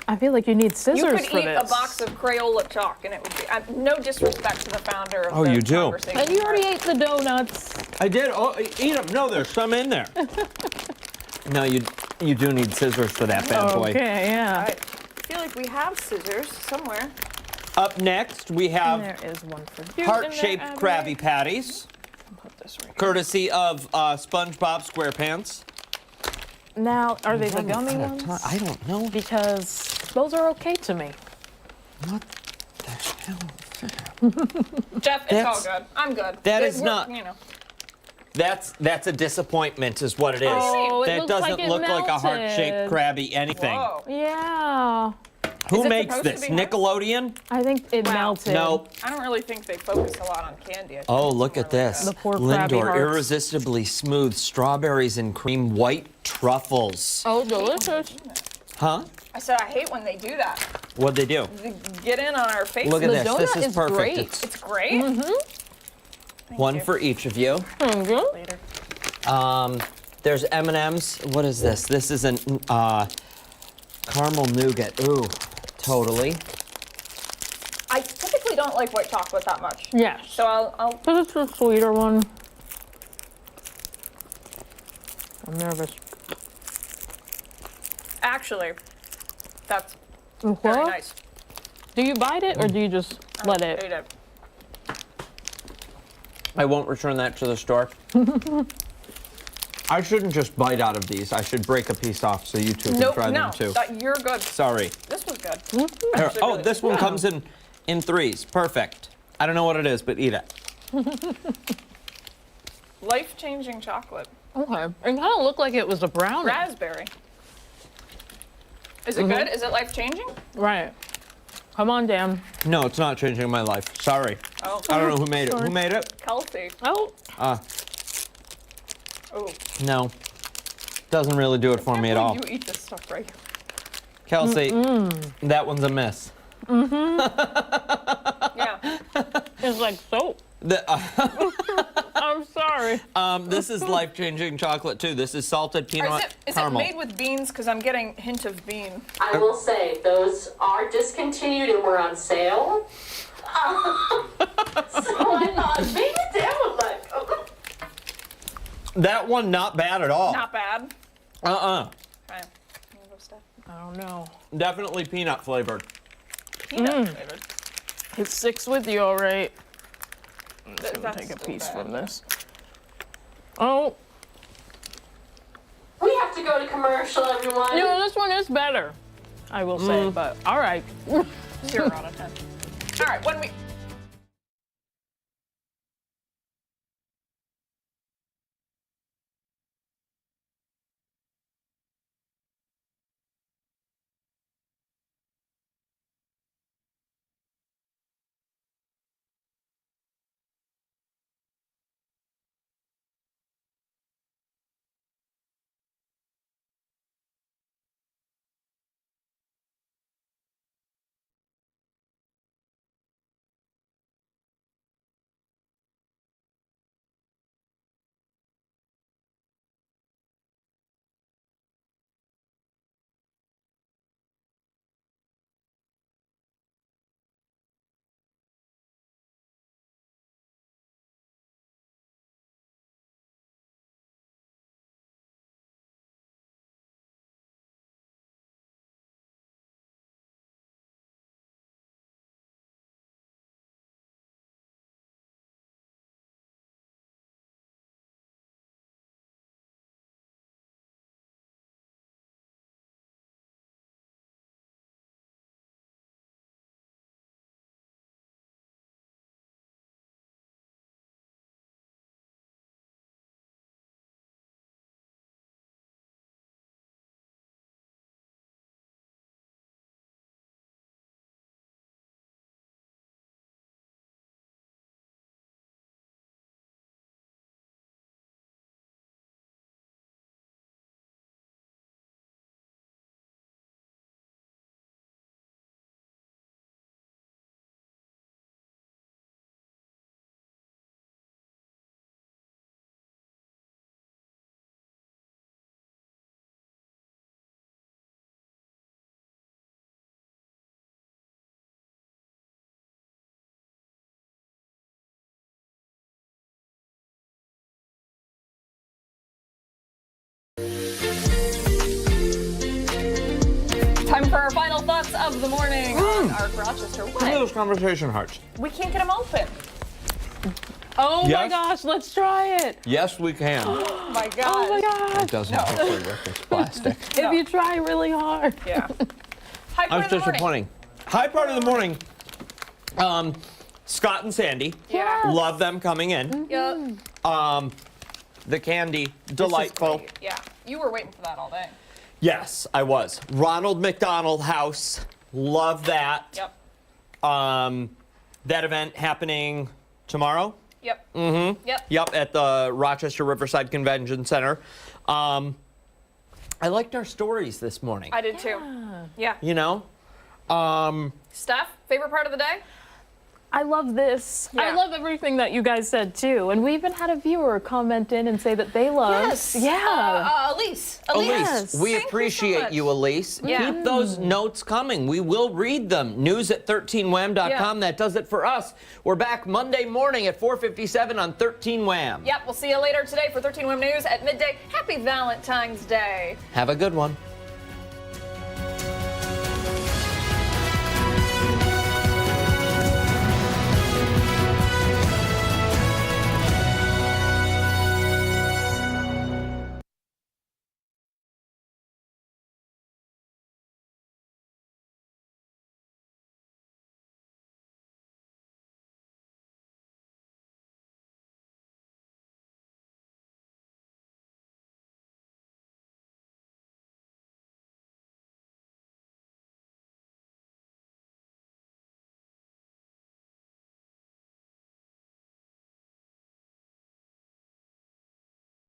[SPEAKER 3] I feel like you need scissors
[SPEAKER 1] You could
[SPEAKER 3] for
[SPEAKER 1] eat
[SPEAKER 3] this.
[SPEAKER 1] a box of Crayola chalk and it would be. No disrespect to the founder of
[SPEAKER 2] Oh,
[SPEAKER 1] the
[SPEAKER 2] you do?
[SPEAKER 1] conversation.
[SPEAKER 3] And you already ate the donuts.
[SPEAKER 2] I did. Oh, eat them. No, there's some in there. No, you do need scissors for that bad boy.
[SPEAKER 3] Okay, yeah.
[SPEAKER 1] I feel like we have scissors somewhere.
[SPEAKER 2] Up next, we
[SPEAKER 3] And
[SPEAKER 2] have
[SPEAKER 3] there is one for you.
[SPEAKER 2] heart-shaped
[SPEAKER 3] in there,
[SPEAKER 2] Krabby
[SPEAKER 3] Abby.
[SPEAKER 2] Patties,
[SPEAKER 1] Put this right here.
[SPEAKER 2] courtesy of SpongeBob SquarePants.
[SPEAKER 3] Now, are they the
[SPEAKER 2] running
[SPEAKER 3] gummy
[SPEAKER 2] out of
[SPEAKER 3] ones?
[SPEAKER 2] time. I don't know.
[SPEAKER 3] Because those are okay to me.
[SPEAKER 2] What the hell?
[SPEAKER 1] Jeff, it's all
[SPEAKER 2] That's-
[SPEAKER 1] good. I'm good.
[SPEAKER 2] that
[SPEAKER 1] It-
[SPEAKER 2] is
[SPEAKER 1] we're-
[SPEAKER 2] not-
[SPEAKER 1] You know.
[SPEAKER 2] That's a disappointment, is what it is.
[SPEAKER 3] Oh, it
[SPEAKER 2] that
[SPEAKER 3] looks
[SPEAKER 2] doesn't
[SPEAKER 3] like it
[SPEAKER 2] look like a
[SPEAKER 3] melted.
[SPEAKER 2] heart-shaped Krabby anything.
[SPEAKER 1] Whoa.
[SPEAKER 3] Yeah.
[SPEAKER 2] Who
[SPEAKER 1] Is it
[SPEAKER 2] makes
[SPEAKER 1] supposed to
[SPEAKER 2] this?
[SPEAKER 1] be hard?
[SPEAKER 2] Nickelodeon?
[SPEAKER 3] I think it melted.
[SPEAKER 2] No.
[SPEAKER 1] I don't really think they focus a lot on candy. I think
[SPEAKER 2] Oh,
[SPEAKER 1] it's
[SPEAKER 2] look
[SPEAKER 1] more
[SPEAKER 2] at this.
[SPEAKER 3] The poor Krabby
[SPEAKER 2] Lindor,
[SPEAKER 3] hearts.
[SPEAKER 2] irresistibly smooth strawberries and cream white truffles.
[SPEAKER 3] Oh, delicious.
[SPEAKER 2] Huh?
[SPEAKER 1] I said I hate when they do that.
[SPEAKER 2] What'd they do?
[SPEAKER 1] They get in on our faces.
[SPEAKER 2] Look at
[SPEAKER 3] The
[SPEAKER 2] this.
[SPEAKER 3] donut
[SPEAKER 2] This is
[SPEAKER 3] is
[SPEAKER 2] perfect.
[SPEAKER 3] great.
[SPEAKER 1] It's great.
[SPEAKER 2] One for each of you.
[SPEAKER 1] Later.
[SPEAKER 2] There's M&M's. What is this? This is an caramel nougat. Ooh, totally.
[SPEAKER 1] I typically don't like white chocolate that much.
[SPEAKER 3] Yes.
[SPEAKER 1] So I'll
[SPEAKER 3] This is the sweeter one. I'm nervous.
[SPEAKER 1] actually, that's
[SPEAKER 3] What?
[SPEAKER 1] very nice.
[SPEAKER 3] Do you bite it or do you just let
[SPEAKER 1] Ate
[SPEAKER 3] it?
[SPEAKER 1] it.
[SPEAKER 2] I won't return that to the store. I shouldn't just bite out of these. I should break a piece off so you two can try them too.
[SPEAKER 1] You're good.
[SPEAKER 2] Sorry.
[SPEAKER 1] This was good.
[SPEAKER 2] Here, oh, this one comes in threes. Perfect. I don't know what it is, but eat it.
[SPEAKER 1] Life-changing chocolate.
[SPEAKER 3] Okay. It kind of looked like it was a brownie.
[SPEAKER 1] Raspberry. Is it good? Is it life-changing?
[SPEAKER 3] Right. Come on, Dan.
[SPEAKER 2] No, it's not changing my life. Sorry.
[SPEAKER 1] Oh.
[SPEAKER 2] I don't know who made it. Who made it?
[SPEAKER 1] Kelsey.
[SPEAKER 3] Oh.
[SPEAKER 1] Oh.
[SPEAKER 2] No. Doesn't really do it for me at all.
[SPEAKER 1] You eat this stuff right.
[SPEAKER 2] Kelsey, that one's a miss.
[SPEAKER 1] Yeah.
[SPEAKER 3] It's like soap. I'm sorry.
[SPEAKER 2] This is life-changing chocolate too. This is salted peanut caramel.
[SPEAKER 1] Is it made with beans? Because I'm getting a hint of bean.
[SPEAKER 10] I will say, those are discontinued and were on sale. So I thought, maybe Dan would like.
[SPEAKER 2] That one, not bad at all.
[SPEAKER 1] Not bad.
[SPEAKER 2] Okay.
[SPEAKER 3] I don't know.
[SPEAKER 2] Definitely peanut flavored.
[SPEAKER 1] Peanut flavored.
[SPEAKER 3] It sticks with you, all right.
[SPEAKER 1] That's
[SPEAKER 3] take a piece from this. Oh.
[SPEAKER 10] We have to go to commercial, everyone.
[SPEAKER 3] You know, this one is better, I will say, but all right.
[SPEAKER 1] 0 out of 10. All right, when we... Time for our final thoughts of the morning on Arc Rochester.
[SPEAKER 2] Look at those conversation hearts.
[SPEAKER 1] We can't get them open.
[SPEAKER 3] Oh my
[SPEAKER 2] Yes.
[SPEAKER 3] gosh, let's try it.
[SPEAKER 2] Yes, we can.
[SPEAKER 1] Oh my god.
[SPEAKER 3] Oh my gosh.
[SPEAKER 2] It doesn't have to work. It's plastic.
[SPEAKER 3] If you try really hard.
[SPEAKER 1] Yeah. High point
[SPEAKER 2] That's
[SPEAKER 1] of the morning.
[SPEAKER 2] disappointing. High part of the morning. Scott and Sandy.
[SPEAKER 1] Yeah.
[SPEAKER 2] Love them coming in.
[SPEAKER 1] Yep.
[SPEAKER 2] The candy, delightful.
[SPEAKER 1] Yeah. You were waiting for that all day.
[SPEAKER 2] Yes, I was. Ronald McDonald House. Love that.
[SPEAKER 1] Yep.
[SPEAKER 2] That event happening tomorrow.
[SPEAKER 1] Yep.
[SPEAKER 2] Mm-hmm.
[SPEAKER 1] Yep.
[SPEAKER 2] Yep, at the Rochester Riverside Convention Center. I liked our stories this morning.
[SPEAKER 1] I did too. Yeah.
[SPEAKER 2] You know?
[SPEAKER 1] Steph, favorite part of the day?
[SPEAKER 3] I love this.
[SPEAKER 1] Yeah.
[SPEAKER 3] I love everything that you guys said too. And we even had a viewer comment in and say that they love.
[SPEAKER 1] Yes.
[SPEAKER 3] Yeah.
[SPEAKER 1] Elise.
[SPEAKER 2] Elise, we
[SPEAKER 1] Thank
[SPEAKER 2] appreciate
[SPEAKER 1] you so much.
[SPEAKER 2] you, Elise.
[SPEAKER 1] Yeah.
[SPEAKER 2] Keep those notes coming. We will read them. News at 13wham.com.
[SPEAKER 1] Yeah.
[SPEAKER 2] That does it for us. We're back Monday morning at 4:57 on 13wham.
[SPEAKER 1] Yep, we'll see you later today for 13 Wham News at midday. Happy Valentine's Day.
[SPEAKER 2] Have a good one.